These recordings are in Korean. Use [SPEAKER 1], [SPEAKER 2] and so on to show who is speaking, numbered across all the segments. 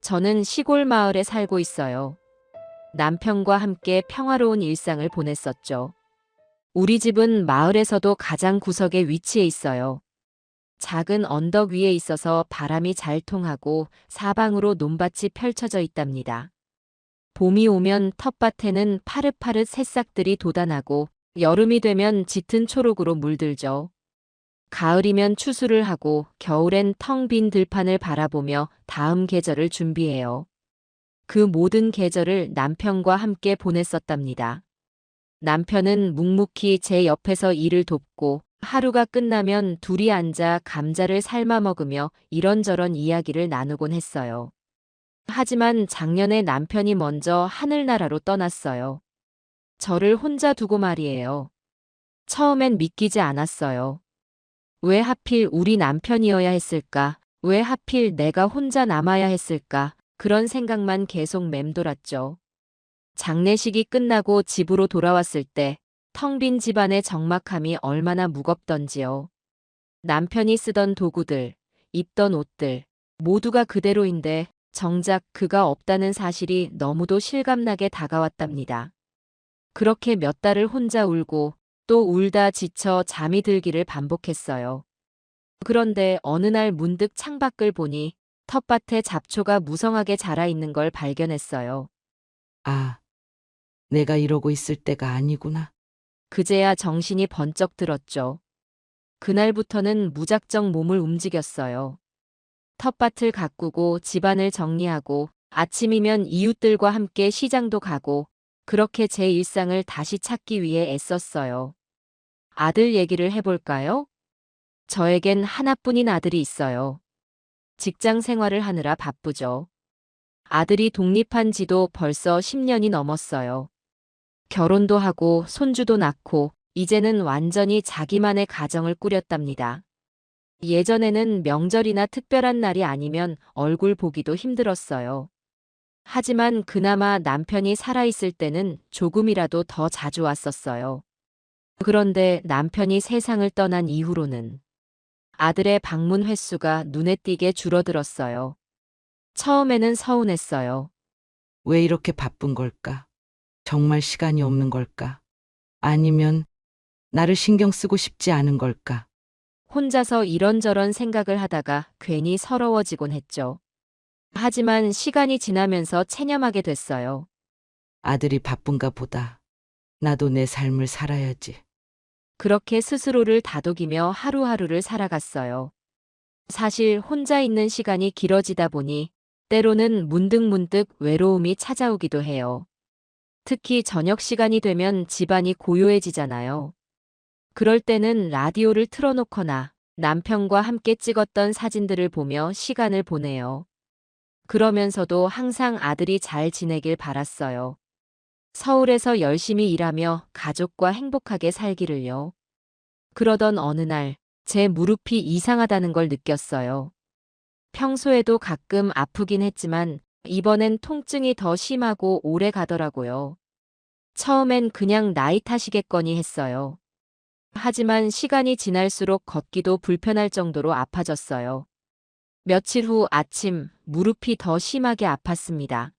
[SPEAKER 1] 저는 시골 마을에 살고 있어요. 남편과 함께 평화로운 일상을 보냈었죠. 우리 집은 마을에서도 가장 구석에 위치해 있어요. 작은 언덕 위에 있어서 바람이 잘 통하고 사방으로 논밭이 펼쳐져 있답니다. 봄이 오면 텃밭에는 파릇파릇 새싹들이 돋아나고 여름이 되면 짙은 초록으로 물들죠. 가을이면 추수를 하고 겨울엔 텅 빈 들판을 바라보며 다음 계절을 준비해요. 그 모든 계절을 남편과 함께 보냈었답니다. 남편은 묵묵히 제 옆에서 일을 돕고 하루가 끝나면 둘이 앉아 감자를 삶아 먹으며 이런저런 이야기를 나누곤 했어요. 하지만 작년에 남편이 먼저 하늘나라로 떠났어요. 저를 혼자 두고 말이에요. 처음엔 믿기지 않았어요. 왜 하필 우리 남편이어야 했을까? 왜 하필 내가 혼자 남아야 했을까? 그런 생각만 계속 맴돌았죠. 장례식이 끝나고 집으로 돌아왔을 때 텅 빈 집안의 적막함이 얼마나 무겁던지요. 남편이 쓰던 도구들, 입던 옷들, 모두가 그대로인데 정작 그가 없다는 사실이 너무도 실감나게 다가왔답니다. 그렇게 몇 달을 혼자 울고 또 울다 지쳐 잠이 들기를 반복했어요. 그런데 어느 날 문득 창밖을 보니 텃밭에 잡초가 무성하게 자라 있는 걸 발견했어요.
[SPEAKER 2] 아, 내가 이러고 있을 때가 아니구나.
[SPEAKER 1] 그제야 정신이 번쩍 들었죠. 그날부터는 무작정 몸을 움직였어요. 텃밭을 가꾸고 집안을 정리하고 아침이면 이웃들과 함께 시장도 가고 그렇게 제 일상을 다시 찾기 위해 애썼어요. 아들 얘기를 해볼까요? 저에겐 하나뿐인 아들이 있어요. 직장 생활을 하느라 바쁘죠. 아들이 독립한 지도 벌써 10년이 넘었어요. 결혼도 하고 손주도 낳고 이제는 완전히 자기만의 가정을 꾸렸답니다. 예전에는 명절이나 특별한 날이 아니면 얼굴 보기도 힘들었어요. 하지만 그나마 남편이 살아있을 때는 조금이라도 더 자주 왔었어요. 그런데 남편이 세상을 떠난 이후로는 아들의 방문 횟수가 눈에 띄게 줄어들었어요. 처음에는 서운했어요.
[SPEAKER 2] 왜 이렇게 바쁜 걸까? 정말 시간이 없는 걸까? 아니면 나를 신경 쓰고 싶지 않은 걸까?
[SPEAKER 1] 혼자서 이런저런 생각을 하다가 괜히 서러워지곤 했죠. 하지만 시간이 지나면서 체념하게 됐어요.
[SPEAKER 2] 아들이 바쁜가 보다. 나도 내 삶을 살아야지.
[SPEAKER 1] 그렇게 스스로를 다독이며 하루하루를 살아갔어요. 사실 혼자 있는 시간이 길어지다 보니 때로는 문득문득 외로움이 찾아오기도 해요. 특히 저녁 시간이 되면 집안이 고요해지잖아요. 그럴 때는 라디오를 틀어놓거나 남편과 함께 찍었던 사진들을 보며 시간을 보내요. 그러면서도 항상 아들이 잘 지내길 바랐어요. 서울에서 열심히 일하며 가족과 행복하게 살기를요. 그러던 어느 날, 제 무릎이 이상하다는 걸 느꼈어요. 평소에도 가끔 아프긴 했지만, 이번엔 통증이 더 심하고 오래 가더라고요. 처음엔 그냥 나이 탓이겠거니 했어요. 하지만 시간이 지날수록 걷기도 불편할 정도로 아파졌어요. 며칠 후 아침, 무릎이 더 심하게 아팠습니다.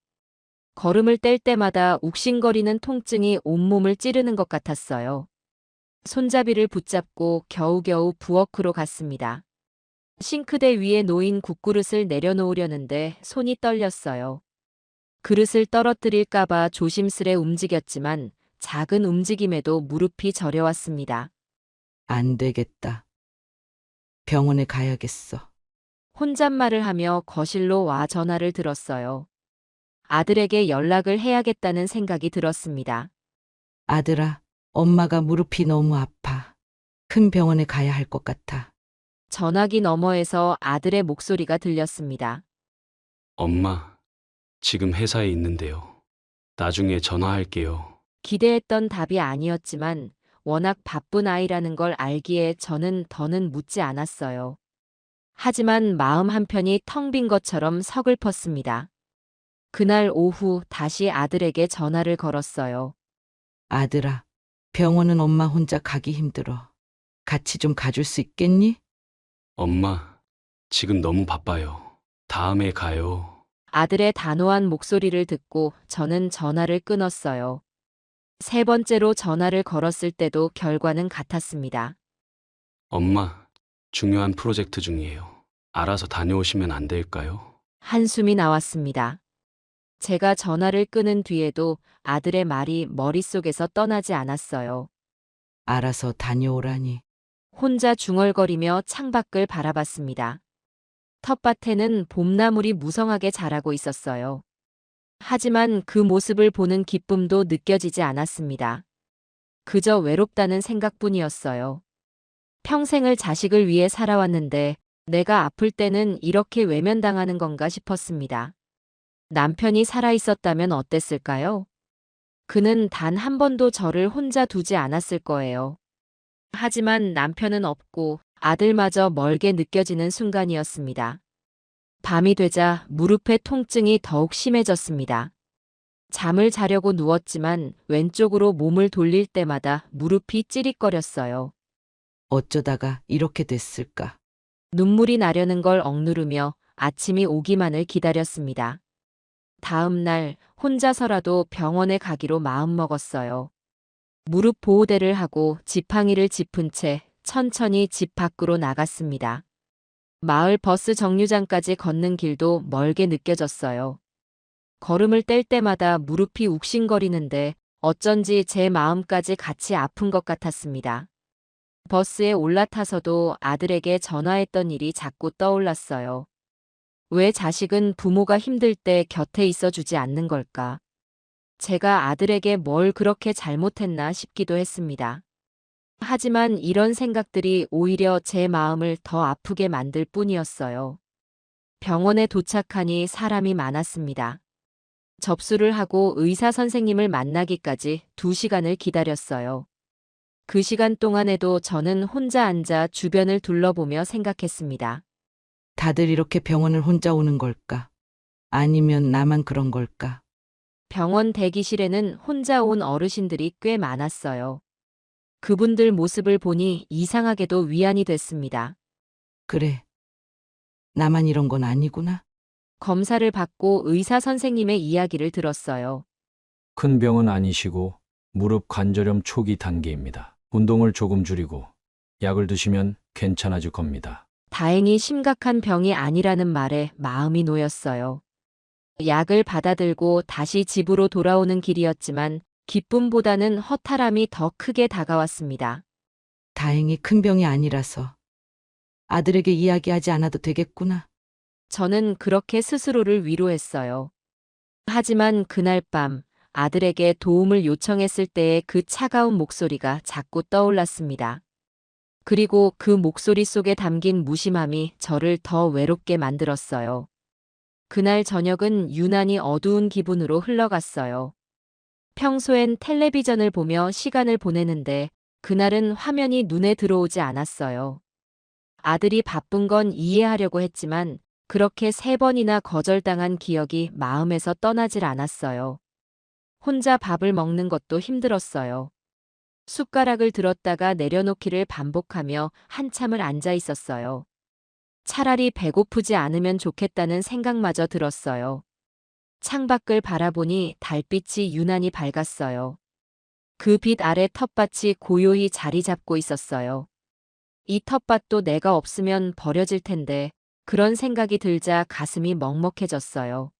[SPEAKER 1] 걸음을 뗄 때마다 욱신거리는 통증이 온몸을 찌르는 것 같았어요. 손잡이를 붙잡고 겨우겨우 부엌으로 갔습니다. 싱크대 위에 놓인 국그릇을 내려놓으려는데 손이 떨렸어요. 그릇을 떨어뜨릴까봐 조심스레 움직였지만 작은 움직임에도 무릎이 저려왔습니다.
[SPEAKER 2] 안 되겠다. 병원에 가야겠어.
[SPEAKER 1] 혼잣말을 하며 거실로 와 전화를 들었어요. 아들에게 연락을 해야겠다는 생각이 들었습니다.
[SPEAKER 2] 아들아, 엄마가 무릎이 너무 아파. 큰 병원에 가야 할 것 같아.
[SPEAKER 1] 전화기 너머에서 아들의 목소리가 들렸습니다.
[SPEAKER 3] 엄마, 지금 회사에 있는데요. 나중에 전화할게요.
[SPEAKER 1] 기대했던 답이 아니었지만 워낙 바쁜 아이라는 걸 알기에 저는 더는 묻지 않았어요. 하지만 마음 한편이 텅 빈 것처럼 서글펐습니다. 그날 오후 다시 아들에게 전화를 걸었어요.
[SPEAKER 2] 아들아, 병원은 엄마 혼자 가기 힘들어. 같이 좀 가줄 수 있겠니?
[SPEAKER 3] 엄마, 지금 너무 바빠요. 다음에 가요.
[SPEAKER 1] 아들의 단호한 목소리를 듣고 저는 전화를 끊었어요. 세 번째로 전화를 걸었을 때도 결과는 같았습니다.
[SPEAKER 3] 엄마, 중요한 프로젝트 중이에요. 알아서 다녀오시면 안 될까요?
[SPEAKER 1] 한숨이 나왔습니다. 제가 전화를 끊은 뒤에도 아들의 말이 머릿속에서 떠나지 않았어요.
[SPEAKER 2] 알아서 다녀오라니.
[SPEAKER 1] 혼자 중얼거리며 창밖을 바라봤습니다. 텃밭에는 봄나물이 무성하게 자라고 있었어요. 하지만 그 모습을 보는 기쁨도 느껴지지 않았습니다. 그저 외롭다는 생각뿐이었어요. 평생을 자식을 위해 살아왔는데 내가 아플 때는 이렇게 외면당하는 건가 싶었습니다. 남편이 살아있었다면 어땠을까요? 그는 단 한 번도 저를 혼자 두지 않았을 거예요. 하지만 남편은 없고 아들마저 멀게 느껴지는 순간이었습니다. 밤이 되자 무릎의 통증이 더욱 심해졌습니다. 잠을 자려고 누웠지만 왼쪽으로 몸을 돌릴 때마다 무릎이 찌릿거렸어요.
[SPEAKER 2] 어쩌다가 이렇게 됐을까?
[SPEAKER 1] 눈물이 나려는 걸 억누르며 아침이 오기만을 기다렸습니다. 다음 날 혼자서라도 병원에 가기로 마음먹었어요. 무릎 보호대를 하고 지팡이를 짚은 채 천천히 집 밖으로 나갔습니다. 마을 버스 정류장까지 걷는 길도 멀게 느껴졌어요. 걸음을 뗄 때마다 무릎이 욱신거리는데 어쩐지 제 마음까지 같이 아픈 것 같았습니다. 버스에 올라타서도 아들에게 전화했던 일이 자꾸 떠올랐어요. 왜 자식은 부모가 힘들 때 곁에 있어주지 않는 걸까? 제가 아들에게 뭘 그렇게 잘못했나 싶기도 했습니다. 하지만 이런 생각들이 오히려 제 마음을 더 아프게 만들 뿐이었어요. 병원에 도착하니 사람이 많았습니다. 접수를 하고 의사 선생님을 만나기까지 2시간을 기다렸어요. 그 시간 동안에도 저는 혼자 앉아 주변을 둘러보며 생각했습니다.
[SPEAKER 2] 다들 이렇게 병원을 혼자 오는 걸까? 아니면 나만 그런 걸까?
[SPEAKER 1] 병원 대기실에는 혼자 온 어르신들이 꽤 많았어요. 그분들 모습을 보니 이상하게도 위안이 됐습니다.
[SPEAKER 2] 그래. 나만 이런 건 아니구나.
[SPEAKER 1] 검사를 받고 의사 선생님의 이야기를 들었어요.
[SPEAKER 4] 큰 병은 아니시고 무릎 관절염 초기 단계입니다. 운동을 조금 줄이고 약을 드시면 괜찮아질 겁니다.
[SPEAKER 1] 다행히 심각한 병이 아니라는 말에 마음이 놓였어요. 약을 받아들고 다시 집으로 돌아오는 길이었지만 기쁨보다는 허탈함이 더 크게 다가왔습니다.
[SPEAKER 2] 다행히 큰 병이 아니라서 아들에게 이야기하지 않아도 되겠구나.
[SPEAKER 1] 저는 그렇게 스스로를 위로했어요. 하지만 그날 밤 아들에게 도움을 요청했을 때의 그 차가운 목소리가 자꾸 떠올랐습니다. 그리고 그 목소리 속에 담긴 무심함이 저를 더 외롭게 만들었어요. 그날 저녁은 유난히 어두운 기분으로 흘러갔어요. 평소엔 텔레비전을 보며 시간을 보내는데 그날은 화면이 눈에 들어오지 않았어요. 아들이 바쁜 건 이해하려고 했지만 그렇게 3번이나 거절당한 기억이 마음에서 떠나질 않았어요. 혼자 밥을 먹는 것도 힘들었어요. 숟가락을 들었다가 내려놓기를 반복하며 한참을 앉아 있었어요. 차라리 배고프지 않으면 좋겠다는 생각마저 들었어요. 창밖을 바라보니 달빛이 유난히 밝았어요. 그 빛 아래 텃밭이 고요히 자리 잡고 있었어요. 이 텃밭도 내가 없으면 버려질 텐데 그런 생각이 들자 가슴이 먹먹해졌어요.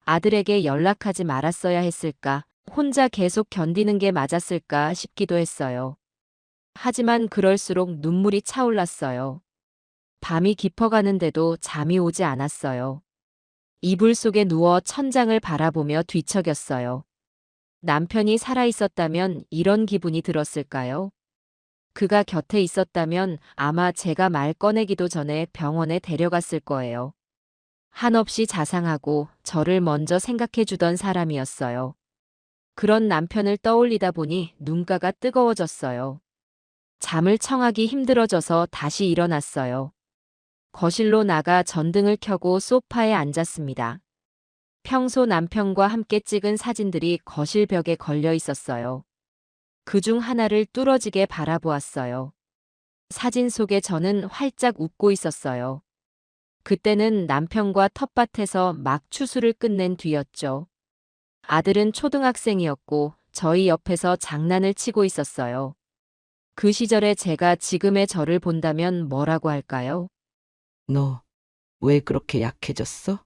[SPEAKER 1] 아들에게 연락하지 말았어야 했을까? 혼자 계속 견디는 게 맞았을까 싶기도 했어요. 하지만 그럴수록 눈물이 차올랐어요. 밤이 깊어가는데도 잠이 오지 않았어요. 이불 속에 누워 천장을 바라보며 뒤척였어요. 남편이 살아있었다면 이런 기분이 들었을까요? 그가 곁에 있었다면 아마 제가 말 꺼내기도 전에 병원에 데려갔을 거예요. 한없이 자상하고 저를 먼저 생각해주던 사람이었어요. 그런 남편을 떠올리다 보니 눈가가 뜨거워졌어요. 잠을 청하기 힘들어져서 다시 일어났어요. 거실로 나가 전등을 켜고 소파에 앉았습니다. 평소 남편과 함께 찍은 사진들이 거실 벽에 걸려 있었어요. 그중 하나를 뚫어지게 바라보았어요. 사진 속에 저는 활짝 웃고 있었어요. 그때는 남편과 텃밭에서 막 추수를 끝낸 뒤였죠. 아들은 초등학생이었고 저희 옆에서 장난을 치고 있었어요. 그 시절에 제가 지금의 저를 본다면 뭐라고 할까요?
[SPEAKER 2] 너 왜 그렇게 약해졌어?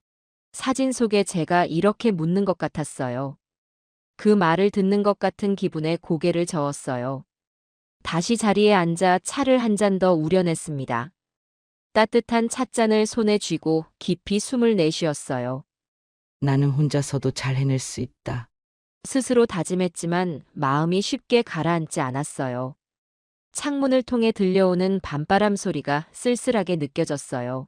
[SPEAKER 1] 사진 속에 제가 이렇게 묻는 것 같았어요. 그 말을 듣는 것 같은 기분에 고개를 저었어요. 다시 자리에 앉아 차를 한 잔 더 우려냈습니다. 따뜻한 찻잔을 손에 쥐고 깊이 숨을 내쉬었어요.
[SPEAKER 2] 나는 혼자서도 잘 해낼 수 있다.
[SPEAKER 1] 스스로 다짐했지만 마음이 쉽게 가라앉지 않았어요. 창문을 통해 들려오는 밤바람 소리가 쓸쓸하게 느껴졌어요.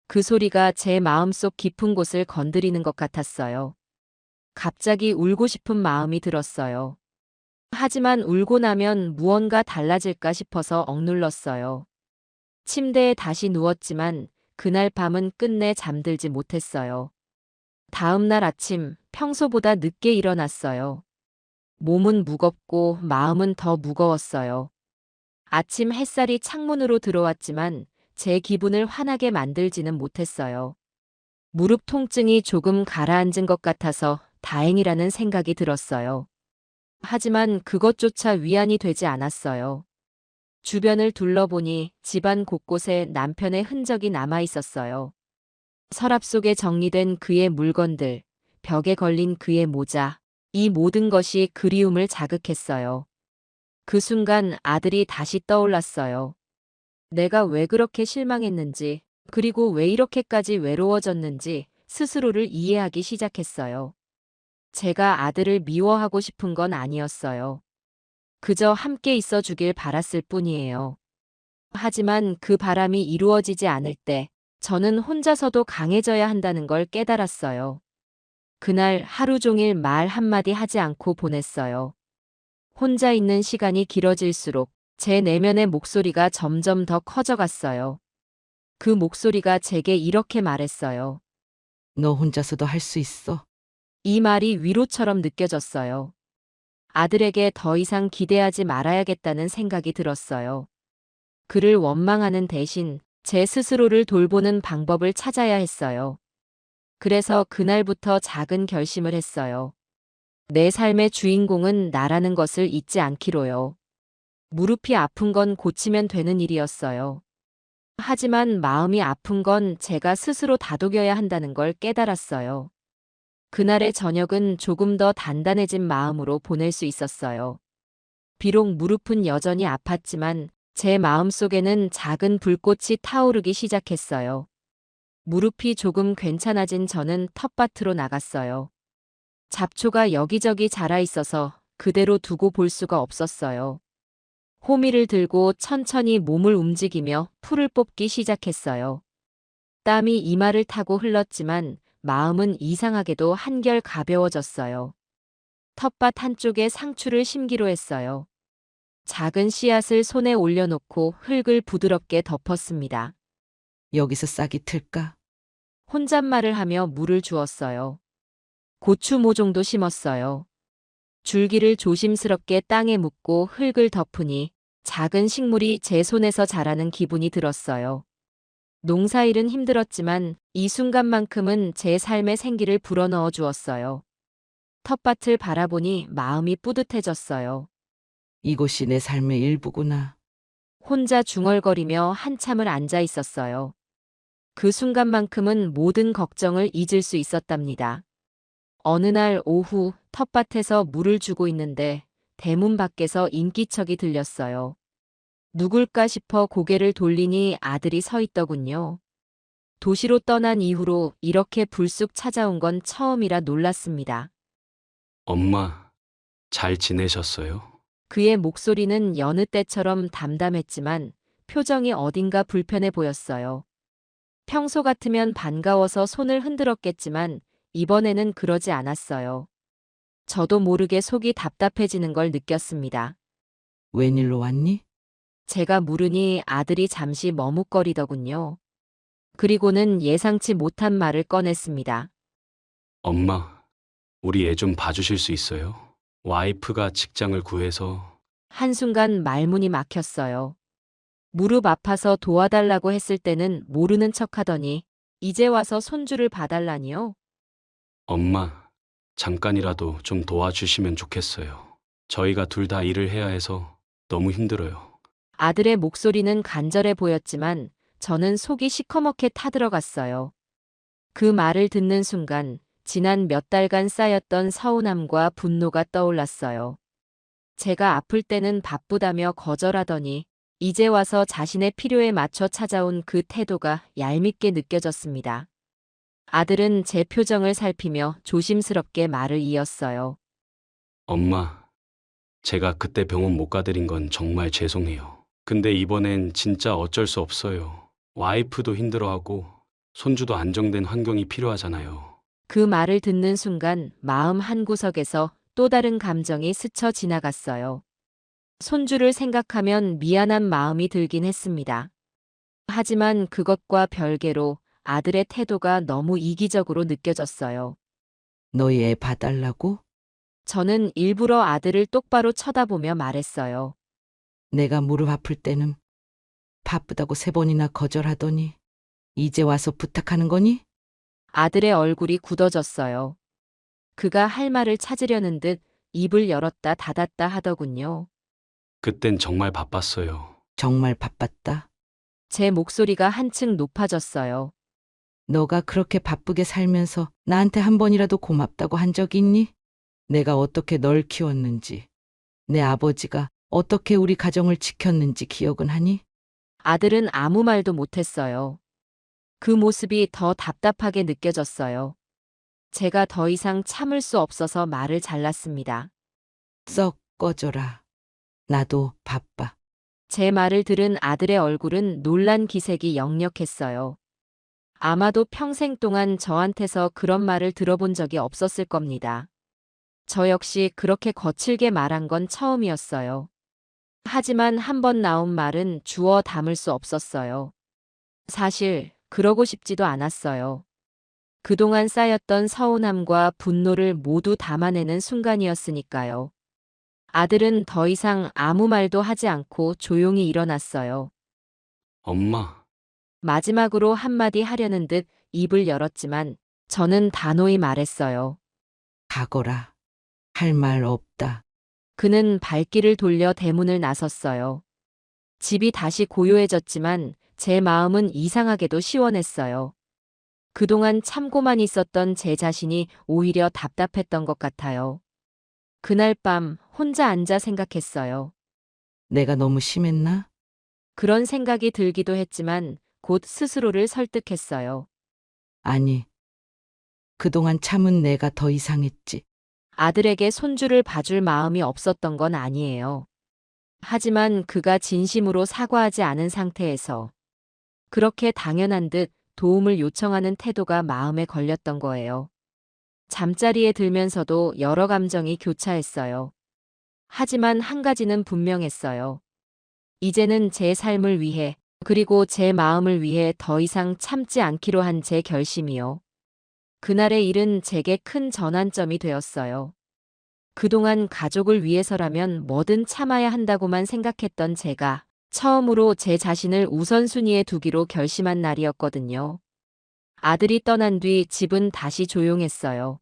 [SPEAKER 1] 그 소리가 제 마음속 깊은 곳을 건드리는 것 같았어요. 갑자기 울고 싶은 마음이 들었어요. 하지만 울고 나면 무언가 달라질까 싶어서 억눌렀어요. 침대에 다시 누웠지만 그날 밤은 끝내 잠들지 못했어요. 다음 날 아침 평소보다 늦게 일어났어요. 몸은 무겁고 마음은 더 무거웠어요. 아침 햇살이 창문으로 들어왔지만 제 기분을 환하게 만들지는 못했어요. 무릎 통증이 조금 가라앉은 것 같아서 다행이라는 생각이 들었어요. 하지만 그것조차 위안이 되지 않았어요. 주변을 둘러보니 집안 곳곳에 남편의 흔적이 남아 있었어요. 서랍 속에 정리된 그의 물건들, 벽에 걸린 그의 모자, 이 모든 것이 그리움을 자극했어요. 그 순간 아들이 다시 떠올랐어요. 내가 왜 그렇게 실망했는지, 그리고 왜 이렇게까지 외로워졌는지 스스로를 이해하기 시작했어요. 제가 아들을 미워하고 싶은 건 아니었어요. 그저 함께 있어 주길 바랐을 뿐이에요. 하지만 그 바람이 이루어지지 않을 때 저는 혼자서도 강해져야 한다는 걸 깨달았어요. 그날 하루 종일 말 한마디 하지 않고 보냈어요. 혼자 있는 시간이 길어질수록 제 내면의 목소리가 점점 더 커져갔어요. 그 목소리가 제게 이렇게 말했어요.
[SPEAKER 2] 너 혼자서도 할 수 있어.
[SPEAKER 1] 이 말이 위로처럼 느껴졌어요. 아들에게 더 이상 기대하지 말아야겠다는 생각이 들었어요. 그를 원망하는 대신 제 스스로를 돌보는 방법을 찾아야 했어요. 그래서 그날부터 작은 결심을 했어요. 내 삶의 주인공은 나라는 것을 잊지 않기로요. 무릎이 아픈 건 고치면 되는 일이었어요. 하지만 마음이 아픈 건 제가 스스로 다독여야 한다는 걸 깨달았어요. 그날의 저녁은 조금 더 단단해진 마음으로 보낼 수 있었어요. 비록 무릎은 여전히 아팠지만 제 마음속에는 작은 불꽃이 타오르기 시작했어요. 무릎이 조금 괜찮아진 저는 텃밭으로 나갔어요. 잡초가 여기저기 자라 있어서 그대로 두고 볼 수가 없었어요. 호미를 들고 천천히 몸을 움직이며 풀을 뽑기 시작했어요. 땀이 이마를 타고 흘렀지만 마음은 이상하게도 한결 가벼워졌어요. 텃밭 한쪽에 상추를 심기로 했어요. 작은 씨앗을 손에 올려놓고 흙을 부드럽게 덮었습니다.
[SPEAKER 2] 여기서 싹이 틀까?
[SPEAKER 1] 혼잣말을 하며 물을 주었어요. 고추 모종도 심었어요. 줄기를 조심스럽게 땅에 묻고 흙을 덮으니 작은 식물이 제 손에서 자라는 기분이 들었어요. 농사일은 힘들었지만 이 순간만큼은 제 삶의 생기를 불어넣어 주었어요. 텃밭을 바라보니 마음이 뿌듯해졌어요.
[SPEAKER 2] 이곳이 내 삶의 일부구나.
[SPEAKER 1] 혼자 중얼거리며 한참을 앉아 있었어요. 그 순간만큼은 모든 걱정을 잊을 수 있었답니다. 어느 날 오후 텃밭에서 물을 주고 있는데 대문 밖에서 인기척이 들렸어요. 누굴까 싶어 고개를 돌리니 아들이 서 있더군요. 도시로 떠난 이후로 이렇게 불쑥 찾아온 건 처음이라 놀랐습니다.
[SPEAKER 3] 엄마, 잘 지내셨어요?
[SPEAKER 1] 그의 목소리는 여느 때처럼 담담했지만 표정이 어딘가 불편해 보였어요. 평소 같으면 반가워서 손을 흔들었겠지만 이번에는 그러지 않았어요. 저도 모르게 속이 답답해지는 걸 느꼈습니다.
[SPEAKER 2] 웬일로 왔니?
[SPEAKER 1] 제가 물으니 아들이 잠시 머뭇거리더군요. 그리고는 예상치 못한 말을 꺼냈습니다.
[SPEAKER 3] 엄마, 우리 애 좀 봐주실 수 있어요? 와이프가 직장을 구해서.
[SPEAKER 1] 한순간 말문이 막혔어요. 무릎 아파서 도와달라고 했을 때는 모르는 척 하더니 이제 와서 손주를 봐달라니요?
[SPEAKER 3] 엄마, 잠깐이라도 좀 도와주시면 좋겠어요. 저희가 둘 다 일을 해야 해서 너무 힘들어요.
[SPEAKER 1] 아들의 목소리는 간절해 보였지만 저는 속이 시커멓게 타들어갔어요. 그 말을 듣는 순간 지난 몇 달간 쌓였던 서운함과 분노가 떠올랐어요. 제가 아플 때는 바쁘다며 거절하더니 이제 와서 자신의 필요에 맞춰 찾아온 그 태도가 얄밉게 느껴졌습니다. 아들은 제 표정을 살피며 조심스럽게 말을 이었어요.
[SPEAKER 3] 엄마, 제가 그때 병원 못 가드린 건 정말 죄송해요. 근데 이번엔 진짜 어쩔 수 없어요. 와이프도 힘들어하고 손주도 안정된 환경이 필요하잖아요.
[SPEAKER 1] 그 말을 듣는 순간 마음 한구석에서 또 다른 감정이 스쳐 지나갔어요. 손주를 생각하면 미안한 마음이 들긴 했습니다. 하지만 그것과 별개로 아들의 태도가 너무 이기적으로 느껴졌어요.
[SPEAKER 2] 너희 애 봐달라고?
[SPEAKER 1] 저는 일부러 아들을 똑바로 쳐다보며 말했어요.
[SPEAKER 2] 내가 무릎 아플 때는 바쁘다고 3번이나 거절하더니 이제 와서 부탁하는 거니?
[SPEAKER 1] 아들의 얼굴이 굳어졌어요. 그가 할 말을 찾으려는 듯 입을 열었다 닫았다 하더군요.
[SPEAKER 3] 그땐 정말 바빴어요.
[SPEAKER 2] 정말 바빴다.
[SPEAKER 1] 제 목소리가 한층 높아졌어요.
[SPEAKER 2] 너가 그렇게 바쁘게 살면서 나한테 한 번이라도 고맙다고 한 적 있니? 내가 어떻게 널 키웠는지, 내 아버지가 어떻게 우리 가정을 지켰는지 기억은 하니?
[SPEAKER 1] 아들은 아무 말도 못했어요. 그 모습이 더 답답하게 느껴졌어요. 제가 더 이상 참을 수 없어서 말을 잘랐습니다.
[SPEAKER 2] 썩 꺼져라. 나도 바빠.
[SPEAKER 1] 제 말을 들은 아들의 얼굴은 놀란 기색이 역력했어요. 아마도 평생 동안 저한테서 그런 말을 들어본 적이 없었을 겁니다. 저 역시 그렇게 거칠게 말한 건 처음이었어요. 하지만 한 번 나온 말은 주워 담을 수 없었어요. 사실 그러고 싶지도 않았어요. 그동안 쌓였던 서운함과 분노를 모두 담아내는 순간이었으니까요. 아들은 더 이상 아무 말도 하지 않고 조용히 일어났어요.
[SPEAKER 3] 엄마,
[SPEAKER 1] 마지막으로 한마디 하려는 듯 입을 열었지만 저는 단호히 말했어요.
[SPEAKER 2] 가거라. 할 말 없다.
[SPEAKER 1] 그는 발길을 돌려 대문을 나섰어요. 집이 다시 고요해졌지만 제 마음은 이상하게도 시원했어요. 그동안 참고만 있었던 제 자신이 오히려 답답했던 것 같아요. 그날 밤 혼자 앉아 생각했어요.
[SPEAKER 2] 내가 너무 심했나?
[SPEAKER 1] 그런 생각이 들기도 했지만 곧 스스로를 설득했어요.
[SPEAKER 2] 아니. 그동안 참은 내가 더 이상했지.
[SPEAKER 1] 아들에게 손주를 봐줄 마음이 없었던 건 아니에요. 하지만 그가 진심으로 사과하지 않은 상태에서 그렇게 당연한 듯 도움을 요청하는 태도가 마음에 걸렸던 거예요. 잠자리에 들면서도 여러 감정이 교차했어요. 하지만 한 가지는 분명했어요. 이제는 제 삶을 위해 그리고 제 마음을 위해 더 이상 참지 않기로 한 제 결심이요. 그날의 일은 제게 큰 전환점이 되었어요. 그동안 가족을 위해서라면 뭐든 참아야 한다고만 생각했던 제가 처음으로 제 자신을 우선순위에 두기로 결심한 날이었거든요. 아들이 떠난 뒤 집은 다시 조용했어요.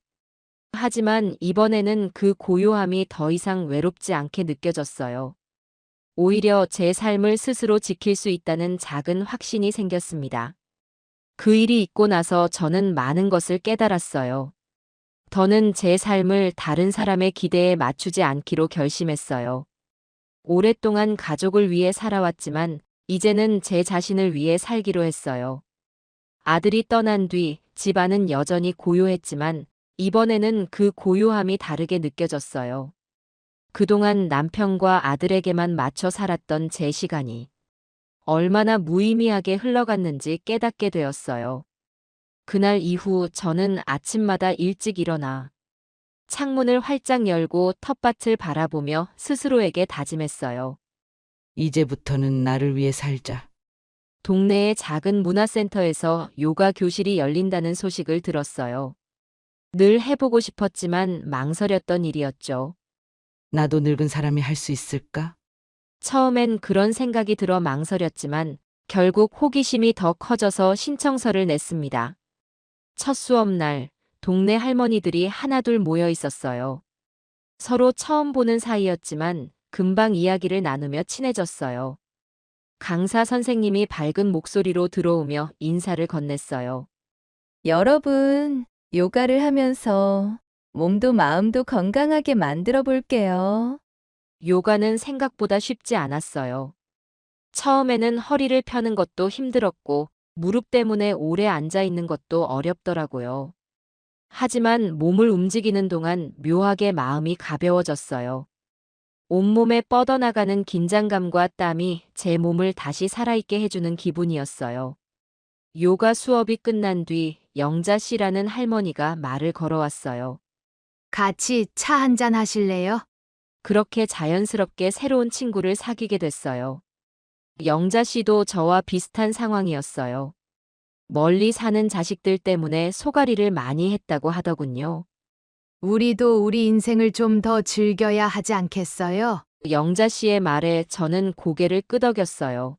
[SPEAKER 1] 하지만 이번에는 그 고요함이 더 이상 외롭지 않게 느껴졌어요. 오히려 제 삶을 스스로 지킬 수 있다는 작은 확신이 생겼습니다. 그 일이 있고 나서 저는 많은 것을 깨달았어요. 더는 제 삶을 다른 사람의 기대에 맞추지 않기로 결심했어요. 오랫동안 가족을 위해 살아왔지만 이제는 제 자신을 위해 살기로 했어요. 아들이 떠난 뒤 집안은 여전히 고요했지만 이번에는 그 고요함이 다르게 느껴졌어요. 그동안 남편과 아들에게만 맞춰 살았던 제 시간이 얼마나 무의미하게 흘러갔는지 깨닫게 되었어요. 그날 이후 저는 아침마다 일찍 일어나 창문을 활짝 열고 텃밭을 바라보며 스스로에게 다짐했어요.
[SPEAKER 2] 이제부터는 나를 위해 살자.
[SPEAKER 1] 동네의 작은 문화센터에서 요가 교실이 열린다는 소식을 들었어요. 늘 해보고 싶었지만 망설였던 일이었죠.
[SPEAKER 2] 나도 늙은 사람이 할 수 있을까?
[SPEAKER 1] 처음엔 그런 생각이 들어 망설였지만 결국 호기심이 더 커져서 신청서를 냈습니다. 첫 수업날 동네 할머니들이 하나둘 모여 있었어요. 서로 처음 보는 사이였지만 금방 이야기를 나누며 친해졌어요. 강사 선생님이 밝은 목소리로 들어오며 인사를 건넸어요.
[SPEAKER 5] 여러분, 요가를 하면서 몸도 마음도 건강하게 만들어 볼게요.
[SPEAKER 1] 요가는 생각보다 쉽지 않았어요. 처음에는 허리를 펴는 것도 힘들었고 무릎 때문에 오래 앉아 있는 것도 어렵더라고요. 하지만 몸을 움직이는 동안 묘하게 마음이 가벼워졌어요. 온몸에 뻗어나가는 긴장감과 땀이 제 몸을 다시 살아있게 해주는 기분이었어요. 요가 수업이 끝난 뒤 영자 씨라는 할머니가 말을 걸어왔어요.
[SPEAKER 6] 같이 차 한잔 하실래요?
[SPEAKER 1] 그렇게 자연스럽게 새로운 친구를 사귀게 됐어요. 영자 씨도 저와 비슷한 상황이었어요. 멀리 사는 자식들 때문에 소가리를 많이 했다고 하더군요.
[SPEAKER 6] 우리도 우리 인생을 좀 더 즐겨야 하지 않겠어요?
[SPEAKER 1] 영자 씨의 말에 저는 고개를 끄덕였어요.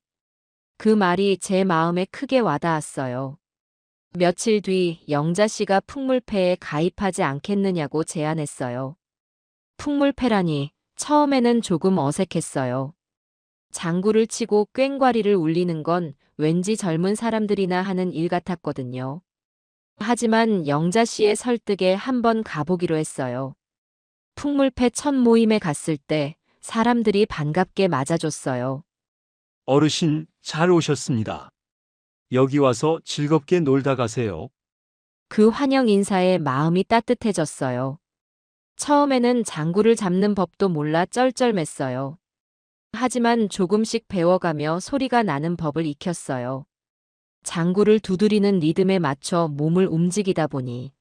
[SPEAKER 1] 그 말이 제 마음에 크게 와닿았어요. 며칠 뒤 영자 씨가 풍물패에 가입하지 않겠느냐고 제안했어요. 풍물패라니 처음에는 조금 어색했어요. 장구를 치고 꽹과리를 울리는 건 왠지 젊은 사람들이나 하는 일 같았거든요. 하지만 영자 씨의 설득에 한번 가보기로 했어요. 풍물패 첫 모임에 갔을 때 사람들이 반갑게 맞아줬어요.
[SPEAKER 7] 어르신, 잘 오셨습니다. 여기 와서 즐겁게 놀다 가세요.
[SPEAKER 1] 그 환영 인사에 마음이 따뜻해졌어요. 처음에는 장구를 잡는 법도 몰라 쩔쩔맸어요. 하지만 조금씩 배워가며 소리가 나는 법을 익혔어요. 장구를 두드리는 리듬에 맞춰 몸을 움직이다 보니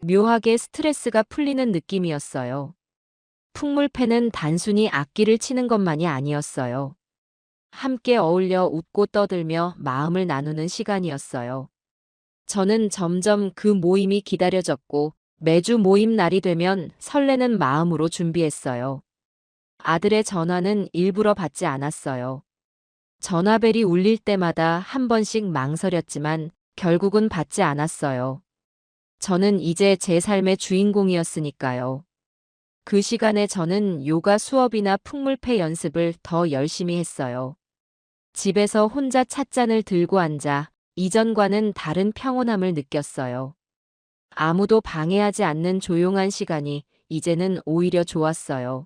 [SPEAKER 1] 묘하게 스트레스가 풀리는 느낌이었어요. 풍물패는 단순히 악기를 치는 것만이 아니었어요. 함께 어울려 웃고 떠들며 마음을 나누는 시간이었어요. 저는 점점 그 모임이 기다려졌고 매주 모임 날이 되면 설레는 마음으로 준비했어요. 아들의 전화는 일부러 받지 않았어요. 전화벨이 울릴 때마다 한 번씩 망설였지만 결국은 받지 않았어요. 저는 이제 제 삶의 주인공이었으니까요. 그 시간에 저는 요가 수업이나 풍물패 연습을 더 열심히 했어요. 집에서 혼자 찻잔을 들고 앉아 이전과는 다른 평온함을 느꼈어요. 아무도 방해하지 않는 조용한 시간이 이제는 오히려 좋았어요.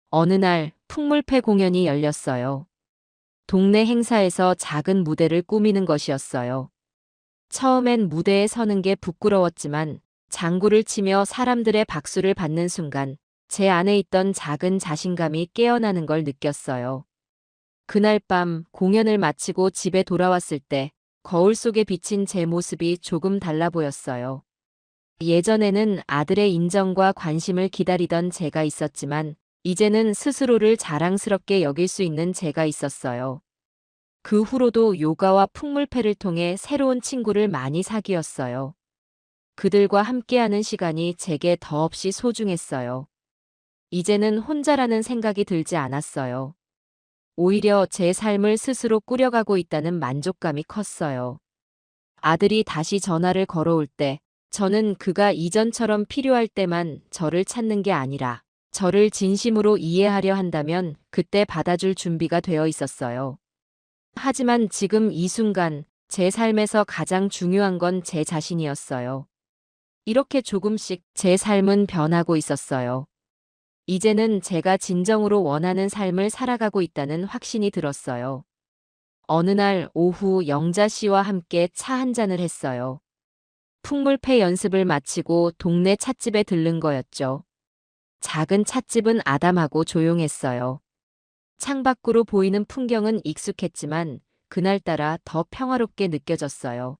[SPEAKER 1] 어느 날 풍물패 공연이 열렸어요. 동네 행사에서 작은 무대를 꾸미는 것이었어요. 처음엔 무대에 서는 게 부끄러웠지만 장구를 치며 사람들의 박수를 받는 순간 제 안에 있던 작은 자신감이 깨어나는 걸 느꼈어요. 그날 밤 공연을 마치고 집에 돌아왔을 때 거울 속에 비친 제 모습이 조금 달라 보였어요. 예전에는 아들의 인정과 관심을 기다리던 제가 있었지만 이제는 스스로를 자랑스럽게 여길 수 있는 제가 있었어요. 그 후로도 요가와 풍물패를 통해 새로운 친구를 많이 사귀었어요. 그들과 함께하는 시간이 제게 더없이 소중했어요. 이제는 혼자라는 생각이 들지 않았어요. 오히려 제 삶을 스스로 꾸려가고 있다는 만족감이 컸어요. 아들이 다시 전화를 걸어올 때 저는 그가 이전처럼 필요할 때만 저를 찾는 게 아니라 저를 진심으로 이해하려 한다면 그때 받아줄 준비가 되어 있었어요. 하지만 지금 이 순간 제 삶에서 가장 중요한 건 제 자신이었어요. 이렇게 조금씩 제 삶은 변하고 있었어요. 이제는 제가 진정으로 원하는 삶을 살아가고 있다는 확신이 들었어요. 어느 날 오후 영자 씨와 함께 차 한 잔을 했어요. 풍물패 연습을 마치고 동네 찻집에 들른 거였죠. 작은 찻집은 아담하고 조용했어요. 창밖으로 보이는 풍경은 익숙했지만 그날따라 더 평화롭게 느껴졌어요.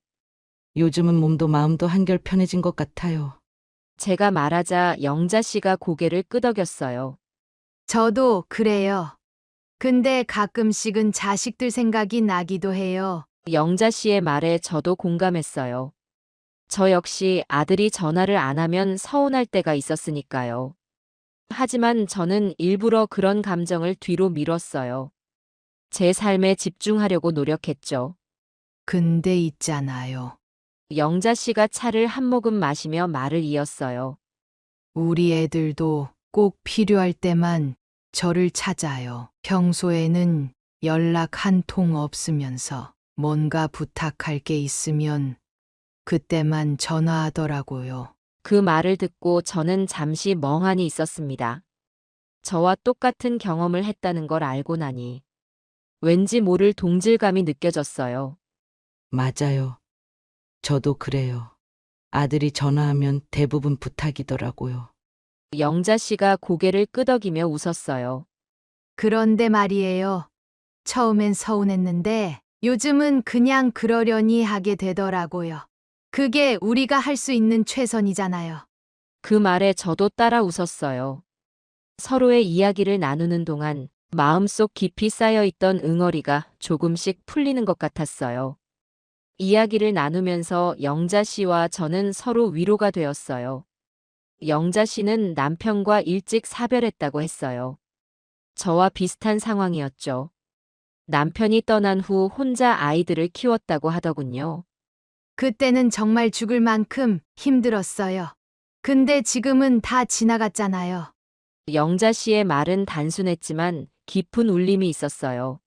[SPEAKER 2] 요즘은 몸도 마음도 한결 편해진 것 같아요.
[SPEAKER 1] 제가 말하자 영자 씨가 고개를 끄덕였어요.
[SPEAKER 6] 저도 그래요. 근데 가끔씩은 자식들 생각이 나기도 해요.
[SPEAKER 1] 영자 씨의 말에 저도 공감했어요. 저 역시 아들이 전화를 안 하면 서운할 때가 있었으니까요. 하지만 저는 일부러 그런 감정을 뒤로 미뤘어요. 제 삶에 집중하려고 노력했죠.
[SPEAKER 6] 근데 있잖아요.
[SPEAKER 1] 영자 씨가 차를 한 모금 마시며 말을 이었어요.
[SPEAKER 6] 우리 애들도 꼭 필요할 때만 저를 찾아요. 평소에는 연락 한 통 없으면서 뭔가 부탁할 게 있으면 그때만 전화하더라고요.
[SPEAKER 1] 그 말을 듣고 저는 잠시 멍하니 있었습니다. 저와 똑같은 경험을 했다는 걸 알고 나니 왠지 모를 동질감이 느껴졌어요.
[SPEAKER 2] 맞아요. 저도 그래요. 아들이 전화하면 대부분 부탁이더라고요.
[SPEAKER 1] 영자 씨가 고개를 끄덕이며 웃었어요.
[SPEAKER 6] 그런데 말이에요. 처음엔 서운했는데 요즘은 그냥 그러려니 하게 되더라고요. 그게 우리가 할 수 있는 최선이잖아요.
[SPEAKER 1] 그 말에 저도 따라 웃었어요. 서로의 이야기를 나누는 동안 마음속 깊이 쌓여있던 응어리가 조금씩 풀리는 것 같았어요. 이야기를 나누면서 영자 씨와 저는 서로 위로가 되었어요. 영자 씨는 남편과 일찍 사별했다고 했어요. 저와 비슷한 상황이었죠. 남편이 떠난 후 혼자 아이들을 키웠다고 하더군요.
[SPEAKER 6] 그때는 정말 죽을 만큼 힘들었어요. 근데 지금은 다 지나갔잖아요.
[SPEAKER 1] 영자 씨의 말은 단순했지만 깊은 울림이 있었어요.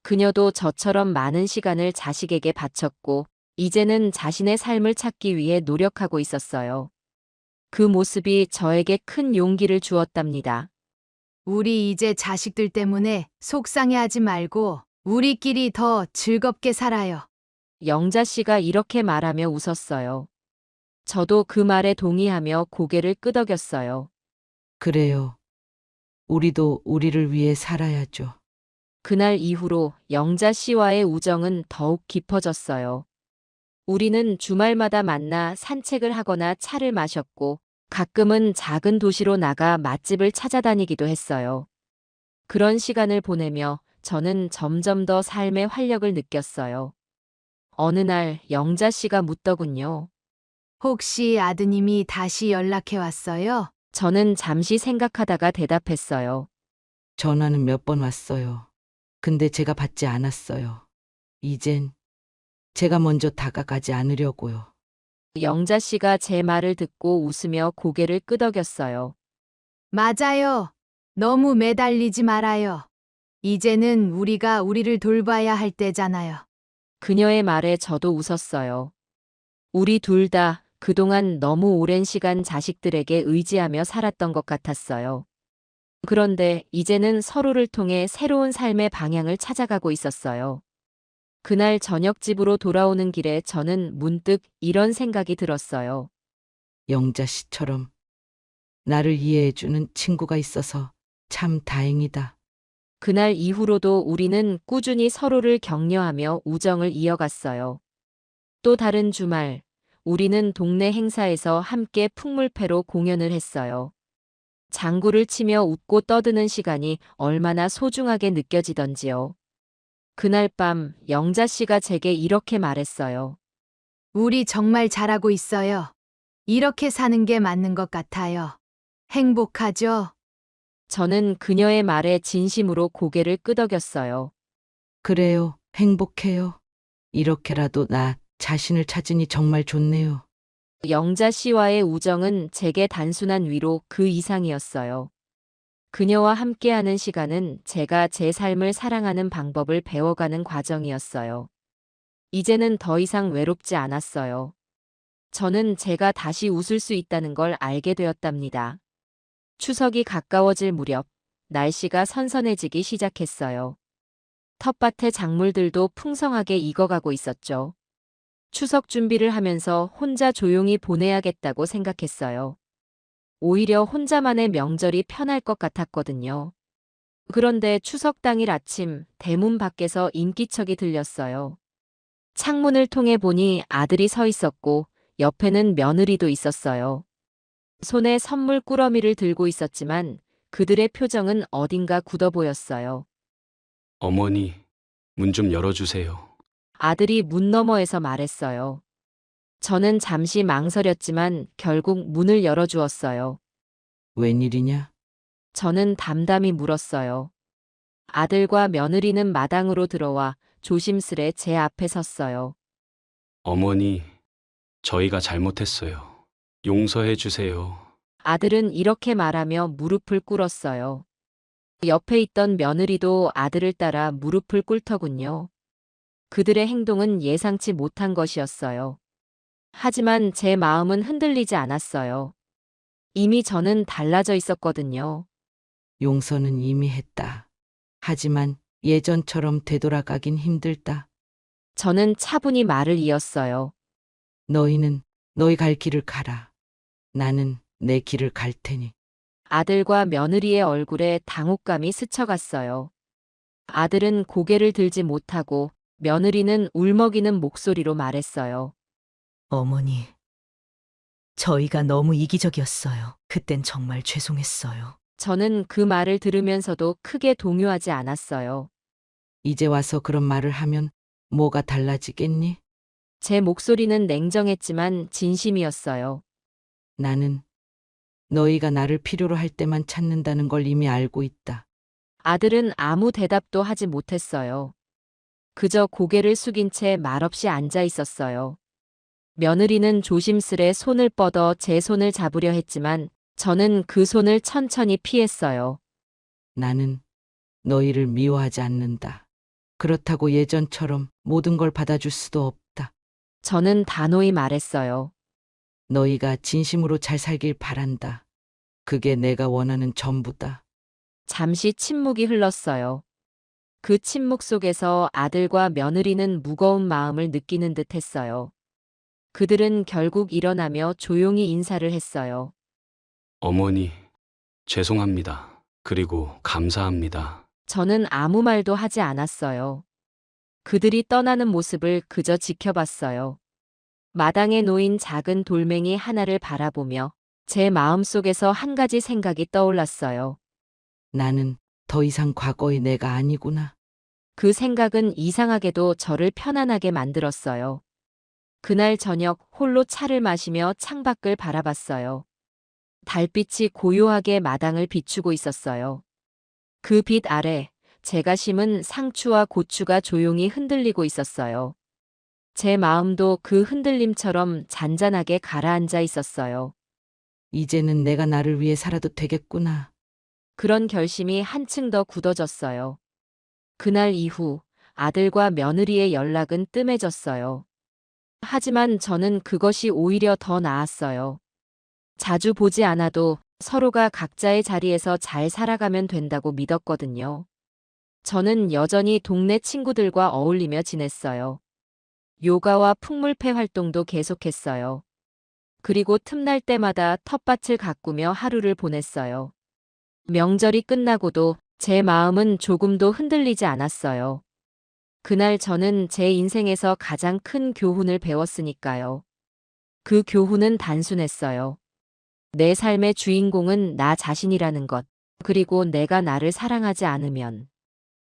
[SPEAKER 1] 그녀도 저처럼 많은 시간을 자식에게 바쳤고, 이제는 자신의 삶을 찾기 위해 노력하고 있었어요. 그 모습이 저에게 큰 용기를 주었답니다.
[SPEAKER 6] 우리 이제 자식들 때문에 속상해하지 말고 우리끼리 더 즐겁게 살아요.
[SPEAKER 1] 영자 씨가 이렇게 말하며 웃었어요. 저도 그 말에 동의하며 고개를 끄덕였어요.
[SPEAKER 2] 그래요. 우리도 우리를 위해 살아야죠.
[SPEAKER 1] 그날 이후로 영자 씨와의 우정은 더욱 깊어졌어요. 우리는 주말마다 만나 산책을 하거나 차를 마셨고, 가끔은 작은 도시로 나가 맛집을 찾아다니기도 했어요. 그런 시간을 보내며 저는 점점 더 삶의 활력을 느꼈어요. 어느 날 영자 씨가 묻더군요.
[SPEAKER 6] 혹시 아드님이 다시 연락해 왔어요?
[SPEAKER 1] 저는 잠시 생각하다가 대답했어요.
[SPEAKER 2] 전화는 몇 번 왔어요. 근데 제가 받지 않았어요. 이젠 제가 먼저 다가가지 않으려고요.
[SPEAKER 1] 영자 씨가 제 말을 듣고 웃으며 고개를 끄덕였어요.
[SPEAKER 6] 맞아요. 너무 매달리지 말아요. 이제는 우리가 우리를 돌봐야 할 때잖아요.
[SPEAKER 1] 그녀의 말에 저도 웃었어요. 우리 둘 다 그동안 너무 오랜 시간 자식들에게 의지하며 살았던 것 같았어요. 그런데 이제는 서로를 통해 새로운 삶의 방향을 찾아가고 있었어요. 그날 저녁 집으로 돌아오는 길에 저는 문득 이런 생각이 들었어요.
[SPEAKER 2] 영자 씨처럼 나를 이해해주는 친구가 있어서 참 다행이다.
[SPEAKER 1] 그날 이후로도 우리는 꾸준히 서로를 격려하며 우정을 이어갔어요. 또 다른 주말, 우리는 동네 행사에서 함께 풍물패로 공연을 했어요. 장구를 치며 웃고 떠드는 시간이 얼마나 소중하게 느껴지던지요. 그날 밤 영자 씨가 제게 이렇게 말했어요.
[SPEAKER 6] 우리 정말 잘하고 있어요. 이렇게 사는 게 맞는 것 같아요. 행복하죠?
[SPEAKER 1] 저는 그녀의 말에 진심으로 고개를 끄덕였어요.
[SPEAKER 2] 그래요. 행복해요. 이렇게라도 나 자신을 찾으니 정말 좋네요.
[SPEAKER 1] 영자 씨와의 우정은 제게 단순한 위로 그 이상이었어요. 그녀와 함께하는 시간은 제가 제 삶을 사랑하는 방법을 배워가는 과정이었어요. 이제는 더 이상 외롭지 않았어요. 저는 제가 다시 웃을 수 있다는 걸 알게 되었답니다. 추석이 가까워질 무렵, 날씨가 선선해지기 시작했어요. 텃밭의 작물들도 풍성하게 익어가고 있었죠. 추석 준비를 하면서 혼자 조용히 보내야겠다고 생각했어요. 오히려 혼자만의 명절이 편할 것 같았거든요. 그런데 추석 당일 아침 대문 밖에서 인기척이 들렸어요. 창문을 통해 보니 아들이 서 있었고 옆에는 며느리도 있었어요. 손에 선물 꾸러미를 들고 있었지만 그들의 표정은 어딘가 굳어 보였어요.
[SPEAKER 3] 어머니, 문 좀 열어주세요.
[SPEAKER 1] 아들이 문 너머에서 말했어요. 저는 잠시 망설였지만 결국 문을 열어주었어요.
[SPEAKER 2] 웬일이냐?
[SPEAKER 1] 저는 담담히 물었어요. 아들과 며느리는 마당으로 들어와 조심스레 제 앞에 섰어요.
[SPEAKER 3] 어머니, 저희가 잘못했어요. 용서해 주세요.
[SPEAKER 1] 아들은 이렇게 말하며 무릎을 꿇었어요. 옆에 있던 며느리도 아들을 따라 무릎을 꿇더군요. 그들의 행동은 예상치 못한 것이었어요. 하지만 제 마음은 흔들리지 않았어요. 이미 저는 달라져 있었거든요.
[SPEAKER 2] 용서는 이미 했다. 하지만 예전처럼 되돌아가긴 힘들다.
[SPEAKER 1] 저는 차분히 말을 이었어요.
[SPEAKER 2] 너희는 너희 갈 길을 가라. 나는 내 길을 갈 테니.
[SPEAKER 1] 아들과 며느리의 얼굴에 당혹감이 스쳐갔어요. 아들은 고개를 들지 못하고 며느리는 울먹이는 목소리로 말했어요.
[SPEAKER 8] 어머니, 저희가 너무 이기적이었어요. 그땐 정말 죄송했어요.
[SPEAKER 1] 저는 그 말을 들으면서도 크게 동요하지 않았어요.
[SPEAKER 2] 이제 와서 그런 말을 하면 뭐가 달라지겠니?
[SPEAKER 1] 제 목소리는 냉정했지만 진심이었어요.
[SPEAKER 2] 나는 너희가 나를 필요로 할 때만 찾는다는 걸 이미 알고 있다.
[SPEAKER 1] 아들은 아무 대답도 하지 못했어요. 그저 고개를 숙인 채 말없이 앉아 있었어요. 며느리는 조심스레 손을 뻗어 제 손을 잡으려 했지만 저는 그 손을 천천히 피했어요.
[SPEAKER 2] 나는 너희를 미워하지 않는다. 그렇다고 예전처럼 모든 걸 받아줄 수도 없다.
[SPEAKER 1] 저는 단호히 말했어요.
[SPEAKER 2] 너희가 진심으로 잘 살길 바란다. 그게 내가 원하는 전부다.
[SPEAKER 1] 잠시 침묵이 흘렀어요. 그 침묵 속에서 아들과 며느리는 무거운 마음을 느끼는 듯 했어요. 그들은 결국 일어나며 조용히 인사를 했어요.
[SPEAKER 3] 어머니, 죄송합니다. 그리고 감사합니다.
[SPEAKER 1] 저는 아무 말도 하지 않았어요. 그들이 떠나는 모습을 그저 지켜봤어요. 마당에 놓인 작은 돌멩이 하나를 바라보며 제 마음속에서 한 가지 생각이 떠올랐어요.
[SPEAKER 2] 나는 더 이상 과거의 내가 아니구나.
[SPEAKER 1] 그 생각은 이상하게도 저를 편안하게 만들었어요. 그날 저녁 홀로 차를 마시며 창밖을 바라봤어요. 달빛이 고요하게 마당을 비추고 있었어요. 그 빛 아래 제가 심은 상추와 고추가 조용히 흔들리고 있었어요. 제 마음도 그 흔들림처럼 잔잔하게 가라앉아 있었어요.
[SPEAKER 2] 이제는 내가 나를 위해 살아도 되겠구나.
[SPEAKER 1] 그런 결심이 한층 더 굳어졌어요. 그날 이후 아들과 며느리의 연락은 뜸해졌어요. 하지만 저는 그것이 오히려 더 나았어요. 자주 보지 않아도 서로가 각자의 자리에서 잘 살아가면 된다고 믿었거든요. 저는 여전히 동네 친구들과 어울리며 지냈어요. 요가와 풍물패 활동도 계속했어요. 그리고 틈날 때마다 텃밭을 가꾸며 하루를 보냈어요. 명절이 끝나고도 제 마음은 조금도 흔들리지 않았어요. 그날 저는 제 인생에서 가장 큰 교훈을 배웠으니까요. 그 교훈은 단순했어요. 내 삶의 주인공은 나 자신이라는 것, 그리고 내가 나를 사랑하지 않으면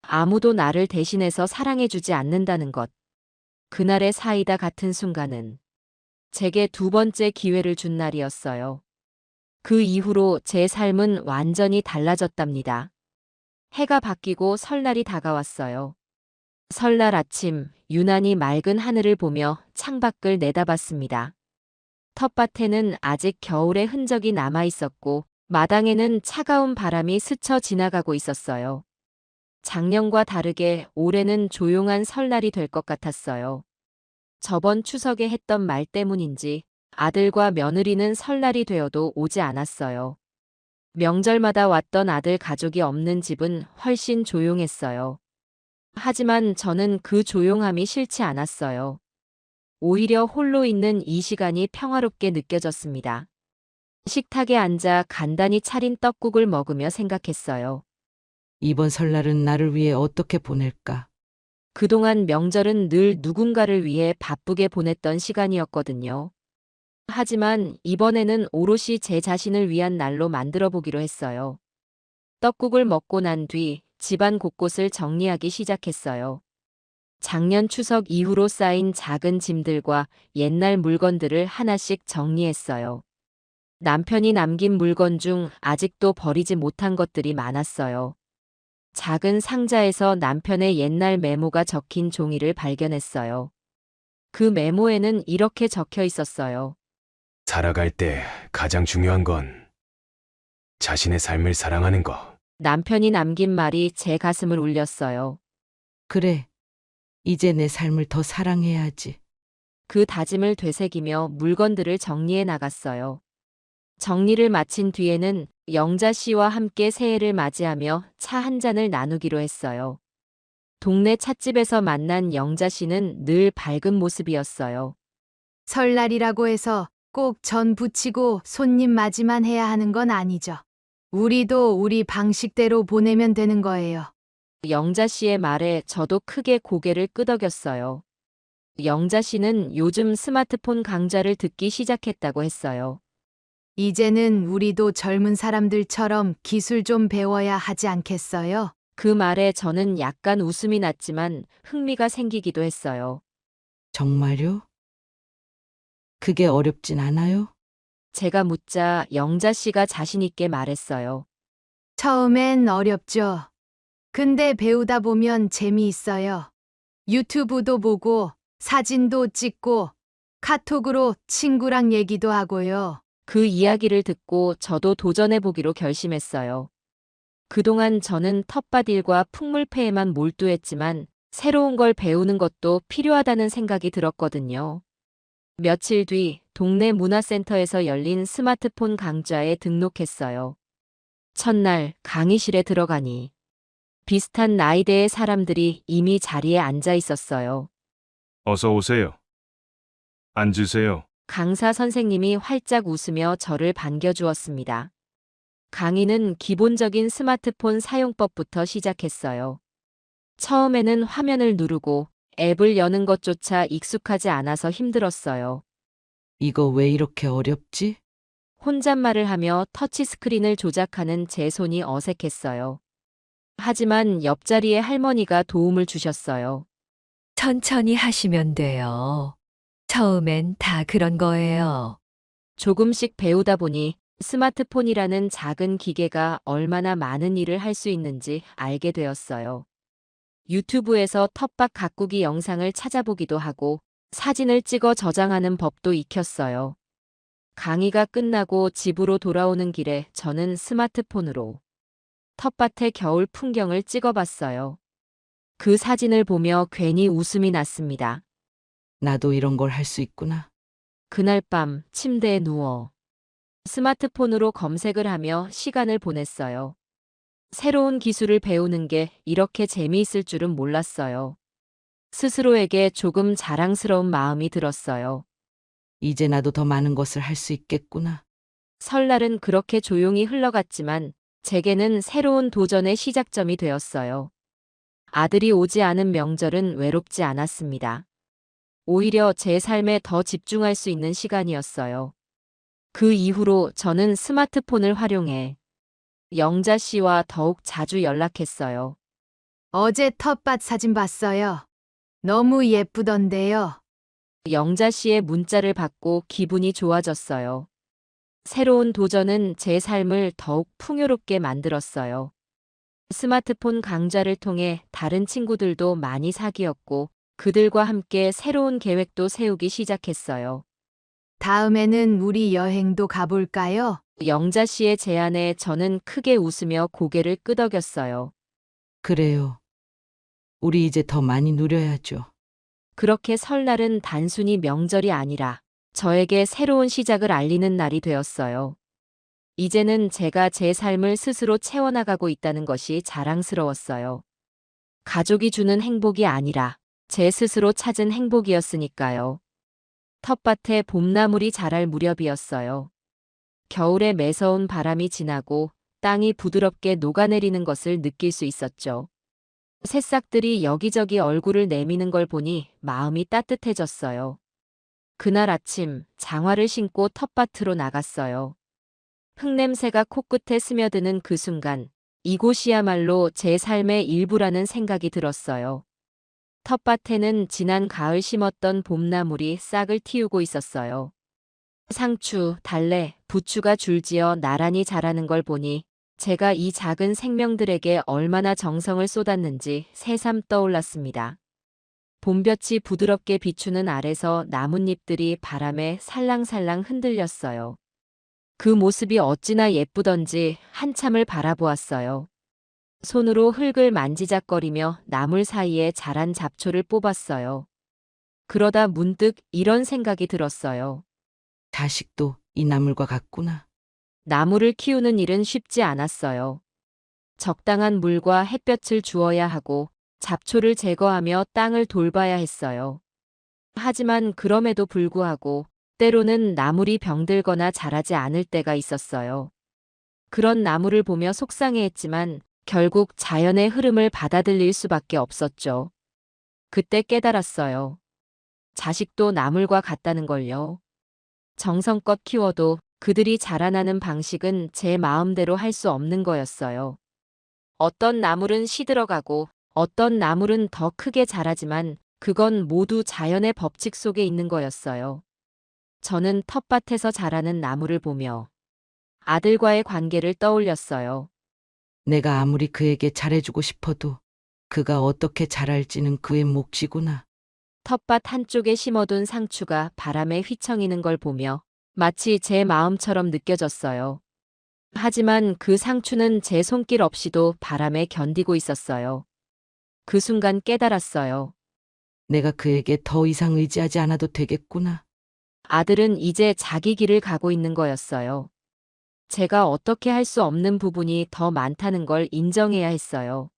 [SPEAKER 1] 아무도 나를 대신해서 사랑해주지 않는다는 것. 그날의 사이다 같은 순간은 제게 두 번째 기회를 준 날이었어요. 그 이후로 제 삶은 완전히 달라졌답니다. 해가 바뀌고 설날이 다가왔어요. 설날 아침, 유난히 맑은 하늘을 보며 창밖을 내다봤습니다. 텃밭에는 아직 겨울의 흔적이 남아 있었고, 마당에는 차가운 바람이 스쳐 지나가고 있었어요. 작년과 다르게 올해는 조용한 설날이 될 것 같았어요. 저번 추석에 했던 말 때문인지 아들과 며느리는 설날이 되어도 오지 않았어요. 명절마다 왔던 아들 가족이 없는 집은 훨씬 조용했어요. 하지만 저는 그 조용함이 싫지 않았어요. 오히려 홀로 있는 이 시간이 평화롭게 느껴졌습니다. 식탁에 앉아 간단히 차린 떡국을 먹으며 생각했어요.
[SPEAKER 2] 이번 설날은 나를 위해 어떻게 보낼까?
[SPEAKER 1] 그동안 명절은 늘 누군가를 위해 바쁘게 보냈던 시간이었거든요. 하지만 이번에는 오롯이 제 자신을 위한 날로 만들어 보기로 했어요. 떡국을 먹고 난 뒤 집안 곳곳을 정리하기 시작했어요. 작년 추석 이후로 쌓인 작은 짐들과 옛날 물건들을 하나씩 정리했어요. 남편이 남긴 물건 중 아직도 버리지 못한 것들이 많았어요. 작은 상자에서 남편의 옛날 메모가 적힌 종이를 발견했어요. 그 메모에는 이렇게 적혀 있었어요.
[SPEAKER 9] 살아갈 때 가장 중요한 건 자신의 삶을 사랑하는 거.
[SPEAKER 1] 남편이 남긴 말이 제 가슴을 울렸어요.
[SPEAKER 2] 그래. 이제 내 삶을 더 사랑해야지.
[SPEAKER 1] 그 다짐을 되새기며 물건들을 정리해 나갔어요. 정리를 마친 뒤에는 영자 씨와 함께 새해를 맞이하며 차 한 잔을 나누기로 했어요. 동네 찻집에서 만난 영자 씨는 늘 밝은 모습이었어요.
[SPEAKER 6] 설날이라고 해서 꼭 전 부치고 손님 맞이만 해야 하는 건 아니죠. 우리도 우리 방식대로 보내면 되는 거예요.
[SPEAKER 1] 영자 씨의 말에 저도 크게 고개를 끄덕였어요. 영자 씨는 요즘 스마트폰 강좌를 듣기 시작했다고 했어요.
[SPEAKER 6] 이제는 우리도 젊은 사람들처럼 기술 좀 배워야 하지 않겠어요?
[SPEAKER 1] 그 말에 저는 약간 웃음이 났지만 흥미가 생기기도 했어요.
[SPEAKER 2] 정말요? 그게 어렵진 않아요?
[SPEAKER 1] 제가 묻자 영자 씨가 자신 있게 말했어요.
[SPEAKER 6] 처음엔 어렵죠. 근데 배우다 보면 재미있어요. 유튜브도 보고 사진도 찍고 카톡으로 친구랑 얘기도 하고요.
[SPEAKER 1] 그 이야기를 듣고 저도 도전해 보기로 결심했어요. 그동안 저는 텃밭일과 풍물패에만 몰두했지만 새로운 걸 배우는 것도 필요하다는 생각이 들었거든요. 며칠 뒤 동네 문화센터에서 열린 스마트폰 강좌에 등록했어요. 첫날 강의실에 들어가니 비슷한 나이대의 사람들이 이미 자리에 앉아 있었어요.
[SPEAKER 10] 어서 오세요. 앉으세요.
[SPEAKER 1] 강사 선생님이 활짝 웃으며 저를 반겨주었습니다. 강의는 기본적인 스마트폰 사용법부터 시작했어요. 처음에는 화면을 누르고 앱을 여는 것조차 익숙하지 않아서 힘들었어요.
[SPEAKER 2] 이거 왜 이렇게 어렵지?
[SPEAKER 1] 혼잣말을 하며 터치스크린을 조작하는 제 손이 어색했어요. 하지만 옆자리의 할머니가 도움을 주셨어요.
[SPEAKER 5] 천천히 하시면 돼요. 처음엔 다 그런 거예요.
[SPEAKER 1] 조금씩 배우다 보니 스마트폰이라는 작은 기계가 얼마나 많은 일을 할 수 있는지 알게 되었어요. 유튜브에서 텃밭 가꾸기 영상을 찾아보기도 하고 사진을 찍어 저장하는 법도 익혔어요. 강의가 끝나고 집으로 돌아오는 길에 저는 스마트폰으로 텃밭의 겨울 풍경을 찍어봤어요. 그 사진을 보며 괜히 웃음이 났습니다.
[SPEAKER 2] 나도 이런 걸 할 수 있구나.
[SPEAKER 1] 그날 밤 침대에 누워 스마트폰으로 검색을 하며 시간을 보냈어요. 새로운 기술을 배우는 게 이렇게 재미있을 줄은 몰랐어요. 스스로에게 조금 자랑스러운 마음이 들었어요.
[SPEAKER 2] 이제 나도 더 많은 것을 할 수 있겠구나.
[SPEAKER 1] 설날은 그렇게 조용히 흘러갔지만 제게는 새로운 도전의 시작점이 되었어요. 아들이 오지 않은 명절은 외롭지 않았습니다. 오히려 제 삶에 더 집중할 수 있는 시간이었어요. 그 이후로 저는 스마트폰을 활용해 영자 씨와 더욱 자주 연락했어요.
[SPEAKER 6] 어제 텃밭 사진 봤어요. 너무 예쁘던데요.
[SPEAKER 1] 영자 씨의 문자를 받고 기분이 좋아졌어요. 새로운 도전은 제 삶을 더욱 풍요롭게 만들었어요. 스마트폰 강좌를 통해 다른 친구들도 많이 사귀었고 그들과 함께 새로운 계획도 세우기 시작했어요.
[SPEAKER 6] 다음에는 우리 여행도 가볼까요?
[SPEAKER 1] 영자 씨의 제안에 저는 크게 웃으며 고개를 끄덕였어요.
[SPEAKER 2] 그래요. 우리 이제 더 많이 누려야죠.
[SPEAKER 1] 그렇게 설날은 단순히 명절이 아니라 저에게 새로운 시작을 알리는 날이 되었어요. 이제는 제가 제 삶을 스스로 채워나가고 있다는 것이 자랑스러웠어요. 가족이 주는 행복이 아니라 제 스스로 찾은 행복이었으니까요. 텃밭에 봄나물이 자랄 무렵이었어요. 겨울에 매서운 바람이 지나고 땅이 부드럽게 녹아내리는 것을 느낄 수 있었죠. 새싹들이 여기저기 얼굴을 내미는 걸 보니 마음이 따뜻해졌어요. 그날 아침 장화를 신고 텃밭으로 나갔어요. 흙냄새가 코끝에 스며드는 그 순간 이곳이야말로 제 삶의 일부라는 생각이 들었어요. 텃밭에는 지난 가을 심었던 봄나물이 싹을 틔우고 있었어요. 상추, 달래, 부추가 줄지어 나란히 자라는 걸 보니 제가 이 작은 생명들에게 얼마나 정성을 쏟았는지 새삼 떠올랐습니다. 봄볕이 부드럽게 비추는 아래서 나뭇잎들이 바람에 살랑살랑 흔들렸어요. 그 모습이 어찌나 예쁘던지 한참을 바라보았어요. 손으로 흙을 만지작거리며 나물 사이에 자란 잡초를 뽑았어요. 그러다 문득 이런 생각이 들었어요.
[SPEAKER 2] 자식도 이 나물과 같구나.
[SPEAKER 1] 나무를 키우는 일은 쉽지 않았어요. 적당한 물과 햇볕을 주어야 하고 잡초를 제거하며 땅을 돌봐야 했어요. 하지만 그럼에도 불구하고 때로는 나물이 병들거나 자라지 않을 때가 있었어요. 그런 나무를 보며 속상해했지만 결국 자연의 흐름을 받아들일 수밖에 없었죠. 그때 깨달았어요. 자식도 나물과 같다는 걸요. 정성껏 키워도 그들이 자라나는 방식은 제 마음대로 할 수 없는 거였어요. 어떤 나물은 시들어가고 어떤 나물은 더 크게 자라지만 그건 모두 자연의 법칙 속에 있는 거였어요. 저는 텃밭에서 자라는 나무를 보며 아들과의 관계를 떠올렸어요.
[SPEAKER 2] 내가 아무리 그에게 잘해주고 싶어도 그가 어떻게 자랄지는 그의 몫이구나.
[SPEAKER 1] 텃밭 한쪽에 심어둔 상추가 바람에 휘청이는 걸 보며 마치 제 마음처럼 느껴졌어요. 하지만 그 상추는 제 손길 없이도 바람에 견디고 있었어요. 그 순간 깨달았어요.
[SPEAKER 2] 내가 그에게 더 이상 의지하지 않아도 되겠구나.
[SPEAKER 1] 아들은 이제 자기 길을 가고 있는 거였어요. 제가 어떻게 할 수 없는 부분이 더 많다는 걸 인정해야 했어요.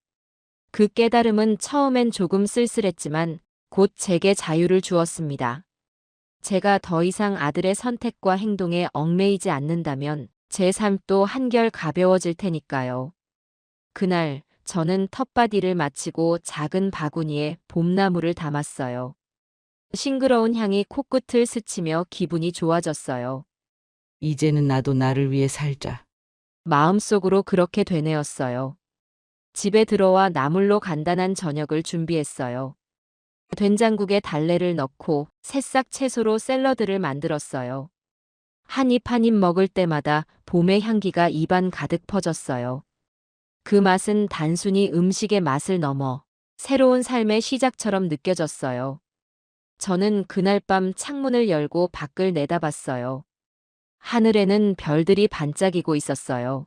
[SPEAKER 1] 그 깨달음은 처음엔 조금 쓸쓸했지만 곧 제게 자유를 주었습니다. 제가 더 이상 아들의 선택과 행동에 얽매이지 않는다면 제 삶도 한결 가벼워질 테니까요. 그날 저는 텃밭 일을 마치고 작은 바구니에 봄나물을 담았어요. 싱그러운 향이 코끝을 스치며 기분이 좋아졌어요.
[SPEAKER 2] 이제는 나도 나를 위해 살자.
[SPEAKER 1] 마음속으로 그렇게 되뇌었어요. 집에 들어와 나물로 간단한 저녁을 준비했어요. 된장국에 달래를 넣고 새싹 채소로 샐러드를 만들었어요. 한 입 한 입 먹을 때마다 봄의 향기가 입안 가득 퍼졌어요. 그 맛은 단순히 음식의 맛을 넘어 새로운 삶의 시작처럼 느껴졌어요. 저는 그날 밤 창문을 열고 밖을 내다봤어요. 하늘에는 별들이 반짝이고 있었어요.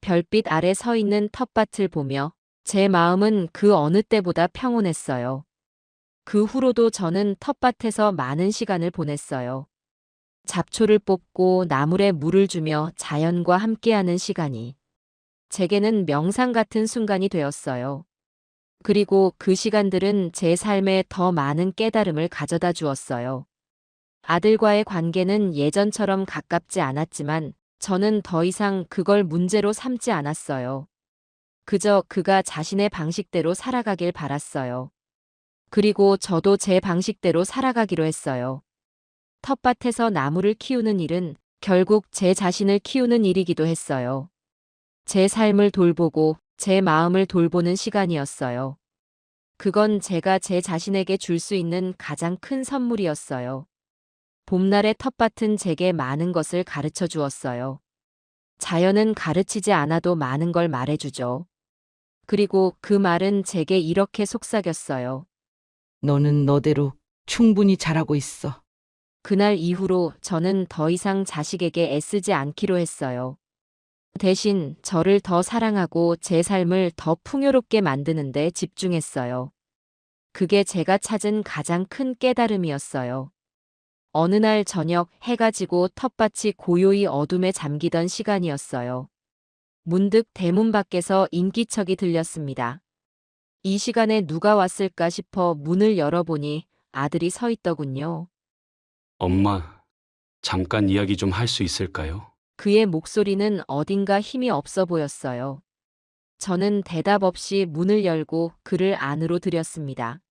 [SPEAKER 1] 별빛 아래 서 있는 텃밭을 보며 제 마음은 그 어느 때보다 평온했어요. 그 후로도 저는 텃밭에서 많은 시간을 보냈어요. 잡초를 뽑고 나물에 물을 주며 자연과 함께하는 시간이 제게는 명상 같은 순간이 되었어요. 그리고 그 시간들은 제 삶에 더 많은 깨달음을 가져다 주었어요. 아들과의 관계는 예전처럼 가깝지 않았지만 저는 더 이상 그걸 문제로 삼지 않았어요. 그저 그가 자신의 방식대로 살아가길 바랐어요. 그리고 저도 제 방식대로 살아가기로 했어요. 텃밭에서 나무를 키우는 일은 결국 제 자신을 키우는 일이기도 했어요. 제 삶을 돌보고 제 마음을 돌보는 시간이었어요. 그건 제가 제 자신에게 줄 수 있는 가장 큰 선물이었어요. 봄날의 텃밭은 제게 많은 것을 가르쳐 주었어요. 자연은 가르치지 않아도 많은 걸 말해주죠. 그리고 그 말은 제게 이렇게 속삭였어요.
[SPEAKER 2] 너는 너대로 충분히 잘하고 있어.
[SPEAKER 1] 그날 이후로 저는 더 이상 자식에게 애쓰지 않기로 했어요. 대신 저를 더 사랑하고 제 삶을 더 풍요롭게 만드는 데 집중했어요. 그게 제가 찾은 가장 큰 깨달음이었어요. 어느 날 저녁 해가 지고 텃밭이 고요히 어둠에 잠기던 시간이었어요. 문득 대문 밖에서 인기척이 들렸습니다. 이 시간에 누가 왔을까 싶어 문을 열어보니 아들이 서 있더군요.
[SPEAKER 3] 엄마, 잠깐 이야기 좀 할 수 있을까요?
[SPEAKER 1] 그의 목소리는 어딘가 힘이 없어 보였어요. 저는 대답 없이 문을 열고 그를 안으로 들였습니다.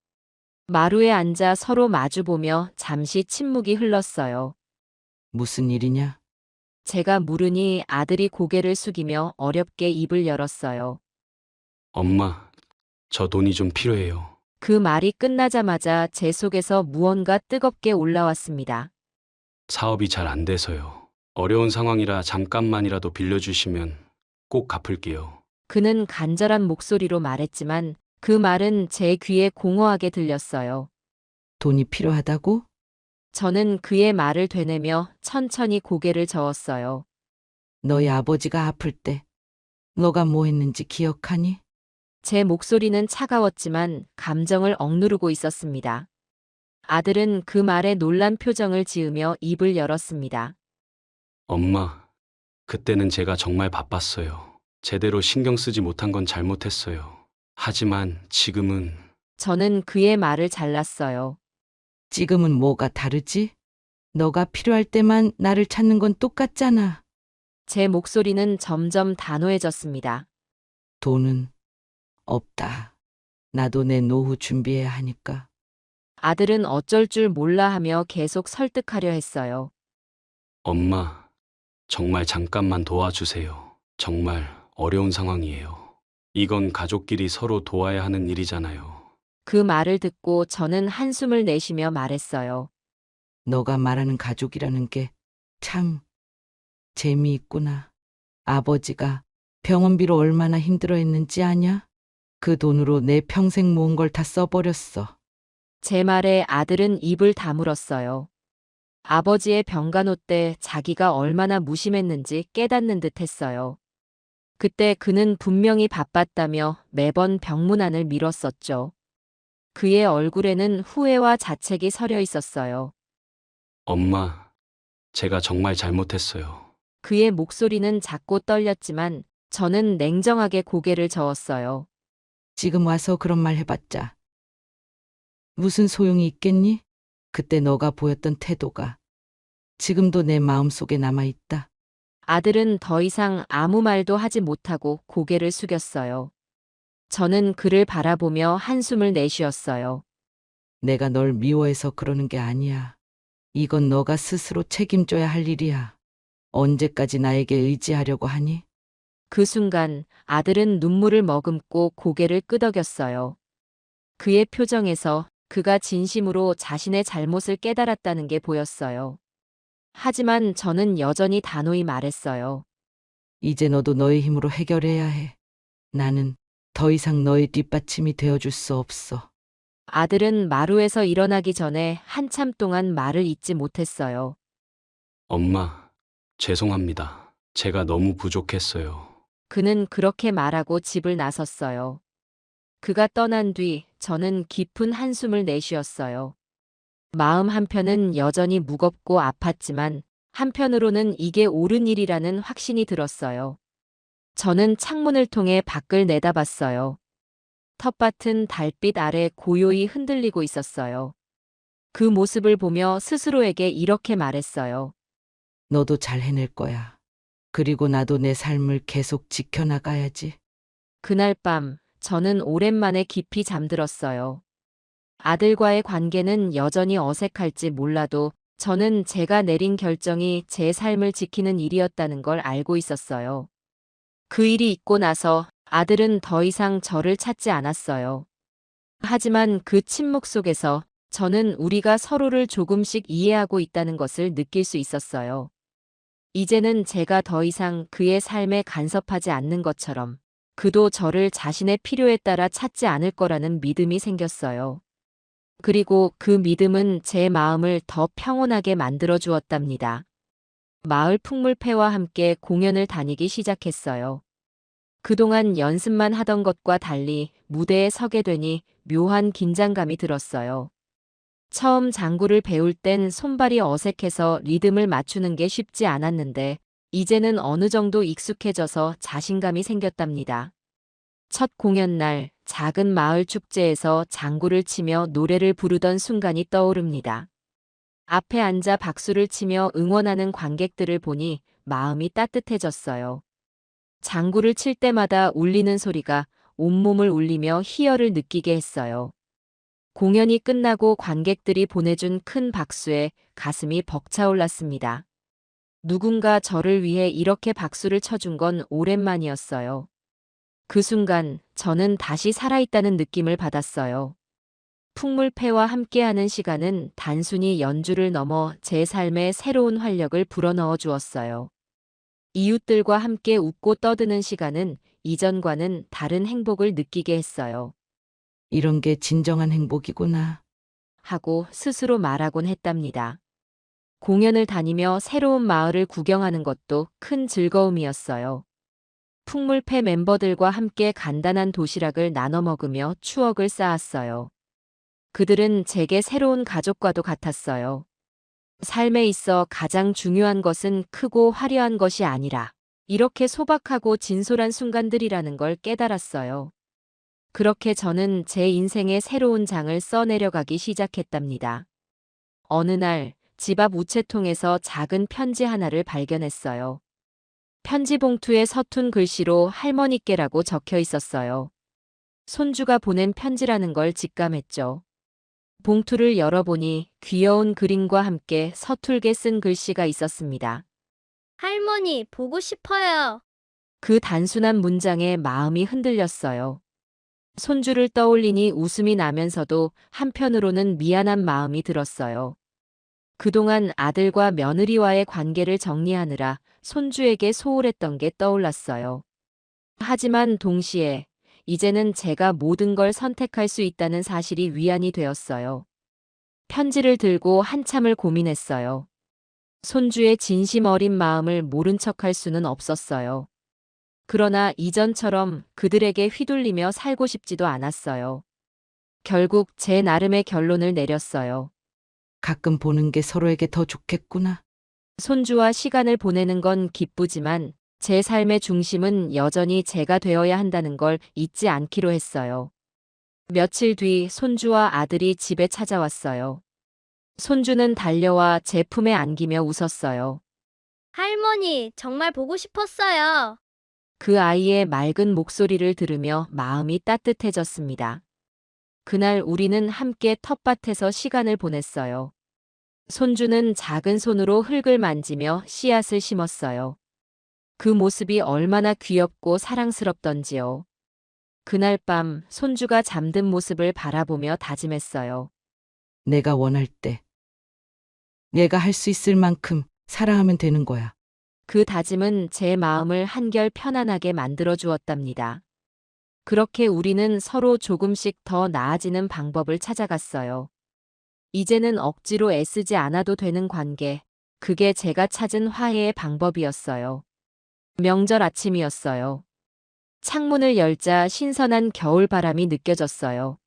[SPEAKER 1] 마루에 앉아 서로 마주보며 잠시 침묵이 흘렀어요.
[SPEAKER 2] 무슨 일이냐?
[SPEAKER 1] 제가 물으니 아들이 고개를 숙이며 어렵게 입을 열었어요.
[SPEAKER 3] 엄마, 저 돈이 좀 필요해요.
[SPEAKER 1] 그 말이 끝나자마자 제 속에서 무언가 뜨겁게 올라왔습니다.
[SPEAKER 3] 사업이 잘 안 돼서요. 어려운 상황이라 잠깐만이라도 빌려주시면 꼭 갚을게요.
[SPEAKER 1] 그는 간절한 목소리로 말했지만 그 말은 제 귀에 공허하게 들렸어요.
[SPEAKER 2] 돈이 필요하다고?
[SPEAKER 1] 저는 그의 말을 되뇌며 천천히 고개를 저었어요.
[SPEAKER 2] 너희 아버지가 아플 때 너가 뭐 했는지 기억하니?
[SPEAKER 1] 제 목소리는 차가웠지만 감정을 억누르고 있었습니다. 아들은 그 말에 놀란 표정을 지으며 입을 열었습니다.
[SPEAKER 3] 엄마, 그때는 제가 정말 바빴어요. 제대로 신경 쓰지 못한 건 잘못했어요. 하지만 지금은
[SPEAKER 1] 저는 그의 말을 잘랐어요.
[SPEAKER 2] 지금은 뭐가 다르지? 너가 필요할 때만 나를 찾는 건 똑같잖아.
[SPEAKER 1] 제 목소리는 점점 단호해졌습니다.
[SPEAKER 2] 돈은 없다. 나도 내 노후 준비해야 하니까.
[SPEAKER 1] 아들은 어쩔 줄 몰라 하며 계속 설득하려 했어요.
[SPEAKER 3] 엄마, 정말 잠깐만 도와주세요. 정말 어려운 상황이에요. 이건 가족끼리 서로 도와야 하는 일이잖아요.
[SPEAKER 1] 그 말을 듣고 저는 한숨을 내쉬며 말했어요.
[SPEAKER 2] 너가 말하는 가족이라는 게 참 재미있구나. 아버지가 병원비로 얼마나 힘들어했는지 아냐? 그 돈으로 내 평생 모은 걸 다 써버렸어.
[SPEAKER 1] 제 말에 아들은 입을 다물었어요. 아버지의 병간호 때 자기가 얼마나 무심했는지 깨닫는 듯 했어요. 그때 그는 분명히 바빴다며 매번 병문안을 미뤘었죠. 그의 얼굴에는 후회와 자책이 서려 있었어요.
[SPEAKER 3] 엄마, 제가 정말 잘못했어요.
[SPEAKER 1] 그의 목소리는 작고 떨렸지만 저는 냉정하게 고개를 저었어요.
[SPEAKER 2] 지금 와서 그런 말 해봤자 무슨 소용이 있겠니? 그때 너가 보였던 태도가 지금도 내 마음속에 남아있다.
[SPEAKER 1] 아들은 더 이상 아무 말도 하지 못하고 고개를 숙였어요. 저는 그를 바라보며 한숨을 내쉬었어요.
[SPEAKER 2] 내가 널 미워해서 그러는 게 아니야. 이건 너가 스스로 책임져야 할 일이야. 언제까지 나에게 의지하려고 하니?
[SPEAKER 1] 그 순간 아들은 눈물을 머금고 고개를 끄덕였어요. 그의 표정에서 그가 진심으로 자신의 잘못을 깨달았다는 게 보였어요. 하지만 저는 여전히 단호히 말했어요.
[SPEAKER 2] 이제 너도 너의 힘으로 해결해야 해. 나는 더 이상 너의 뒷받침이 되어줄 수 없어.
[SPEAKER 1] 아들은 마루에서 일어나기 전에 한참 동안 말을 잇지 못했어요.
[SPEAKER 3] 엄마, 죄송합니다. 제가 너무 부족했어요.
[SPEAKER 1] 그는 그렇게 말하고 집을 나섰어요. 그가 떠난 뒤 저는 깊은 한숨을 내쉬었어요. 마음 한편은 여전히 무겁고 아팠지만 한편으로는 이게 옳은 일이라는 확신이 들었어요. 저는 창문을 통해 밖을 내다봤어요. 텃밭은 달빛 아래 고요히 흔들리고 있었어요. 그 모습을 보며 스스로에게 이렇게 말했어요.
[SPEAKER 2] 너도 잘 해낼 거야. 그리고 나도 내 삶을 계속 지켜나가야지.
[SPEAKER 1] 그날 밤 저는 오랜만에 깊이 잠들었어요. 아들과의 관계는 여전히 어색할지 몰라도 저는 제가 내린 결정이 제 삶을 지키는 일이었다는 걸 알고 있었어요. 그 일이 있고 나서 아들은 더 이상 저를 찾지 않았어요. 하지만 그 침묵 속에서 저는 우리가 서로를 조금씩 이해하고 있다는 것을 느낄 수 있었어요. 이제는 제가 더 이상 그의 삶에 간섭하지 않는 것처럼 그도 저를 자신의 필요에 따라 찾지 않을 거라는 믿음이 생겼어요. 그리고 그 믿음은 제 마음을 더 평온하게 만들어 주었답니다. 마을 풍물패와 함께 공연을 다니기 시작했어요. 그동안 연습만 하던 것과 달리 무대에 서게 되니 묘한 긴장감이 들었어요. 처음 장구를 배울 땐 손발이 어색해서 리듬을 맞추는 게 쉽지 않았는데 이제는 어느 정도 익숙해져서 자신감이 생겼답니다. 첫 공연 날 작은 마을 축제에서 장구를 치며 노래를 부르던 순간이 떠오릅니다. 앞에 앉아 박수를 치며 응원하는 관객들을 보니 마음이 따뜻해졌어요. 장구를 칠 때마다 울리는 소리가 온몸을 울리며 희열을 느끼게 했어요. 공연이 끝나고 관객들이 보내준 큰 박수에 가슴이 벅차올랐습니다. 누군가 저를 위해 이렇게 박수를 쳐준 건 오랜만이었어요. 그 순간 저는 다시 살아있다는 느낌을 받았어요. 풍물패와 함께하는 시간은 단순히 연주를 넘어 제 삶에 새로운 활력을 불어넣어 주었어요. 이웃들과 함께 웃고 떠드는 시간은 이전과는 다른 행복을 느끼게 했어요.
[SPEAKER 2] 이런 게 진정한 행복이구나.
[SPEAKER 1] 하고 스스로 말하곤 했답니다. 공연을 다니며 새로운 마을을 구경하는 것도 큰 즐거움이었어요. 풍물패 멤버들과 함께 간단한 도시락을 나눠 먹으며 추억을 쌓았어요. 그들은 제게 새로운 가족과도 같았어요. 삶에 있어 가장 중요한 것은 크고 화려한 것이 아니라 이렇게 소박하고 진솔한 순간들이라는 걸 깨달았어요. 그렇게 저는 제 인생의 새로운 장을 써내려가기 시작했답니다. 어느 날 집 앞 우체통에서 작은 편지 하나를 발견했어요. 편지 봉투에 서툰 글씨로 할머니께라고 적혀 있었어요. 손주가 보낸 편지라는 걸 직감했죠. 봉투를 열어보니 귀여운 그림과 함께 서툴게 쓴 글씨가 있었습니다.
[SPEAKER 11] 할머니, 보고 싶어요.
[SPEAKER 1] 그 단순한 문장에 마음이 흔들렸어요. 손주를 떠올리니 웃음이 나면서도 한편으로는 미안한 마음이 들었어요. 그동안 아들과 며느리와의 관계를 정리하느라 손주에게 소홀했던 게 떠올랐어요. 하지만 동시에 이제는 제가 모든 걸 선택할 수 있다는 사실이 위안이 되었어요. 편지를 들고 한참을 고민했어요. 손주의 진심 어린 마음을 모른 척할 수는 없었어요. 그러나 이전처럼 그들에게 휘둘리며 살고 싶지도 않았어요. 결국 제 나름의 결론을 내렸어요.
[SPEAKER 2] 가끔 보는 게 서로에게 더 좋겠구나.
[SPEAKER 1] 손주와 시간을 보내는 건 기쁘지만 제 삶의 중심은 여전히 제가 되어야 한다는 걸 잊지 않기로 했어요. 며칠 뒤 손주와 아들이 집에 찾아왔어요. 손주는 달려와 제 품에 안기며 웃었어요.
[SPEAKER 11] 할머니, 정말 보고 싶었어요.
[SPEAKER 1] 그 아이의 맑은 목소리를 들으며 마음이 따뜻해졌습니다. 그날 우리는 함께 텃밭에서 시간을 보냈어요. 손주는 작은 손으로 흙을 만지며 씨앗을 심었어요. 그 모습이 얼마나 귀엽고 사랑스럽던지요. 그날 밤 손주가 잠든 모습을 바라보며 다짐했어요.
[SPEAKER 2] 내가 원할 때 얘가 할 수 있을 만큼 사랑하면 되는 거야.
[SPEAKER 1] 그 다짐은 제 마음을 한결 편안하게 만들어 주었답니다. 그렇게 우리는 서로 조금씩 더 나아지는 방법을 찾아갔어요. 이제는 억지로 애쓰지 않아도 되는 관계, 그게 제가 찾은 화해의 방법이었어요. 명절 아침이었어요. 창문을 열자 신선한 겨울바람이 느껴졌어요.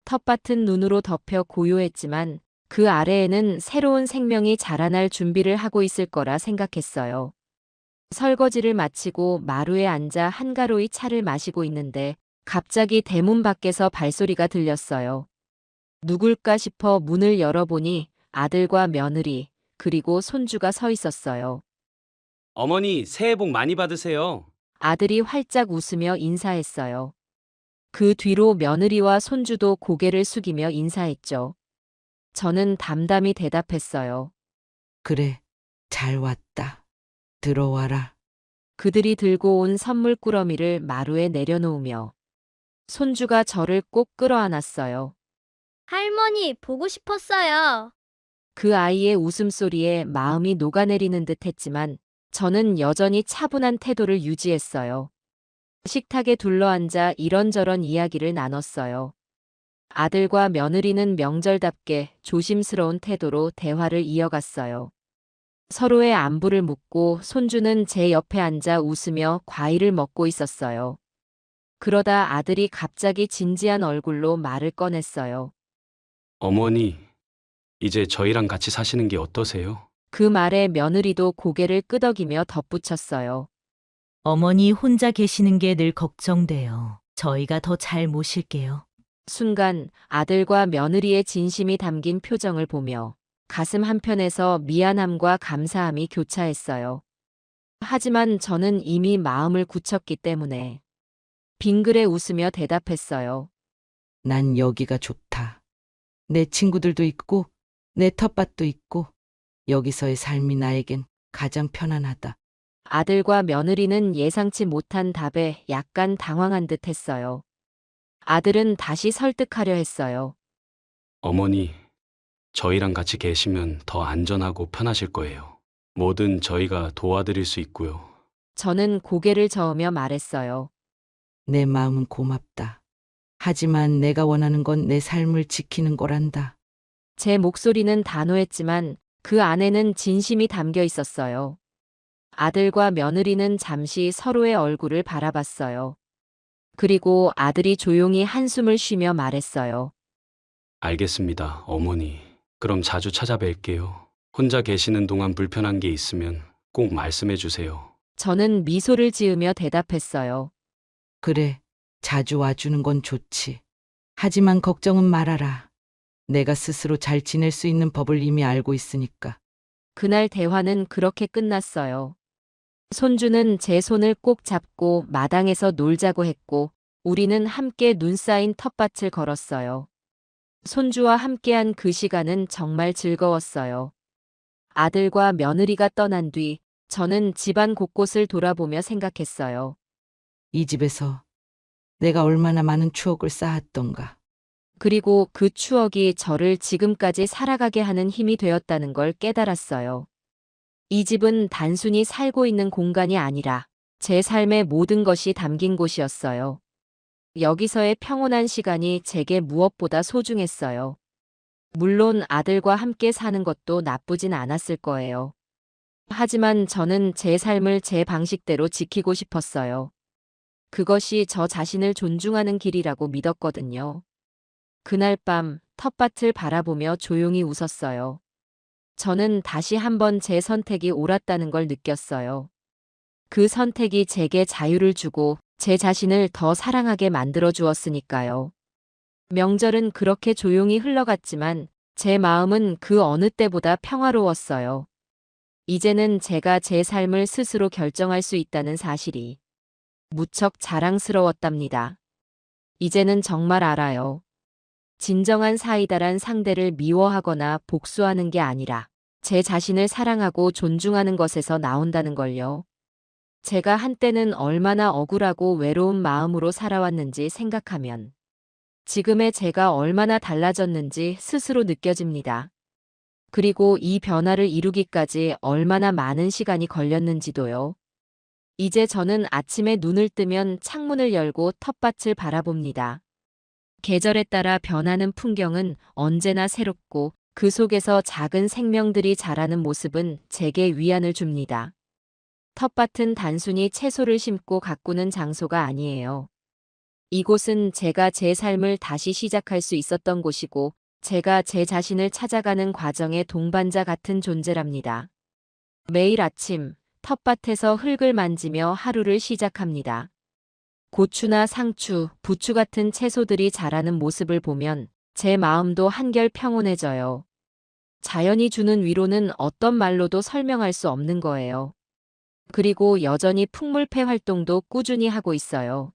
[SPEAKER 1] 텃밭은 눈으로 덮여 고요했지만 그 아래에는 새로운 생명이 자라날 준비를 하고 있을 거라 생각했어요. 설거지를 마치고 마루에 앉아 한가로이 차를 마시고 있는데 갑자기 대문 밖에서 발소리가 들렸어요. 누굴까 싶어 문을 열어보니 아들과 며느리, 그리고 손주가 서 있었어요.
[SPEAKER 3] 어머니, 새해 복 많이 받으세요.
[SPEAKER 1] 아들이 활짝 웃으며 인사했어요. 그 뒤로 며느리와 손주도 고개를 숙이며 인사했죠. 저는 담담히 대답했어요.
[SPEAKER 2] 그래, 잘 왔다. 들어와라.
[SPEAKER 1] 그들이 들고 온 선물 꾸러미를 마루에 내려놓으며 손주가 저를 꼭 끌어안았어요.
[SPEAKER 11] 할머니, 보고 싶었어요.
[SPEAKER 1] 그 아이의 웃음소리에 마음이 녹아내리는 듯 했지만 저는 여전히 차분한 태도를 유지했어요. 식탁에 둘러앉아 이런저런 이야기를 나눴어요. 아들과 며느리는 명절답게 조심스러운 태도로 대화를 이어갔어요. 서로의 안부를 묻고 손주는 제 옆에 앉아 웃으며 과일을 먹고 있었어요. 그러다 아들이 갑자기 진지한 얼굴로 말을 꺼냈어요.
[SPEAKER 3] 어머니, 이제 저희랑 같이 사시는 게 어떠세요?
[SPEAKER 1] 그 말에 며느리도 고개를 끄덕이며 덧붙였어요.
[SPEAKER 8] 어머니 혼자 계시는 게 늘 걱정돼요. 저희가 더 잘 모실게요.
[SPEAKER 1] 순간 아들과 며느리의 진심이 담긴 표정을 보며 가슴 한편에서 미안함과 감사함이 교차했어요. 하지만 저는 이미 마음을 굳혔기 때문에 빙그레 웃으며 대답했어요.
[SPEAKER 2] 난 여기가 좋다. 내 친구들도 있고 내 텃밭도 있고 여기서의 삶이 나에겐 가장 편안하다.
[SPEAKER 1] 아들과 며느리는 예상치 못한 답에 약간 당황한 듯 했어요. 아들은 다시 설득하려 했어요.
[SPEAKER 3] 어머니, 저희랑 같이 계시면 더 안전하고 편하실 거예요. 뭐든 저희가 도와드릴 수 있고요.
[SPEAKER 1] 저는 고개를 저으며 말했어요.
[SPEAKER 2] 내 마음은 고맙다. 하지만 내가 원하는 건 내 삶을 지키는 거란다.
[SPEAKER 1] 제 목소리는 단호했지만 그 안에는 진심이 담겨 있었어요. 아들과 며느리는 잠시 서로의 얼굴을 바라봤어요. 그리고 아들이 조용히 한숨을 쉬며 말했어요.
[SPEAKER 3] 알겠습니다, 어머니. 그럼 자주 찾아뵐게요. 혼자 계시는 동안 불편한 게 있으면 꼭 말씀해 주세요.
[SPEAKER 1] 저는 미소를 지으며 대답했어요.
[SPEAKER 2] 그래, 자주 와주는 건 좋지. 하지만 걱정은 말아라. 내가 스스로 잘 지낼 수 있는 법을 이미 알고 있으니까.
[SPEAKER 1] 그날 대화는 그렇게 끝났어요. 손주는 제 손을 꼭 잡고 마당에서 놀자고 했고, 우리는 함께 눈 쌓인 텃밭을 걸었어요. 손주와 함께한 그 시간은 정말 즐거웠어요. 아들과 며느리가 떠난 뒤 저는 집안 곳곳을 돌아보며 생각했어요.
[SPEAKER 2] 이 집에서 내가 얼마나 많은 추억을 쌓았던가.
[SPEAKER 1] 그리고 그 추억이 저를 지금까지 살아가게 하는 힘이 되었다는 걸 깨달았어요. 이 집은 단순히 살고 있는 공간이 아니라 제 삶의 모든 것이 담긴 곳이었어요. 여기서의 평온한 시간이 제게 무엇보다 소중했어요. 물론 아들과 함께 사는 것도 나쁘진 않았을 거예요. 하지만 저는 제 삶을 제 방식대로 지키고 싶었어요. 그것이 저 자신을 존중하는 길이라고 믿었거든요. 그날 밤 텃밭을 바라보며 조용히 웃었어요. 저는 다시 한번 제 선택이 옳았다는 걸 느꼈어요. 그 선택이 제게 자유를 주고 제 자신을 더 사랑하게 만들어 주었으니까요. 명절은 그렇게 조용히 흘러갔지만 제 마음은 그 어느 때보다 평화로웠어요. 이제는 제가 제 삶을 스스로 결정할 수 있다는 사실이 무척 자랑스러웠답니다. 이제는 정말 알아요. 진정한 사이다란 상대를 미워하거나 복수하는 게 아니라 제 자신을 사랑하고 존중하는 것에서 나온다는 걸요. 제가 한때는 얼마나 억울하고 외로운 마음으로 살아왔는지 생각하면 지금의 제가 얼마나 달라졌는지 스스로 느껴집니다. 그리고 이 변화를 이루기까지 얼마나 많은 시간이 걸렸는지도요. 이제 저는 아침에 눈을 뜨면 창문을 열고 텃밭을 바라봅니다. 계절에 따라 변하는 풍경은 언제나 새롭고 그 속에서 작은 생명들이 자라는 모습은 제게 위안을 줍니다. 텃밭은 단순히 채소를 심고 가꾸는 장소가 아니에요. 이곳은 제가 제 삶을 다시 시작할 수 있었던 곳이고 제가 제 자신을 찾아가는 과정의 동반자 같은 존재랍니다. 매일 아침 텃밭에서 흙을 만지며 하루를 시작합니다. 고추나 상추, 부추 같은 채소들이 자라는 모습을 보면 제 마음도 한결 평온해져요. 자연이 주는 위로는 어떤 말로도 설명할 수 없는 거예요. 그리고 여전히 풍물패 활동도 꾸준히 하고 있어요.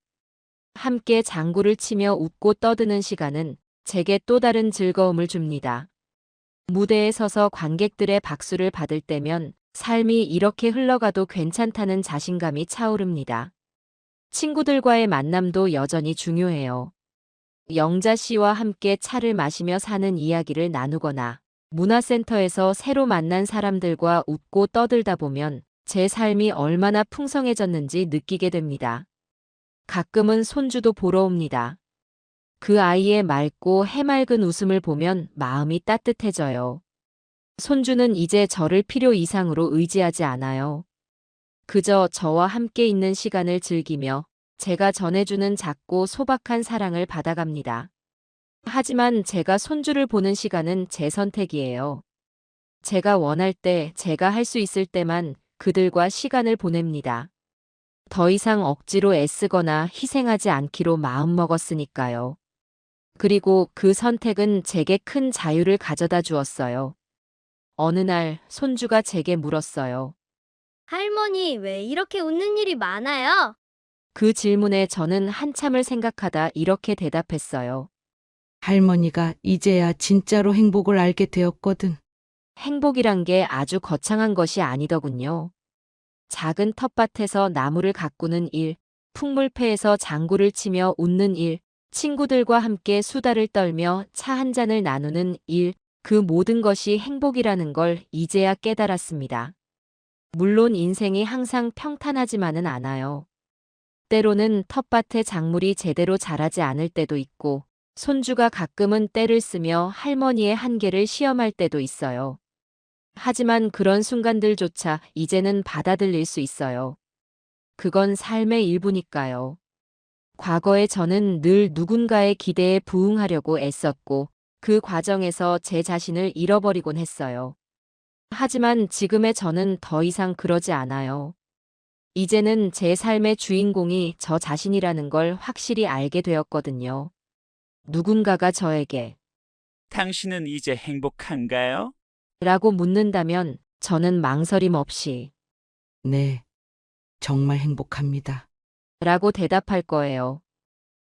[SPEAKER 1] 함께 장구를 치며 웃고 떠드는 시간은 제게 또 다른 즐거움을 줍니다. 무대에 서서 관객들의 박수를 받을 때면 삶이 이렇게 흘러가도 괜찮다는 자신감이 차오릅니다. 친구들과의 만남도 여전히 중요해요. 영자 씨와 함께 차를 마시며 사는 이야기를 나누거나 문화센터에서 새로 만난 사람들과 웃고 떠들다 보면 제 삶이 얼마나 풍성해졌는지 느끼게 됩니다. 가끔은 손주도 보러 옵니다. 그 아이의 맑고 해맑은 웃음을 보면 마음이 따뜻해져요. 손주는 이제 저를 필요 이상으로 의지하지 않아요. 그저 저와 함께 있는 시간을 즐기며 제가 전해주는 작고 소박한 사랑을 받아갑니다. 하지만 제가 손주를 보는 시간은 제 선택이에요. 제가 원할 때, 제가 할 수 있을 때만 그들과 시간을 보냅니다. 더 이상 억지로 애쓰거나 희생하지 않기로 마음먹었으니까요. 그리고 그 선택은 제게 큰 자유를 가져다 주었어요. 어느 날 손주가 제게 물었어요.
[SPEAKER 11] 할머니, 왜 이렇게 웃는 일이 많아요?
[SPEAKER 1] 그 질문에 저는 한참을 생각하다 이렇게 대답했어요.
[SPEAKER 2] 할머니가 이제야 진짜로 행복을 알게 되었거든.
[SPEAKER 1] 행복이란 게 아주 거창한 것이 아니더군요. 작은 텃밭에서 나무를 가꾸는 일, 풍물패에서 장구를 치며 웃는 일, 친구들과 함께 수다를 떨며 차 한 잔을 나누는 일, 그 모든 것이 행복이라는 걸 이제야 깨달았습니다. 물론 인생이 항상 평탄하지만은 않아요. 때로는 텃밭에 작물이 제대로 자라지 않을 때도 있고, 손주가 가끔은 떼를 쓰며 할머니의 한계를 시험할 때도 있어요. 하지만 그런 순간들조차 이제는 받아들일 수 있어요. 그건 삶의 일부니까요. 과거에 저는 늘 누군가의 기대에 부응하려고 애썼고, 그 과정에서 제 자신을 잃어버리곤 했어요. 하지만 지금의 저는 더 이상 그러지 않아요. 이제는 제 삶의 주인공이 저 자신이라는 걸 확실히 알게 되었거든요. 누군가가 저에게
[SPEAKER 12] 당신은 이제 행복한가요?
[SPEAKER 1] 라고 묻는다면 저는 망설임 없이
[SPEAKER 2] 네, 정말 행복합니다.
[SPEAKER 1] 라고 대답할 거예요.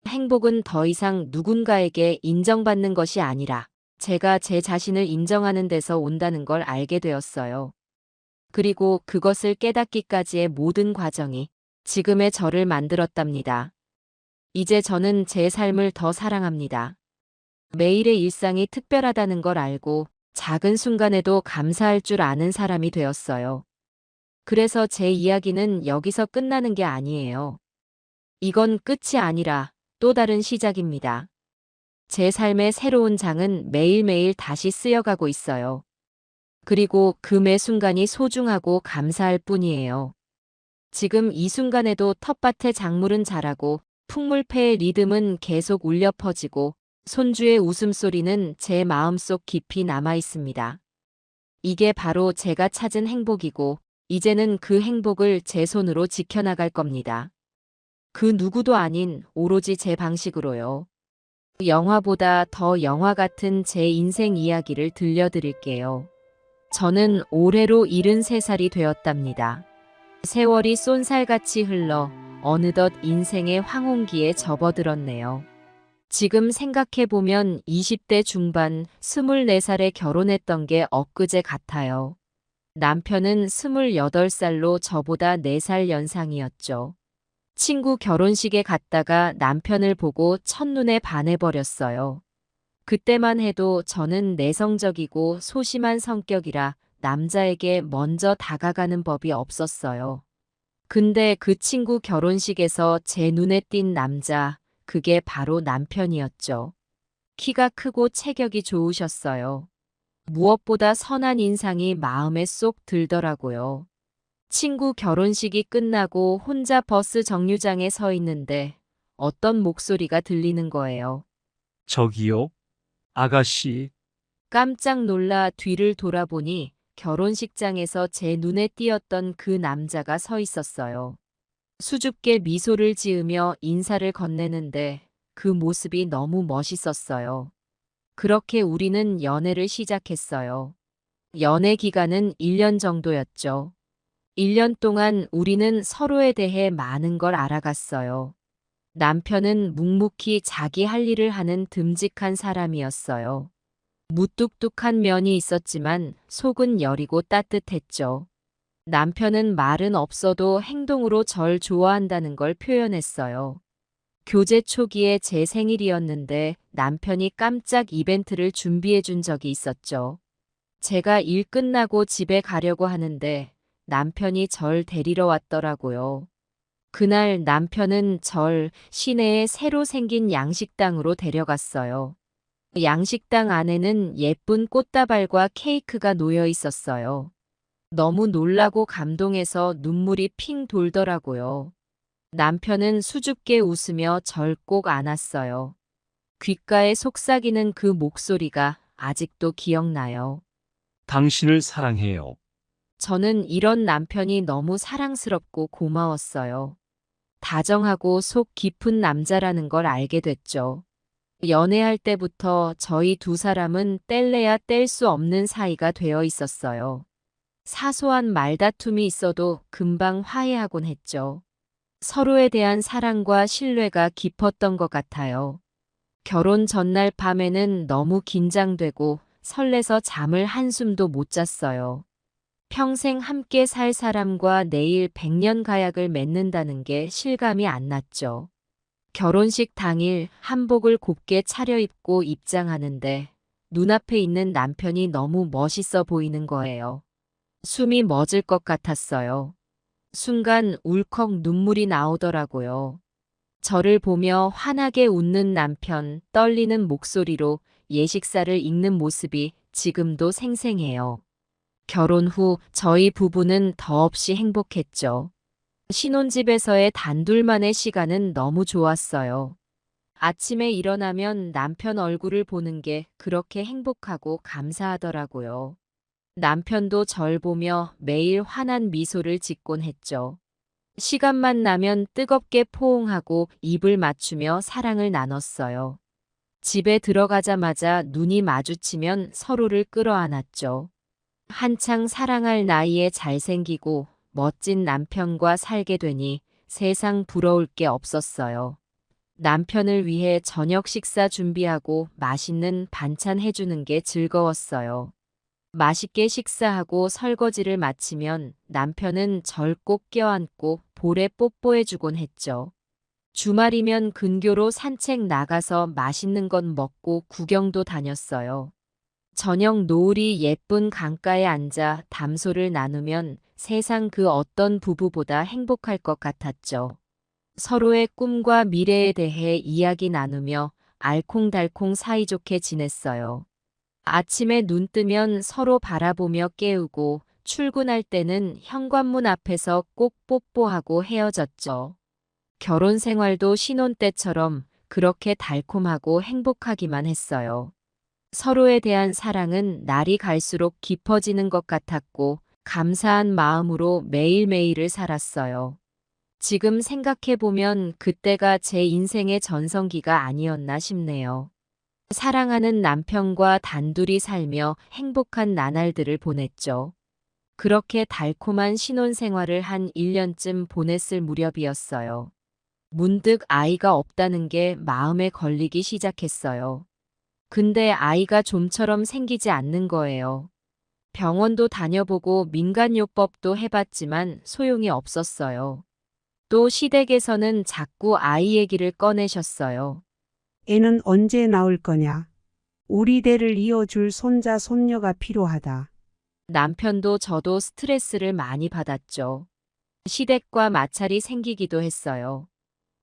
[SPEAKER 1] 행복은 더 이상 누군가에게 인정받는 것이 아니라 제가 제 자신을 인정하는 데서 온다는 걸 알게 되었어요. 그리고 그것을 깨닫기까지의 모든 과정이 지금의 저를 만들었답니다. 이제 저는 제 삶을 더 사랑합니다. 매일의 일상이 특별하다는 걸 알고 작은 순간에도 감사할 줄 아는 사람이 되었어요. 그래서 제 이야기는 여기서 끝나는 게 아니에요. 이건 끝이 아니라 또 다른 시작입니다. 제 삶의 새로운 장은 매일매일 다시 쓰여가고 있어요. 그리고 그 매 순간이 소중하고 감사할 뿐이에요. 지금 이 순간에도 텃밭의 작물은 자라고 풍물패의 리듬은 계속 울려 퍼지고 손주의 웃음소리는 제 마음속 깊이 남아 있습니다. 이게 바로 제가 찾은 행복이고 이제는 그 행복을 제 손으로 지켜나갈 겁니다. 그 누구도 아닌 오로지 제 방식으로요. 영화보다 더 영화 같은 제 인생 이야기를 들려드릴게요. 저는 올해로 73살이 되었답니다. 세월이 쏜살같이 흘러 어느덧 인생의 황혼기에 접어들었네요. 지금 생각해보면 20대 중반 24살에 결혼했던 게 엊그제 같아요. 남편은 28살로 저보다 4살 연상이었죠. 친구 결혼식에 갔다가 남편을 보고 첫눈에 반해버렸어요. 그때만 해도 저는 내성적이고 소심한 성격이라 남자에게 먼저 다가가는 법이 없었어요. 근데 그 친구 결혼식에서 제 눈에 띈 남자, 그게 바로 남편이었죠. 키가 크고 체격이 좋으셨어요. 무엇보다 선한 인상이 마음에 쏙 들더라고요. 친구 결혼식이 끝나고 혼자 버스 정류장에 서 있는데 어떤 목소리가 들리는 거예요.
[SPEAKER 7] 저기요? 아가씨,
[SPEAKER 1] 깜짝 놀라 뒤를 돌아보니 결혼식장에서 제 눈에 띄었던 그 남자가 서 있었어요. 수줍게 미소를 지으며 인사를 건네는데 그 모습이 너무 멋있었어요. 그렇게 우리는 연애를 시작했어요. 연애 기간은 1년 정도였죠. 1년 동안 우리는 서로에 대해 많은 걸 알아갔어요. 남편은 묵묵히 자기 할 일을 하는 듬직한 사람이었어요. 무뚝뚝한 면이 있었지만 속은 여리고 따뜻했죠. 남편은 말은 없어도 행동으로 절 좋아한다는 걸 표현했어요. 교제 초기에 제 생일이었는데 남편이 깜짝 이벤트를 준비해 준 적이 있었죠. 제가 일 끝나고 집에 가려고 하는데 남편이 절 데리러 왔더라고요. 그날 남편은 절 시내에 새로 생긴 양식당으로 데려갔어요. 양식당 안에는 예쁜 꽃다발과 케이크가 놓여 있었어요. 너무 놀라고 감동해서 눈물이 핑 돌더라고요. 남편은 수줍게 웃으며 절 꼭 안았어요. 귓가에 속삭이는 그 목소리가 아직도 기억나요.
[SPEAKER 7] 당신을 사랑해요.
[SPEAKER 1] 저는 이런 남편이 너무 사랑스럽고 고마웠어요. 다정하고 속 깊은 남자라는 걸 알게 됐죠. 연애할 때부터 저희 두 사람은 뗄래야 뗄 수 없는 사이가 되어 있었어요. 사소한 말다툼이 있어도 금방 화해하곤 했죠. 서로에 대한 사랑과 신뢰가 깊었던 것 같아요. 결혼 전날 밤에는 너무 긴장되고 설레서 잠을 한숨도 못 잤어요. 평생 함께 살 사람과 내일 100년 가약을 맺는다는 게 실감이 안 났죠. 결혼식 당일 한복을 곱게 차려입고 입장하는데 눈앞에 있는 남편이 너무 멋있어 보이는 거예요. 숨이 멎을 것 같았어요. 순간 울컥 눈물이 나오더라고요. 저를 보며 환하게 웃는 남편, 떨리는 목소리로 예식사를 읽는 모습이 지금도 생생해요. 결혼 후 저희 부부는 더없이 행복했죠. 신혼집에서의 단둘만의 시간은 너무 좋았어요. 아침에 일어나면 남편 얼굴을 보는 게 그렇게 행복하고 감사하더라고요. 남편도 절 보며 매일 환한 미소를 짓곤 했죠. 시간만 나면 뜨겁게 포옹하고 입을 맞추며 사랑을 나눴어요. 집에 들어가자마자 눈이 마주치면 서로를 끌어안았죠. 한창 사랑할 나이에 잘생기고 멋진 남편과 살게 되니 세상 부러울 게 없었어요. 남편을 위해 저녁 식사 준비하고 맛있는 반찬 해주는 게 즐거웠어요. 맛있게 식사하고 설거지를 마치면 남편은 절 꼭 껴안고 볼에 뽀뽀해주곤 했죠. 주말이면 근교로 산책 나가서 맛있는 것 먹고 구경도 다녔어요. 저녁 노을이 예쁜 강가에 앉아 담소를 나누면 세상 그 어떤 부부보다 행복할 것 같았죠. 서로의 꿈과 미래에 대해 이야기 나누며 알콩달콩 사이좋게 지냈어요. 아침에 눈 뜨면 서로 바라보며 깨우고 출근할 때는 현관문 앞에서 꼭 뽀뽀하고 헤어졌죠. 결혼 생활도 신혼 때처럼 그렇게 달콤하고 행복하기만 했어요. 서로에 대한 사랑은 날이 갈수록 깊어지는 것 같았고 감사한 마음으로 매일매일을 살았어요. 지금 생각해보면 그때가 제 인생의 전성기가 아니었나 싶네요. 사랑하는 남편과 단둘이 살며 행복한 나날들을 보냈죠. 그렇게 달콤한 신혼생활을 한 1년쯤 보냈을 무렵이었어요. 문득 아이가 없다는 게 마음에 걸리기 시작했어요. 근데 아이가 좀처럼 생기지 않는 거예요. 병원도 다녀보고 민간요법도 해봤지만 소용이 없었어요. 또 시댁에서는 자꾸 아이 얘기를 꺼내셨어요.
[SPEAKER 13] 애는 언제 나올 거냐? 우리 대를 이어줄 손자, 손녀가 필요하다.
[SPEAKER 1] 남편도 저도 스트레스를 많이 받았죠. 시댁과 마찰이 생기기도 했어요.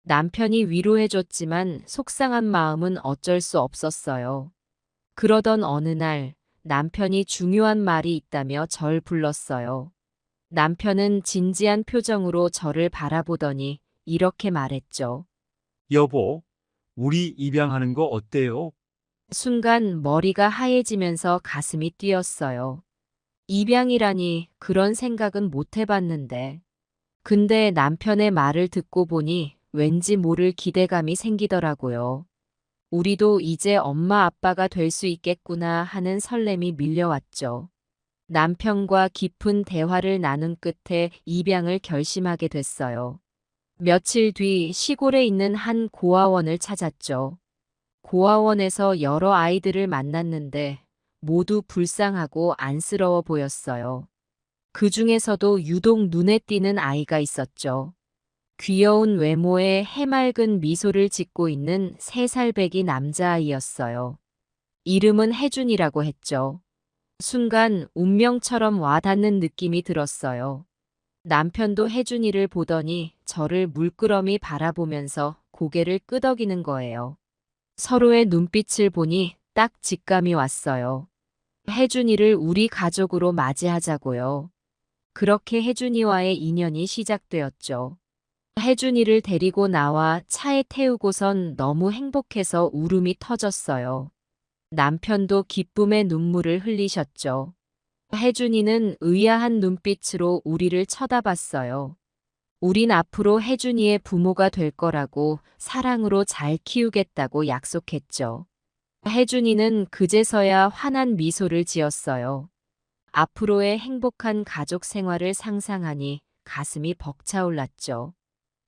[SPEAKER 1] 남편이 위로해줬지만 속상한 마음은 어쩔 수 없었어요. 그러던 어느 날 남편이 중요한 말이 있다며 절 불렀어요. 남편은 진지한 표정으로 저를 바라보더니 이렇게 말했죠.
[SPEAKER 7] 여보, 우리 입양하는 거 어때요?
[SPEAKER 1] 순간 머리가 하얘지면서 가슴이 뛰었어요. 입양이라니 그런 생각은 못 해봤는데. 근데 남편의 말을 듣고 보니 왠지 모를 기대감이 생기더라고요. 우리도 이제 엄마 아빠가 될 수 있겠구나 하는 설렘이 밀려왔죠. 남편과 깊은 대화를 나눈 끝에 입양을 결심하게 됐어요. 며칠 뒤 시골에 있는 한 고아원을 찾았죠. 고아원에서 여러 아이들을 만났는데 모두 불쌍하고 안쓰러워 보였어요. 그 중에서도 유독 눈에 띄는 아이가 있었죠. 귀여운 외모에 해맑은 미소를 짓고 있는 3살배기 남자아이였어요. 이름은 혜준이라고 했죠. 순간 운명처럼 와닿는 느낌이 들었어요. 남편도 혜준이를 보더니 저를 물끄러미 바라보면서 고개를 끄덕이는 거예요. 서로의 눈빛을 보니 딱 직감이 왔어요. 혜준이를 우리 가족으로 맞이하자고요. 그렇게 혜준이와의 인연이 시작되었죠. 혜준이를 데리고 나와 차에 태우고선 너무 행복해서 울음이 터졌어요. 남편도 기쁨의 눈물을 흘리셨죠. 혜준이는 의아한 눈빛으로 우리를 쳐다봤어요. 우린 앞으로 혜준이의 부모가 될 거라고 사랑으로 잘 키우겠다고 약속했죠. 혜준이는 그제서야 환한 미소를 지었어요. 앞으로의 행복한 가족 생활을 상상하니 가슴이 벅차올랐죠.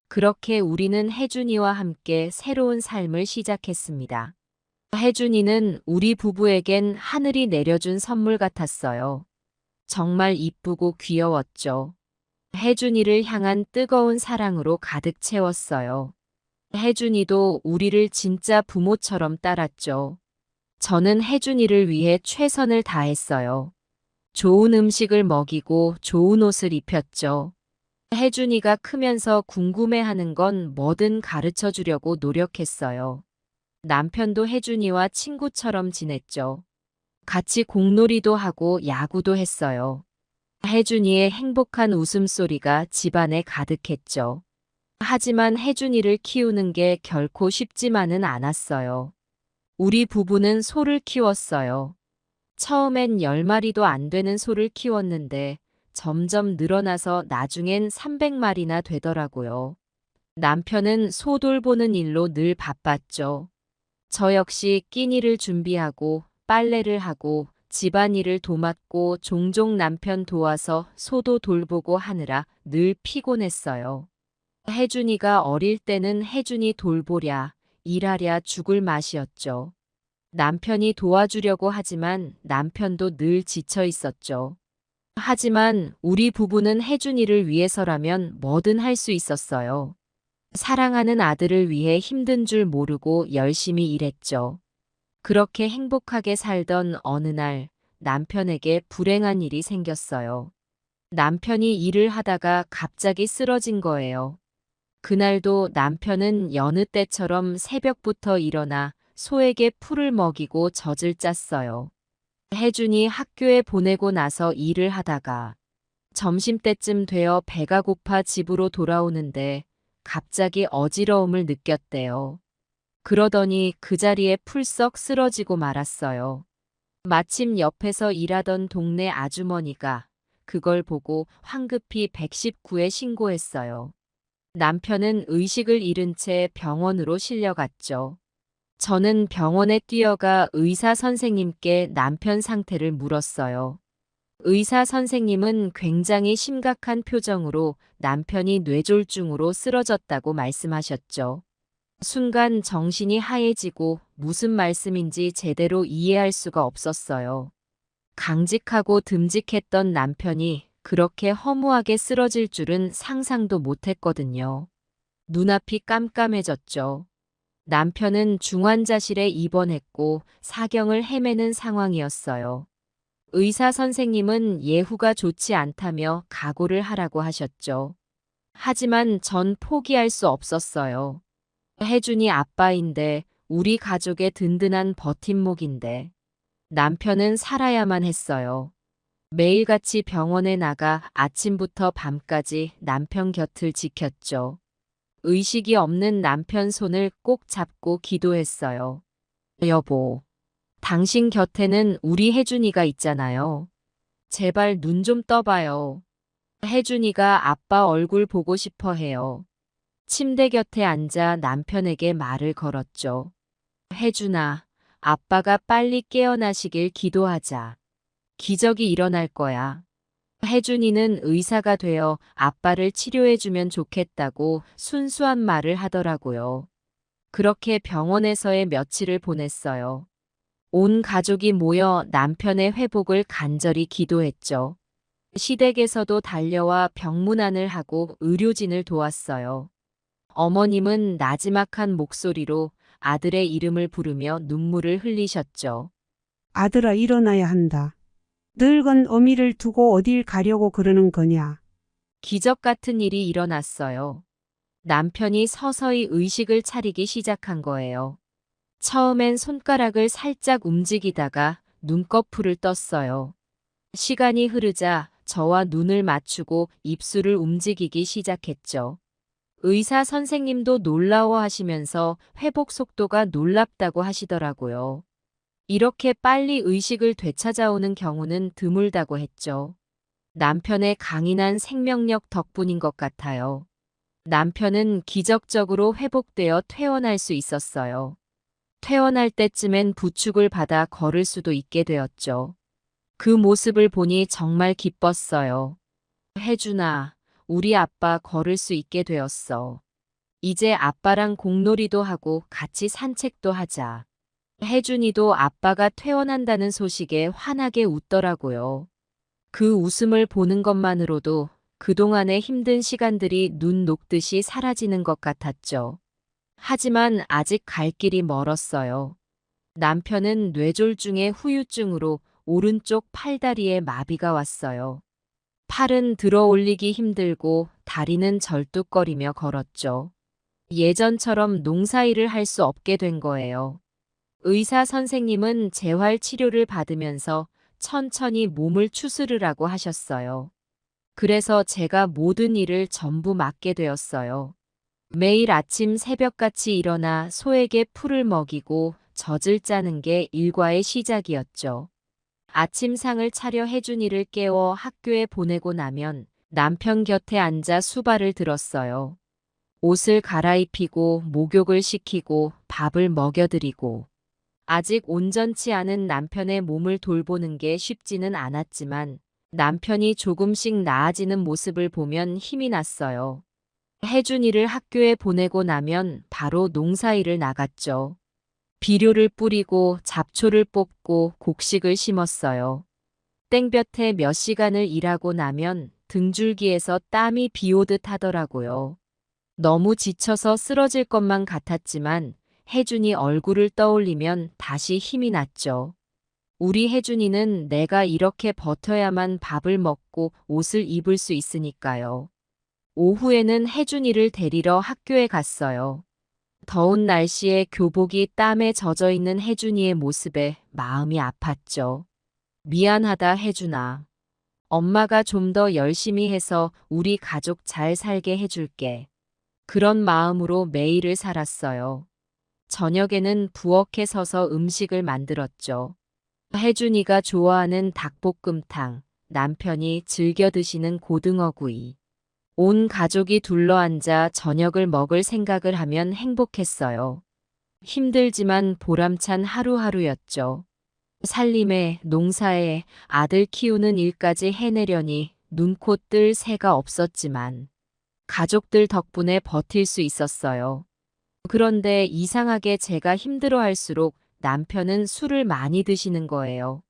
[SPEAKER 1] 그렇게 우리는 혜준이와 함께 새로운 삶을 시작했습니다. 혜준이는 우리 부부에겐 하늘이 내려준 선물 같았어요. 정말 이쁘고 귀여웠죠. 혜준이를 향한 뜨거운 사랑으로 가득 채웠어요. 혜준이도 우리를 진짜 부모처럼 따랐죠. 저는 혜준이를 위해 최선을 다했어요. 좋은 음식을 먹이고 좋은 옷을 입혔죠. 혜준이가 크면서 궁금해하는 건 뭐든 가르쳐 주려고 노력했어요. 남편도 혜준이와 친구처럼 지냈죠. 같이 공놀이도 하고 야구도 했어요. 혜준이의 행복한 웃음소리가 집안에 가득했죠. 하지만 혜준이를 키우는 게 결코 쉽지만은 않았어요. 우리 부부는 소를 키웠어요. 처음엔 10마리도 안 되는 소를 키웠는데 점점 늘어나서 나중엔 300마리나 되더라고요. 남편은 소 돌보는 일로 늘 바빴죠. 저 역시 끼니를 준비하고 빨래를 하고 집안일을 도맡고 종종 남편 도와서 소도 돌보고 하느라 늘 피곤했어요. 혜준이가 어릴 때는 혜준이 돌보랴, 일하랴 죽을 맛이었죠. 남편이 도와주려고 하지만 남편도 늘 지쳐 있었죠. 하지만 우리 부부는 혜준이를 위해서라면 뭐든 할 수 있었어요. 사랑하는 아들을 위해 힘든 줄 모르고 열심히 일했죠. 그렇게 행복하게 살던 어느 날 남편에게 불행한 일이 생겼어요. 남편이 일을 하다가 갑자기 쓰러진 거예요. 그날도 남편은 여느 때처럼 새벽부터 일어나 소에게 풀을 먹이고 젖을 짰어요. 혜준이 학교에 보내고 나서 일을 하다가 점심때쯤 되어 배가 고파 집으로 돌아오는데 갑자기 어지러움을 느꼈대요. 그러더니 그 자리에 풀썩 쓰러지고 말았어요. 마침 옆에서 일하던 동네 아주머니가 그걸 보고 황급히 119에 신고했어요. 남편은 의식을 잃은 채 병원으로 실려갔죠. 저는 병원에 뛰어가 의사 선생님께 남편 상태를 물었어요. 의사 선생님은 굉장히 심각한 표정으로 남편이 뇌졸중으로 쓰러졌다고 말씀하셨죠. 순간 정신이 하얘지고 무슨 말씀인지 제대로 이해할 수가 없었어요. 강직하고 듬직했던 남편이 그렇게 허무하게 쓰러질 줄은 상상도 못했거든요. 눈앞이 깜깜해졌죠. 남편은 중환자실에 입원했고 사경을 헤매는 상황이었어요. 의사 선생님은 예후가 좋지 않다며 각오를 하라고 하셨죠. 하지만 전 포기할 수 없었어요. 혜준이 아빠인데 우리 가족의 든든한 버팀목인데 남편은 살아야만 했어요. 매일같이 병원에 나가 아침부터 밤까지 남편 곁을 지켰죠. 의식이 없는 남편 손을 꼭 잡고 기도했어요. 여보, 당신 곁에는 우리 혜준이가 있잖아요. 제발 눈 좀 떠봐요. 혜준이가 아빠 얼굴 보고 싶어 해요. 침대 곁에 앉아 남편에게 말을 걸었죠. 혜준아, 아빠가 빨리 깨어나시길 기도하자. 기적이 일어날 거야. 혜준이는 의사가 되어 아빠를 치료해주면 좋겠다고 순수한 말을 하더라고요. 그렇게 병원에서의 며칠을 보냈어요. 온 가족이 모여 남편의 회복을 간절히 기도했죠. 시댁에서도 달려와 병문안을 하고 의료진을 도왔어요. 어머님은 나지막한 목소리로 아들의 이름을 부르며 눈물을 흘리셨죠.
[SPEAKER 13] 아들아, 일어나야 한다. 늙은 어미를 두고 어딜 가려고 그러는 거냐.
[SPEAKER 1] 기적 같은 일이 일어났어요. 남편이 서서히 의식을 차리기 시작한 거예요. 처음엔 손가락을 살짝 움직이다가 눈꺼풀을 떴어요. 시간이 흐르자 저와 눈을 맞추고 입술을 움직이기 시작했죠. 의사 선생님도 놀라워하시면서 회복 속도가 놀랍다고 하시더라고요. 이렇게 빨리 의식을 되찾아오는 경우는 드물다고 했죠. 남편의 강인한 생명력 덕분인 것 같아요. 남편은 기적적으로 회복되어 퇴원할 수 있었어요. 퇴원할 때쯤엔 부축을 받아 걸을 수도 있게 되었죠. 그 모습을 보니 정말 기뻤어요. 혜준아, 우리 아빠 걸을 수 있게 되었어. 이제 아빠랑 공놀이도 하고 같이 산책도 하자. 혜준이도 아빠가 퇴원한다는 소식에 환하게 웃더라고요. 그 웃음을 보는 것만으로도 그동안의 힘든 시간들이 눈 녹듯이 사라지는 것 같았죠. 하지만 아직 갈 길이 멀었어요. 남편은 뇌졸중의 후유증으로 오른쪽 팔다리에 마비가 왔어요. 팔은 들어 올리기 힘들고 다리는 절뚝거리며 걸었죠. 예전처럼 농사일을 할 수 없게 된 거예요. 의사 선생님은 재활 치료를 받으면서 천천히 몸을 추스르라고 하셨어요. 그래서 제가 모든 일을 전부 맡게 되었어요. 매일 아침 새벽같이 일어나 소에게 풀을 먹이고 젖을 짜는 게 일과의 시작이었죠. 아침상을 차려 혜준이를 깨워 학교에 보내고 나면 남편 곁에 앉아 수발을 들었어요. 옷을 갈아입히고 목욕을 시키고 밥을 먹여드리고 아직 온전치 않은 남편의 몸을 돌보는 게 쉽지는 않았지만 남편이 조금씩 나아지는 모습을 보면 힘이 났어요. 혜준이를 학교에 보내고 나면 바로 농사일을 나갔죠. 비료를 뿌리고 잡초를 뽑고 곡식을 심었어요. 땡볕에 몇 시간을 일하고 나면 등줄기에서 땀이 비오듯 하더라고요. 너무 지쳐서 쓰러질 것만 같았지만 혜준이 얼굴을 떠올리면 다시 힘이 났죠. 우리 혜준이는 내가 이렇게 버텨야만 밥을 먹고 옷을 입을 수 있으니까요. 오후에는 혜준이를 데리러 학교에 갔어요. 더운 날씨에 교복이 땀에 젖어 있는 혜준이의 모습에 마음이 아팠죠. 미안하다 혜준아. 엄마가 좀 더 열심히 해서 우리 가족 잘 살게 해줄게. 그런 마음으로 매일을 살았어요. 저녁에는 부엌에 서서 음식을 만들었죠. 혜준이가 좋아하는 닭볶음탕, 남편이 즐겨 드시는 고등어구이. 온 가족이 둘러앉아 저녁을 먹을 생각을 하면 행복했어요. 힘들지만 보람찬 하루하루였죠. 살림에, 농사에, 아들 키우는 일까지 해내려니 눈코 뜰 새가 없었지만 가족들 덕분에 버틸 수 있었어요. 그런데 이상하게 제가 힘들어할수록 남편은 술을 많이 드시는 거예요.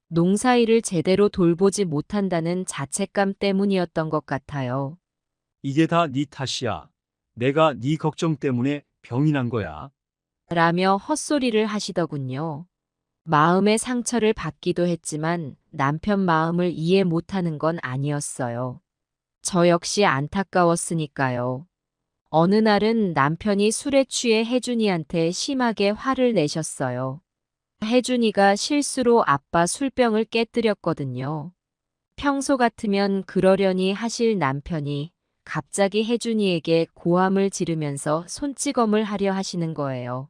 [SPEAKER 1] 농사일을 제대로 돌보지 못한다는 자책감 때문이었던 것 같아요.
[SPEAKER 7] 이게 다 네 탓이야. 내가 네 걱정 때문에 병이 난 거야.
[SPEAKER 1] 라며 헛소리를 하시더군요. 마음의 상처를 받기도 했지만 남편 마음을 이해 못하는 건 아니었어요. 저 역시 안타까웠으니까요. 어느 날은 남편이 술에 취해 혜준이한테 심하게 화를 내셨어요. 혜준이가 실수로 아빠 술병을 깨뜨렸거든요. 평소 같으면 그러려니 하실 남편이 갑자기 혜준이에게 고함을 지르면서 손찌검을 하려 하시는 거예요.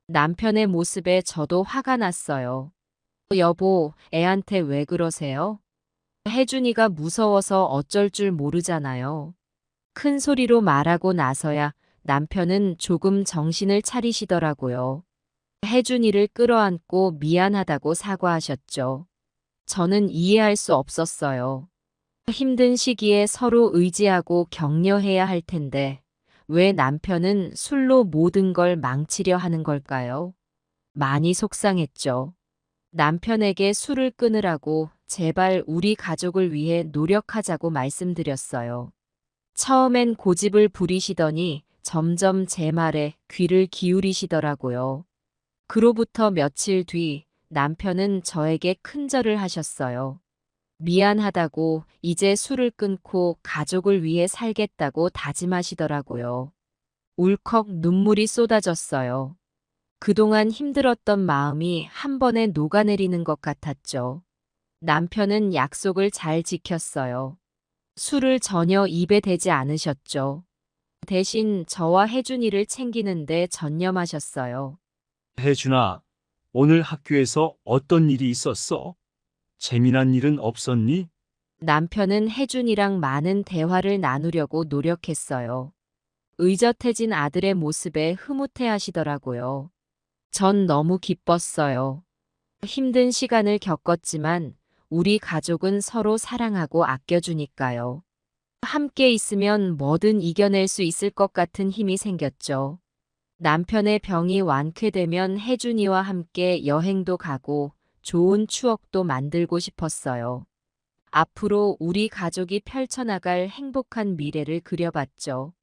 [SPEAKER 1] 남편의 모습에 저도 화가 났어요. 여보, 애한테 왜 그러세요? 혜준이가 무서워서 어쩔 줄 모르잖아요. 큰 소리로 말하고 나서야 남편은 조금 정신을 차리시더라고요. 혜준이를 끌어안고 미안하다고 사과하셨죠. 저는 이해할 수 없었어요. 힘든 시기에 서로 의지하고 격려해야 할 텐데 왜 남편은 술로 모든 걸 망치려 하는 걸까요? 많이 속상했죠. 남편에게 술을 끊으라고 제발 우리 가족을 위해 노력하자고 말씀드렸어요. 처음엔 고집을 부리시더니 점점 제 말에 귀를 기울이시더라고요. 그로부터 며칠 뒤 남편은 저에게 큰절을 하셨어요. 미안하다고 이제 술을 끊고 가족을 위해 살겠다고 다짐하시더라고요. 울컥 눈물이 쏟아졌어요. 그동안 힘들었던 마음이 한 번에 녹아내리는 것 같았죠. 남편은 약속을 잘 지켰어요. 술을 전혀 입에 대지 않으셨죠. 대신 저와 혜준이를 챙기는데 전념하셨어요.
[SPEAKER 7] 혜준아, 오늘 학교에서 어떤 일이 있었어? 재미난 일은 없었니?
[SPEAKER 1] 남편은 혜준이랑 많은 대화를 나누려고 노력했어요. 의젓해진 아들의 모습에 흐뭇해 하시더라고요. 전 너무 기뻤어요. 힘든 시간을 겪었지만 우리 가족은 서로 사랑하고 아껴주니까요. 함께 있으면 뭐든 이겨낼 수 있을 것 같은 힘이 생겼죠. 남편의 병이 완쾌되면 혜준이와 함께 여행도 가고 좋은 추억도 만들고 싶었어요. 앞으로 우리 가족이 펼쳐나갈 행복한 미래를 그려봤죠.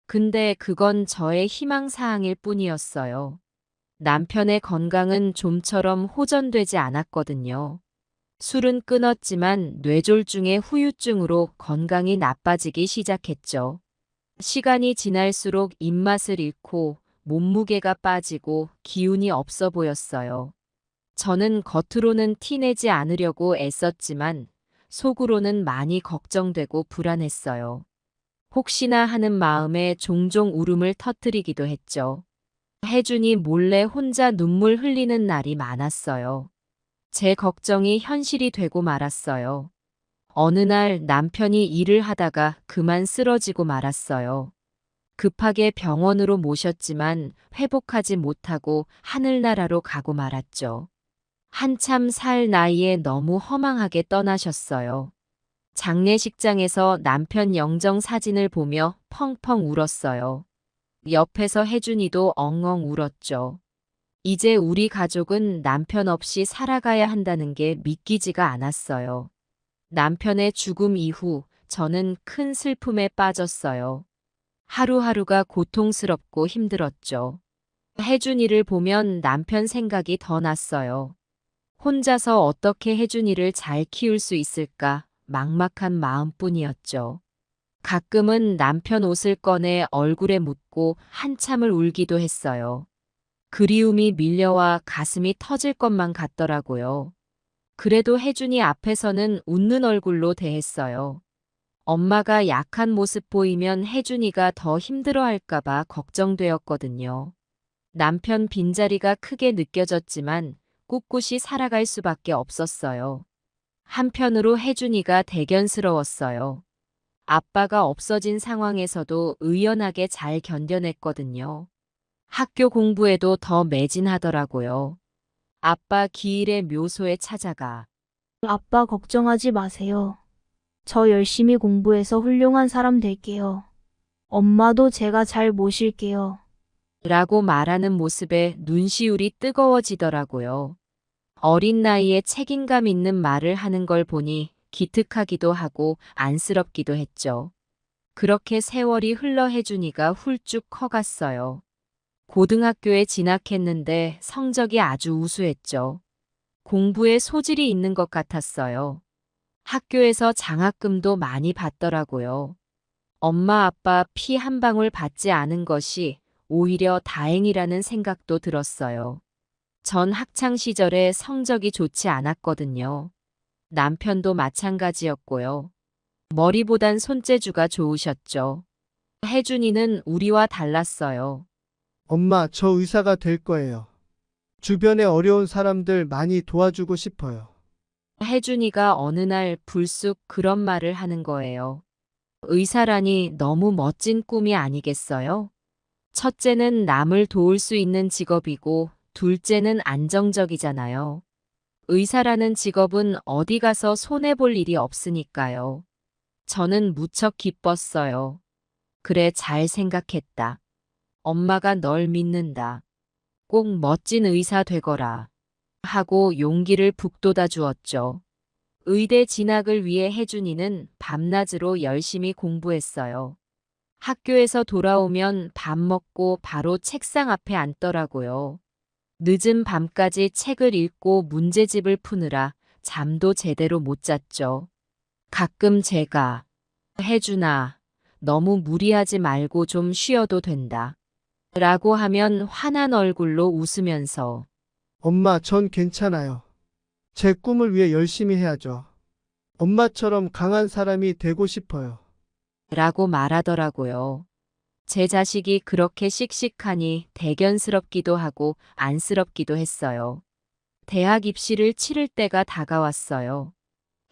[SPEAKER 1] 근데 그건 저의 희망사항일 뿐이었어요. 남편의 건강은 좀처럼 호전되지 않았거든요. 술은 끊었지만 뇌졸중의 후유증으로 건강이 나빠지기 시작했죠. 시간이 지날수록 입맛을 잃고 몸무게가 빠지고 기운이 없어 보였어요. 저는 겉으로는 티내지 않으려고 애썼지만 속으로는 많이 걱정되고 불안했어요. 혹시나 하는 마음에 종종 울음을 터뜨리기도 했죠. 혜준이 몰래 혼자 눈물 흘리는 날이 많았어요. 제 걱정이 현실이 되고 말았어요. 어느 날 남편이 일을 하다가 그만 쓰러지고 말았어요. 급하게 병원으로 모셨지만 회복하지 못하고 하늘나라로 가고 말았죠. 한참 살 나이에 너무 허망하게 떠나셨어요. 장례식장에서 남편 영정 사진을 보며 펑펑 울었어요. 옆에서 혜준이도 엉엉 울었죠. 이제 우리 가족은 남편 없이 살아가야 한다는 게 믿기지가 않았어요. 남편의 죽음 이후 저는 큰 슬픔에 빠졌어요. 하루하루가 고통스럽고 힘들었죠. 혜준이를 보면 남편 생각이 더 났어요. 혼자서 어떻게 혜준이를 잘 키울 수 있을까 막막한 마음뿐이었죠. 가끔은 남편 옷을 꺼내 얼굴에 묻고 한참을 울기도 했어요. 그리움이 밀려와 가슴이 터질 것만 같더라고요. 그래도 혜준이 앞에서는 웃는 얼굴로 대했어요. 엄마가 약한 모습 보이면 혜준이가 더 힘들어할까봐 걱정되었거든요. 남편 빈자리가 크게 느껴졌지만 꿋꿋이 살아갈 수밖에 없었어요. 한편으로 혜준이가 대견스러웠어요. 아빠가 없어진 상황에서도 의연하게 잘 견뎌냈거든요. 학교 공부에도 더 매진하더라고요. 아빠 기일의 묘소에 찾아가
[SPEAKER 11] 아빠 걱정하지 마세요. 저 열심히 공부해서 훌륭한 사람 될게요. 엄마도 제가 잘 모실게요.
[SPEAKER 1] 라고 말하는 모습에 눈시울이 뜨거워지더라고요. 어린 나이에 책임감 있는 말을 하는 걸 보니 기특하기도 하고 안쓰럽기도 했죠. 그렇게 세월이 흘러 혜준이가 훌쭉 커갔어요. 고등학교에 진학했는데 성적이 아주 우수했죠. 공부에 소질이 있는 것 같았어요. 학교에서 장학금도 많이 받더라고요. 엄마 아빠 피 한 방울 받지 않은 것이 오히려 다행이라는 생각도 들었어요. 전 학창 시절에 성적이 좋지 않았거든요. 남편도 마찬가지였고요. 머리보단 손재주가 좋으셨죠. 혜준이는 우리와 달랐어요.
[SPEAKER 14] 엄마, 저 의사가 될 거예요. 주변에 어려운 사람들 많이 도와주고 싶어요.
[SPEAKER 1] 혜준이가 어느 날 불쑥 그런 말을 하는 거예요. 의사라니 너무 멋진 꿈이 아니겠어요? 첫째는 남을 도울 수 있는 직업이고 둘째는 안정적이잖아요. 의사라는 직업은 어디 가서 손해볼 일이 없으니까요. 저는 무척 기뻤어요. 그래, 잘 생각했다. 엄마가 널 믿는다. 꼭 멋진 의사 되거라. 하고 용기를 북돋아 주었죠. 의대 진학을 위해 혜준이는 밤낮으로 열심히 공부했어요. 학교에서 돌아오면 밥 먹고 바로 책상 앞에 앉더라고요. 늦은 밤까지 책을 읽고 문제집을 푸느라 잠도 제대로 못 잤죠. 가끔 제가 혜준아, 너무 무리하지 말고 좀 쉬어도 된다. 라고 하면 환한 얼굴로 웃으면서
[SPEAKER 14] 엄마, 전 괜찮아요. 제 꿈을 위해 열심히 해야죠. 엄마처럼 강한 사람이 되고 싶어요.
[SPEAKER 1] 라고 말하더라고요. 제 자식이 그렇게 씩씩하니 대견스럽기도 하고 안쓰럽기도 했어요. 대학 입시를 치를 때가 다가왔어요.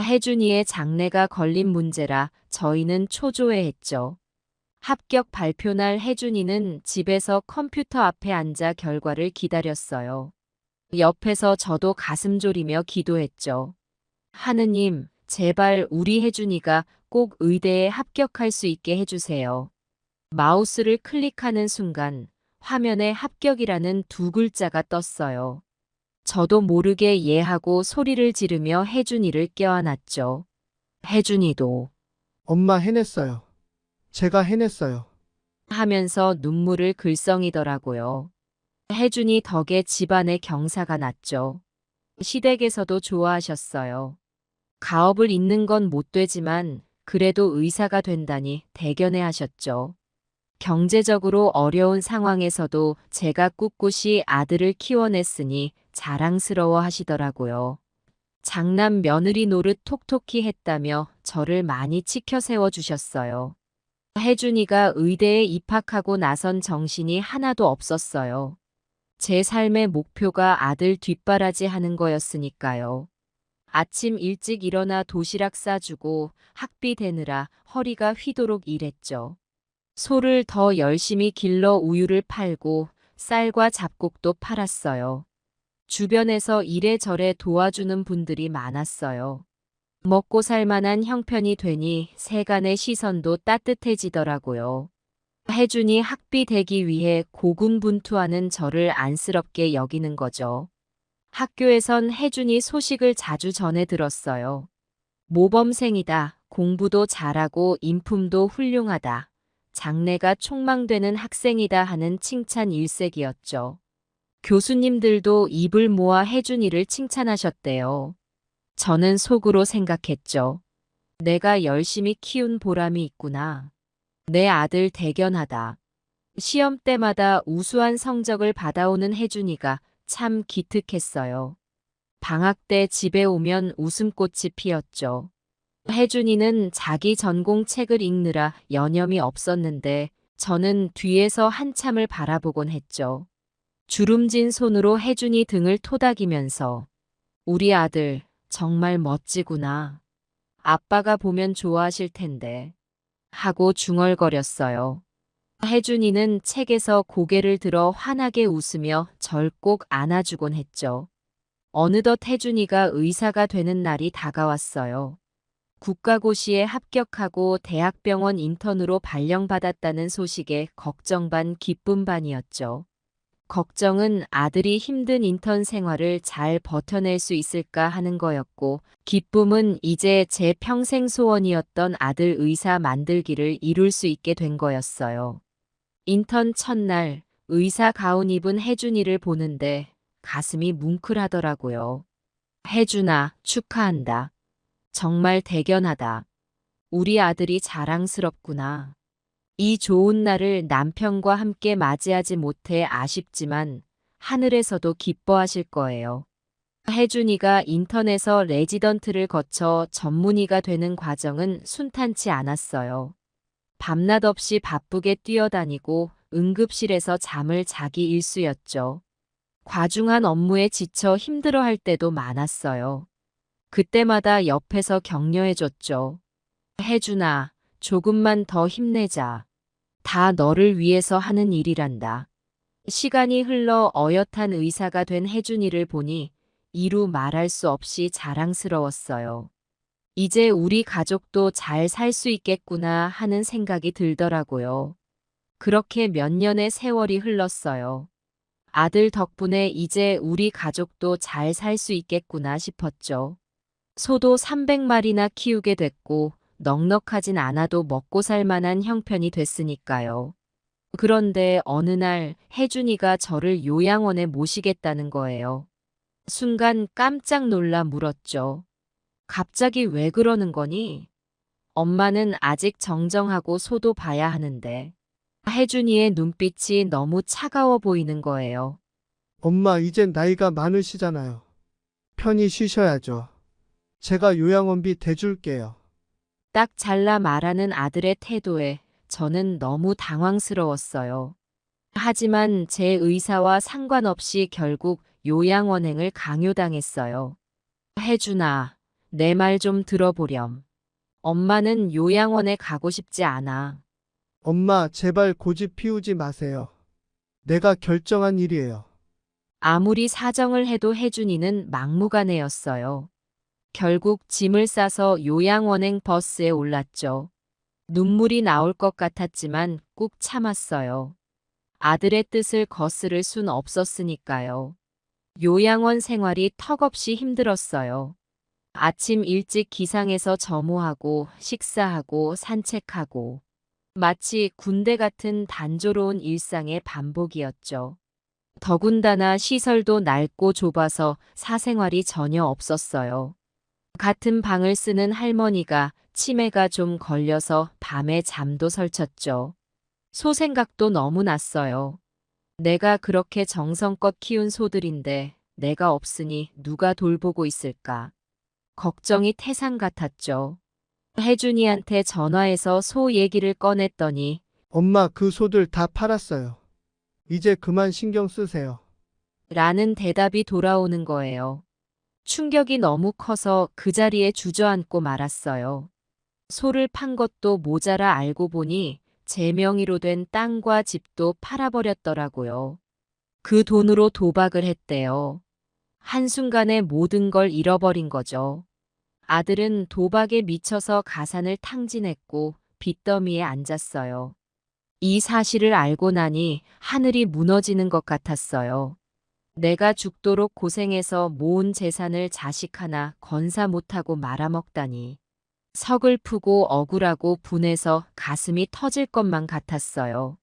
[SPEAKER 1] 혜준이의 장래가 걸린 문제라 저희는 초조해했죠. 합격 발표날 혜준이는 집에서 컴퓨터 앞에 앉아 결과를 기다렸어요. 옆에서 저도 가슴 졸이며 기도했죠. 하느님, 제발 우리 혜준이가 꼭 의대에 합격할 수 있게 해주세요. 마우스를 클릭하는 순간 화면에 합격이라는 두 글자가 떴어요. 저도 모르게 예하고 소리를 지르며 혜준이를 껴안았죠. 혜준이도
[SPEAKER 14] 엄마, 해냈어요. 제가 해냈어요.
[SPEAKER 1] 하면서 눈물을 글썽이더라고요. 혜준이 덕에 집안에 경사가 났죠. 시댁에서도 좋아하셨어요. 가업을 잇는 건 못 되지만 그래도 의사가 된다니 대견해 하셨죠. 경제적으로 어려운 상황에서도 제가 꿋꿋이 아들을 키워냈으니 자랑스러워 하시더라고요. 장남 며느리 노릇 톡톡히 했다며 저를 많이 치켜 세워주셨어요. 혜준이가 의대에 입학하고 나선 정신이 하나도 없었어요. 제 삶의 목표가 아들 뒷바라지 하는 거였으니까요. 아침 일찍 일어나 도시락 싸주고 학비 대느라 허리가 휘도록 일했죠. 소를 더 열심히 길러 우유를 팔고 쌀과 잡곡도 팔았어요. 주변에서 이래저래 도와주는 분들이 많았어요. 먹고 살 만한 형편이 되니 세간의 시선도 따뜻해지더라고요. 혜준이 학비 대기 위해 고군분투하는 저를 안쓰럽게 여기는 거죠. 학교에선 혜준이 소식을 자주 전해 들었어요. 모범생이다. 공부도 잘하고 인품도 훌륭하다. 장래가 촉망되는 학생이다 하는 칭찬 일색이었죠. 교수님들도 입을 모아 혜준이를 칭찬하셨대요. 저는 속으로 생각했죠. 내가 열심히 키운 보람이 있구나. 내 아들 대견하다. 시험 때마다 우수한 성적을 받아오는 혜준이가 참 기특했어요. 방학 때 집에 오면 웃음꽃이 피었죠. 혜준이는 자기 전공 책을 읽느라 여념이 없었는데 저는 뒤에서 한참을 바라보곤 했죠. 주름진 손으로 혜준이 등을 토닥이면서 우리 아들 정말 멋지구나. 아빠가 보면 좋아하실 텐데 하고 중얼거렸어요. 혜준이는 책에서 고개를 들어 환하게 웃으며 절 꼭 안아주곤 했죠. 어느덧 혜준이가 의사가 되는 날이 다가왔어요. 국가고시에 합격하고 대학병원 인턴으로 발령받았다는 소식에 걱정 반 기쁨 반이었죠. 걱정은 아들이 힘든 인턴 생활을 잘 버텨낼 수 있을까 하는 거였고, 기쁨은 이제 제 평생 소원이었던 아들 의사 만들기를 이룰 수 있게 된 거였어요. 인턴 첫날 의사 가운 입은 혜준이를 보는데 가슴이 뭉클하더라고요. 혜준아, 축하한다. 정말 대견하다. 우리 아들이 자랑스럽구나. 이 좋은 날을 남편과 함께 맞이하지 못해 아쉽지만 하늘에서도 기뻐하실 거예요. 혜준이가 인턴에서 레지던트를 거쳐 전문의가 되는 과정은 순탄치 않았어요. 밤낮 없이 바쁘게 뛰어다니고 응급실에서 잠을 자기 일쑤였죠. 과중한 업무에 지쳐 힘들어할 때도 많았어요. 그때마다 옆에서 격려해줬죠. 혜준아, 조금만 더 힘내자. 다 너를 위해서 하는 일이란다. 시간이 흘러 어엿한 의사가 된 혜준이를 보니 이루 말할 수 없이 자랑스러웠어요. 이제 우리 가족도 잘 살 수 있겠구나 하는 생각이 들더라고요. 그렇게 몇 년의 세월이 흘렀어요. 아들 덕분에 이제 우리 가족도 잘 살 수 있겠구나 싶었죠. 소도 300마리나 키우게 됐고 넉넉하진 않아도 먹고 살 만한 형편이 됐으니까요. 그런데 어느 날 혜준이가 저를 요양원에 모시겠다는 거예요. 순간 깜짝 놀라 물었죠. 갑자기 왜 그러는 거니? 엄마는 아직 정정하고 소도 봐야 하는데. 혜준이의 눈빛이 너무 차가워 보이는 거예요.
[SPEAKER 14] 엄마, 이젠 나이가 많으시잖아요. 편히 쉬셔야죠. 제가 요양원비 대줄게요.
[SPEAKER 1] 딱 잘라 말하는 아들의 태도에 저는 너무 당황스러웠어요. 하지만 제 의사와 상관없이 결국 요양원행을 강요당했어요. 혜준아, 내 말 좀 들어보렴. 엄마는 요양원에 가고 싶지 않아.
[SPEAKER 14] 엄마, 제발 고집 피우지 마세요. 내가 결정한 일이에요.
[SPEAKER 1] 아무리 사정을 해도 혜준이는 막무가내였어요. 결국 짐을 싸서 요양원행 버스에 올랐죠. 눈물이 나올 것 같았지만 꾹 참았어요. 아들의 뜻을 거스를 순 없었으니까요. 요양원 생활이 턱없이 힘들었어요. 아침 일찍 기상해서 점호하고 식사하고 산책하고 마치 군대 같은 단조로운 일상의 반복이었죠. 더군다나 시설도 낡고 좁아서 사생활이 전혀 없었어요. 같은 방을 쓰는 할머니가 치매가 좀 걸려서 밤에 잠도 설쳤죠. 소 생각도 너무 났어요. 내가 그렇게 정성껏 키운 소들인데 내가 없으니 누가 돌보고 있을까? 걱정이 태산 같았죠. 혜준이한테 전화해서 소 얘기를 꺼냈더니
[SPEAKER 14] 엄마, 그 소들 다 팔았어요. 이제 그만 신경 쓰세요.
[SPEAKER 1] 라는 대답이 돌아오는 거예요. 충격이 너무 커서 그 자리에 주저앉고 말았어요. 소를 판 것도 모자라 알고 보니 제 명의로 된 땅과 집도 팔아버렸더라고요. 그 돈으로 도박을 했대요. 한순간에 모든 걸 잃어버린 거죠. 아들은 도박에 미쳐서 가산을 탕진했고 빚더미에 앉았어요. 이 사실을 알고 나니 하늘이 무너지는 것 같았어요. 내가 죽도록 고생해서 모은 재산을 자식 하나 건사 못하고 말아먹다니. 서글프고 억울하고 분해서 가슴이 터질 것만 같았어요.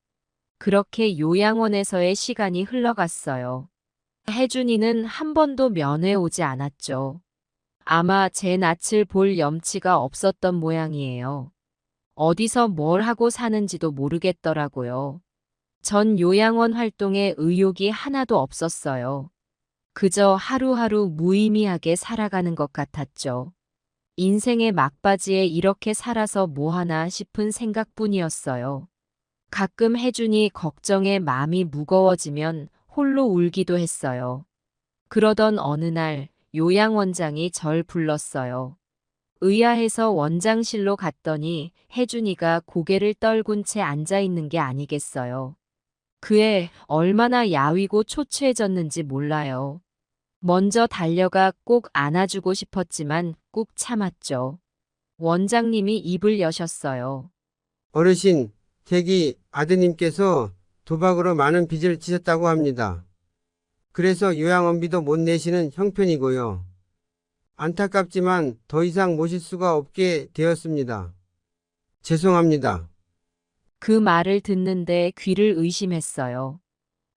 [SPEAKER 1] 그렇게 요양원에서의 시간이 흘러갔어요. 혜준이는 한 번도 면회 오지 않았죠. 아마 제 낯을 볼 염치가 없었던 모양이에요. 어디서 뭘 하고 사는지도 모르겠더라고요. 전 요양원 활동에 의욕이 하나도 없었어요. 그저 하루하루 무의미하게 살아가는 것 같았죠. 인생의 막바지에 이렇게 살아서 뭐하나 싶은 생각뿐이었어요. 가끔 혜준이 걱정에 마음이 무거워지면 홀로 울기도 했어요. 그러던 어느 날 요양원장이 절 불렀어요. 의아해서 원장실로 갔더니 혜준이가 고개를 떨군 채 앉아있는 게 아니겠어요. 그애 얼마나 야위고 초췌해졌는지 몰라요. 먼저 달려가 꼭 안아주고 싶었지만 꾹 참았죠. 원장님이 입을 여셨어요.
[SPEAKER 15] 어르신, 댁이 아드님께서 도박으로 많은 빚을 지셨다고 합니다. 그래서 요양원비도 못 내시는 형편이고요. 안타깝지만 더 이상 모실 수가 없게 되었습니다. 죄송합니다.
[SPEAKER 1] 그 말을 듣는데 귀를 의심했어요.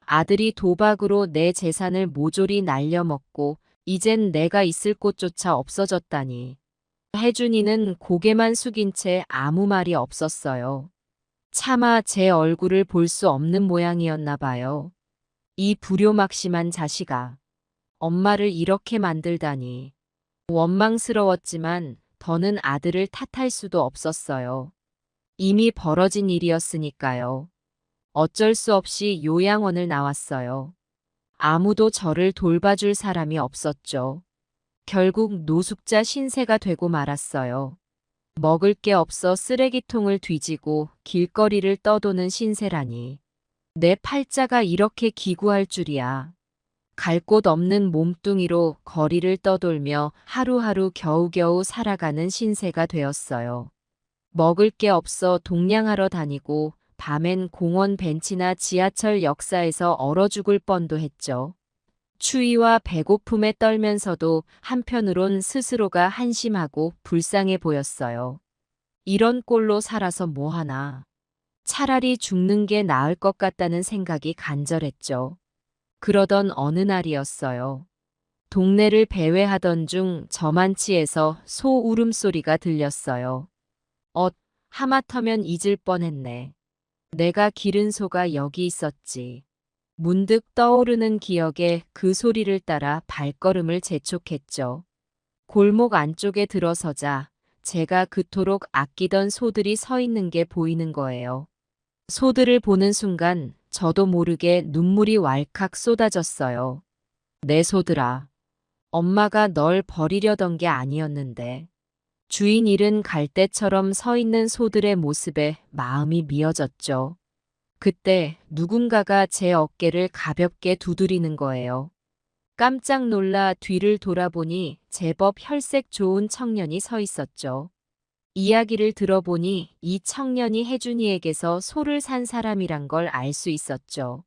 [SPEAKER 1] 아들이 도박으로 내 재산을 모조리 날려먹고 이젠 내가 있을 곳조차 없어졌다니. 혜준이는 고개만 숙인 채 아무 말이 없었어요. 차마 제 얼굴을 볼 수 없는 모양이었나 봐요. 이 불효막심한 자식아. 엄마를 이렇게 만들다니. 원망스러웠지만 더는 아들을 탓할 수도 없었어요. 이미 벌어진 일이었으니까요. 어쩔 수 없이 요양원을 나왔어요. 아무도 저를 돌봐줄 사람이 없었죠. 결국 노숙자 신세가 되고 말았어요. 먹을 게 없어 쓰레기통을 뒤지고 길거리를 떠도는 신세라니. 내 팔자가 이렇게 기구할 줄이야. 갈 곳 없는 몸뚱이로 거리를 떠돌며 하루하루 겨우겨우 살아가는 신세가 되었어요. 먹을 게 없어 동냥하러 다니고 밤엔 공원 벤치나 지하철 역사에서 얼어 죽을 뻔도 했죠. 추위와 배고픔에 떨면서도 한편으론 스스로가 한심하고 불쌍해 보였어요. 이런 꼴로 살아서 뭐하나. 차라리 죽는 게 나을 것 같다는 생각이 간절했죠. 그러던 어느 날이었어요. 동네를 배회하던 중 저만치에서 소 울음소리가 들렸어요. 하마터면 잊을 뻔했네. 내가 기른 소가 여기 있었지. 문득 떠오르는 기억에 그 소리를 따라 발걸음을 재촉했죠. 골목 안쪽에 들어서자 제가 그토록 아끼던 소들이 서 있는 게 보이는 거예요. 소들을 보는 순간 저도 모르게 눈물이 왈칵 쏟아졌어요. 내 소들아. 엄마가 널 버리려던 게 아니었는데. 주인 잃은 갈대처럼 서 있는 소들의 모습에 마음이 미어졌죠. 그때 누군가가 제 어깨를 가볍게 두드리는 거예요. 깜짝 놀라 뒤를 돌아보니 제법 혈색 좋은 청년이 서 있었죠. 이야기를 들어보니 이 청년이 혜준이에게서 소를 산 사람이란 걸 알 수 있었죠.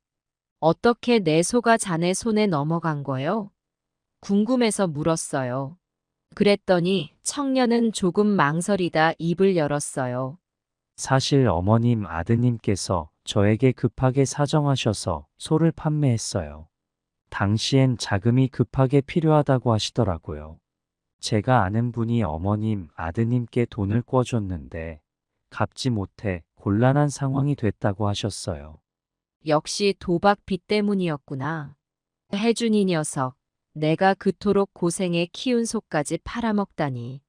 [SPEAKER 1] 어떻게 내 소가 자네 손에 넘어간 거요? 궁금해서 물었어요. 그랬더니 청년은 조금 망설이다 입을 열었어요.
[SPEAKER 16] 사실 어머님 아드님께서 저에게 급하게 사정하셔서 소를 판매했어요. 당시엔 자금이 급하게 필요하다고 하시더라고요. 제가 아는 분이 어머님 아드님께 돈을 꿔줬는데 갚지 못해 곤란한 상황이 됐다고 하셨어요.
[SPEAKER 1] 역시 도박 빚 때문이었구나. 혜준이 녀석, 내가 그토록 고생해 키운 소까지 팔아먹다니.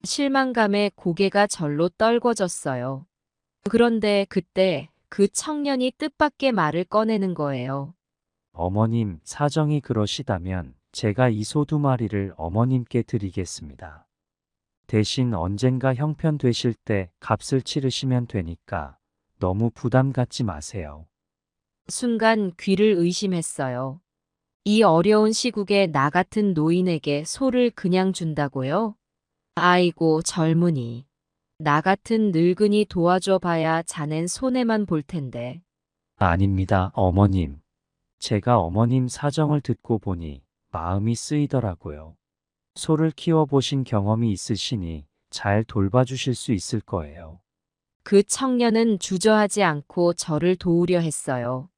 [SPEAKER 1] 실망감에 고개가 절로 떨궈졌어요. 그런데 그때 그 청년이 뜻밖의 말을 꺼내는 거예요.
[SPEAKER 16] 어머님 사정이 그러시다면 제가 이 소 2마리를 어머님께 드리겠습니다. 대신 언젠가 형편 되실 때 값을 치르시면 되니까 너무 부담 갖지 마세요.
[SPEAKER 1] 순간 귀를 의심했어요. 이 어려운 시국에 나 같은 노인에게 소를 그냥 준다고요? 아이고 젊은이. 나 같은 늙은이 도와줘 봐야 자넨 손해만 볼 텐데.
[SPEAKER 16] 아닙니다, 어머님. 제가 어머님 사정을 듣고 보니 마음이 쓰이더라고요. 소를 키워보신 경험이 있으시니 잘 돌봐주실 수 있을 거예요.
[SPEAKER 1] 그 청년은 주저하지 않고 저를 도우려 했어요.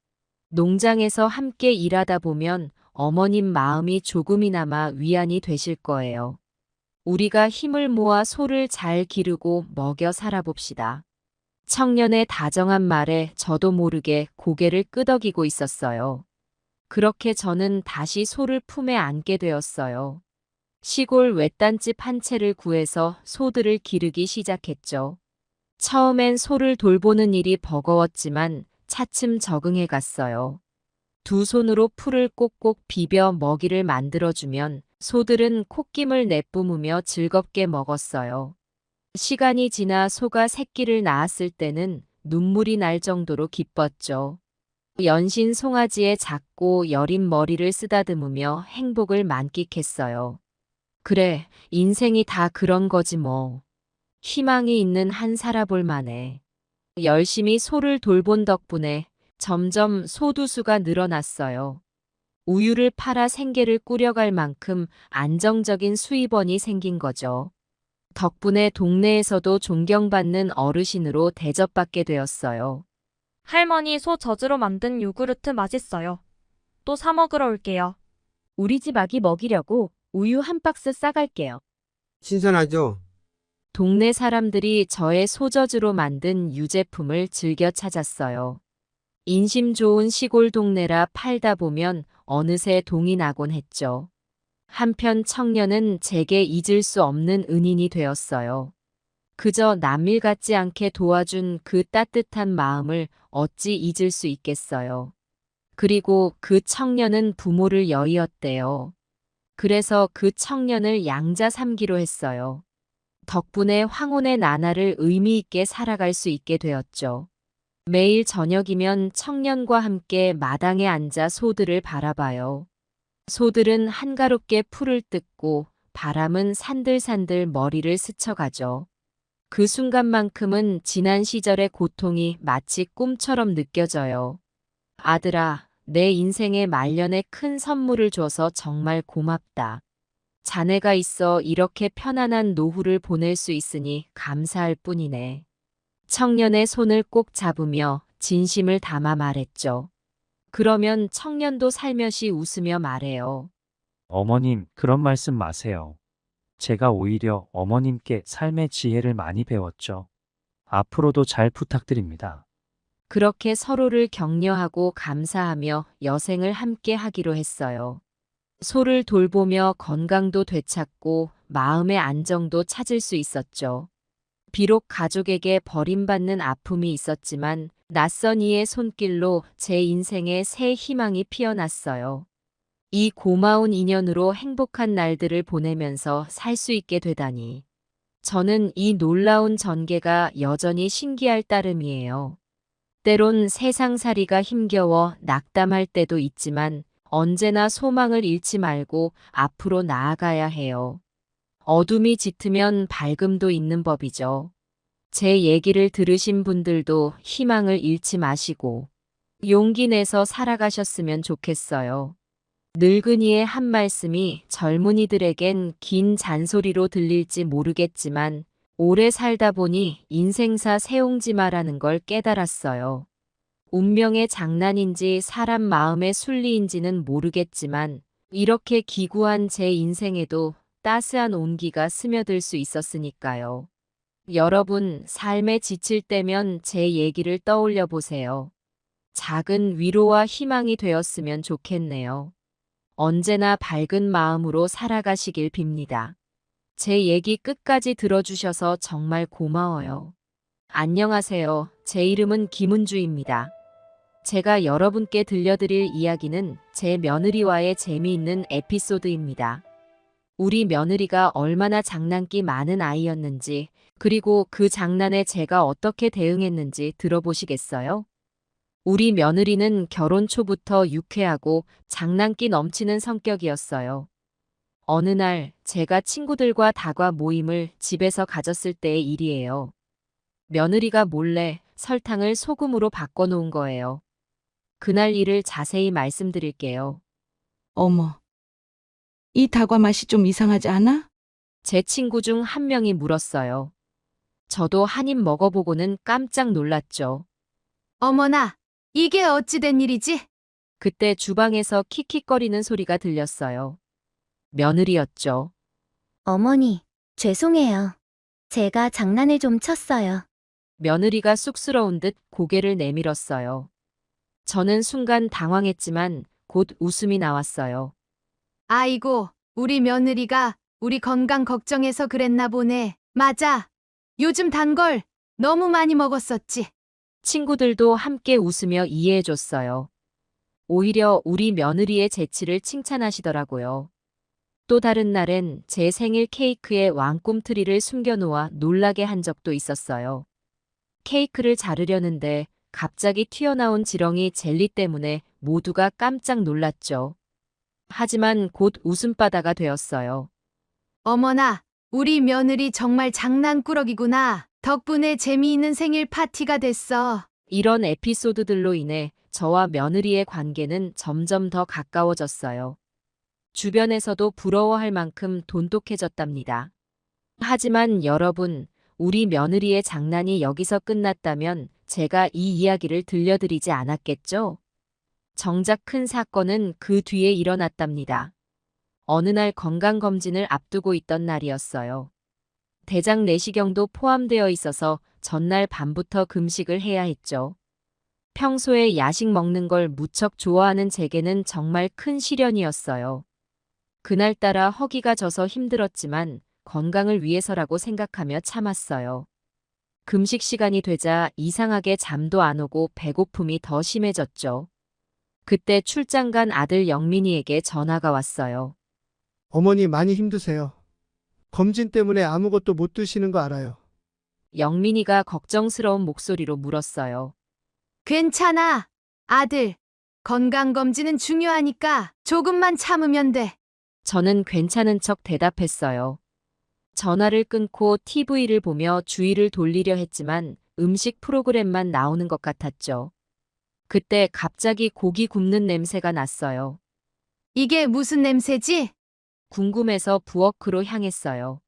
[SPEAKER 1] 농장에서 함께 일하다 보면 어머님 마음이 조금이나마 위안이 되실 거예요. 우리가 힘을 모아 소를 잘 기르고 먹여 살아봅시다. 청년의 다정한 말에 저도 모르게 고개를 끄덕이고 있었어요. 그렇게 저는 다시 소를 품에 안게 되었어요. 시골 외딴집 한 채를 구해서 소들을 기르기 시작했죠. 처음엔 소를 돌보는 일이 버거웠지만 차츰 적응해 갔어요. 두 손으로 풀을 꼭꼭 비벼 먹이를 만들어주면 소들은 콧김을 내뿜으며 즐겁게 먹었어요. 시간이 지나 소가 새끼를 낳았을 때는 눈물이 날 정도로 기뻤죠. 연신 송아지의 작고 여린 머리를 쓰다듬으며 행복을 만끽했어요. 그래, 인생이 다 그런 거지 뭐. 희망이 있는 한 살아볼 만해. 열심히 소를 돌본 덕분에 점점 소두수가 늘어났어요. 우유를 팔아 생계를 꾸려갈 만큼 안정적인 수입원이 생긴 거죠. 덕분에 동네에서도 존경받는 어르신으로 대접받게 되었어요.
[SPEAKER 17] 할머니 소 젖으로 만든 요구르트 맛있어요. 또 사 먹으러 올게요.
[SPEAKER 1] 우리 집 아기 먹이려고 우유 한 박스 싸갈게요.
[SPEAKER 15] 신선하죠?
[SPEAKER 1] 동네 사람들이 저의 소젖으로 만든 유제품을 즐겨 찾았어요. 인심 좋은 시골 동네라 팔다 보면 어느새 동이 나곤 했죠. 한편 청년은 제게 잊을 수 없는 은인이 되었어요. 그저 남일 같지 않게 도와준 그 따뜻한 마음을 어찌 잊을 수 있겠어요. 그리고 그 청년은 부모를 여의었대요. 그래서 그 청년을 양자 삼기로 했어요. 덕분에 황혼의 나날을 의미 있게 살아갈 수 있게 되었죠. 매일 저녁이면 청년과 함께 마당에 앉아 소들을 바라봐요. 소들은 한가롭게 풀을 뜯고 바람은 산들산들 머리를 스쳐가죠. 그 순간만큼은 지난 시절의 고통이 마치 꿈처럼 느껴져요. 아들아, 내 인생의 말년에 큰 선물을 줘서 정말 고맙다. 자네가 있어 이렇게 편안한 노후를 보낼 수 있으니 감사할 뿐이네. 청년의 손을 꼭 잡으며 진심을 담아 말했죠. 그러면 청년도 살며시 웃으며 말해요.
[SPEAKER 16] 어머님, 그런 말씀 마세요. 제가 오히려 어머님께 삶의 지혜를 많이 배웠죠. 앞으로도 잘 부탁드립니다.
[SPEAKER 1] 그렇게 서로를 격려하고 감사하며 여생을 함께 하기로 했어요. 소를 돌보며 건강도 되찾고 마음의 안정도 찾을 수 있었죠. 비록 가족에게 버림받는 아픔이 있었지만 낯선 이의 손길로 제 인생에 새 희망이 피어났어요. 이 고마운 인연으로 행복한 날들을 보내면서 살 수 있게 되다니. 저는 이 놀라운 전개가 여전히 신기할 따름이에요. 때론 세상살이가 힘겨워 낙담할 때도 있지만 언제나 소망을 잃지 말고 앞으로 나아가야 해요. 어둠이 짙으면 밝음도 있는 법이죠. 제 얘기를 들으신 분들도 희망을 잃지 마시고 용기 내서 살아가셨으면 좋겠어요. 늙은이의 한 말씀이 젊은이들에겐 긴 잔소리로 들릴지 모르겠지만 오래 살다 보니 인생사 세옹지마라는 걸 깨달았어요. 운명의 장난인지 사람 마음의 순리인지는 모르겠지만 이렇게 기구한 제 인생에도 따스한 온기가 스며들 수 있었으니까요. 여러분, 삶에 지칠 때면 제 얘기를 떠올려 보세요. 작은 위로와 희망이 되었으면 좋겠네요. 언제나 밝은 마음으로 살아가시길 빕니다. 제 얘기 끝까지 들어주셔서 정말 고마워요. 안녕하세요. 제 이름은 김은주입니다. 제가 여러분께 들려드릴 이야기는 제 며느리와의 재미있는 에피소드입니다. 우리 며느리가 얼마나 장난기 많은 아이였는지, 그리고 그 장난에 제가 어떻게 대응했는지 들어보시겠어요? 우리 며느리는 결혼 초부터 유쾌하고 장난기 넘치는 성격이었어요. 어느 날 제가 친구들과 다과 모임을 집에서 가졌을 때의 일이에요. 며느리가 몰래 설탕을 소금으로 바꿔놓은 거예요. 그날 일을 자세히 말씀드릴게요.
[SPEAKER 2] 어머, 이 다과 맛이 좀 이상하지 않아?
[SPEAKER 1] 제 친구 중 한 명이 물었어요. 저도 한 입 먹어보고는 깜짝 놀랐죠.
[SPEAKER 6] 어머나, 이게 어찌 된 일이지?
[SPEAKER 1] 그때 주방에서 킥킥거리는 소리가 들렸어요. 며느리였죠.
[SPEAKER 18] 어머니, 죄송해요. 제가 장난을 좀 쳤어요.
[SPEAKER 1] 며느리가 쑥스러운 듯 고개를 내밀었어요. 저는 순간 당황했지만 곧 웃음이 나왔어요.
[SPEAKER 6] 아이고, 우리 며느리가 우리 건강 걱정해서 그랬나 보네. 맞아. 요즘 단 걸 너무 많이 먹었었지.
[SPEAKER 1] 친구들도 함께 웃으며 이해해줬어요. 오히려 우리 며느리의 재치를 칭찬하시더라고요. 또 다른 날엔 제 생일 케이크에 왕꿈틀이를 숨겨놓아 놀라게 한 적도 있었어요. 케이크를 자르려는데 갑자기 튀어나온 지렁이 젤리 때문에 모두가 깜짝 놀랐죠. 하지만 곧 웃음바다가 되었어요.
[SPEAKER 6] 어머나, 우리 며느리 정말 장난꾸러기구나. 덕분에 재미있는 생일 파티가 됐어.
[SPEAKER 1] 이런 에피소드들로 인해 저와 며느리의 관계는 점점 더 가까워졌어요. 주변에서도 부러워할 만큼 돈독해졌답니다. 하지만 여러분, 우리 며느리의 장난이 여기서 끝났다면 제가 이 이야기를 들려드리지 않았겠죠? 정작 큰 사건은 그 뒤에 일어났답니다. 어느 날 건강검진을 앞두고 있던 날이었어요. 대장 내시경도 포함되어 있어서 전날 밤부터 금식을 해야 했죠. 평소에 야식 먹는 걸 무척 좋아하는 제게는 정말 큰 시련이었어요. 그날따라 허기가 져서 힘들었지만 건강을 위해서라고 생각하며 참았어요. 금식 시간이 되자 이상하게 잠도 안 오고 배고픔이 더 심해졌죠. 그때 출장 간 아들 영민이에게 전화가 왔어요.
[SPEAKER 14] 어머니 많이 힘드세요. 검진 때문에 아무것도 못 드시는 거 알아요.
[SPEAKER 1] 영민이가 걱정스러운 목소리로 물었어요.
[SPEAKER 6] 괜찮아, 아들. 건강검진은 중요하니까 조금만 참으면 돼.
[SPEAKER 1] 저는 괜찮은 척 대답했어요. 전화를 끊고 TV를 보며 주의를 돌리려 했지만 음식 프로그램만 나오는 것 같았죠. 그때 갑자기 고기 굽는 냄새가 났어요.
[SPEAKER 6] 이게 무슨 냄새지?
[SPEAKER 1] 궁금해서 부엌으로 향했어요.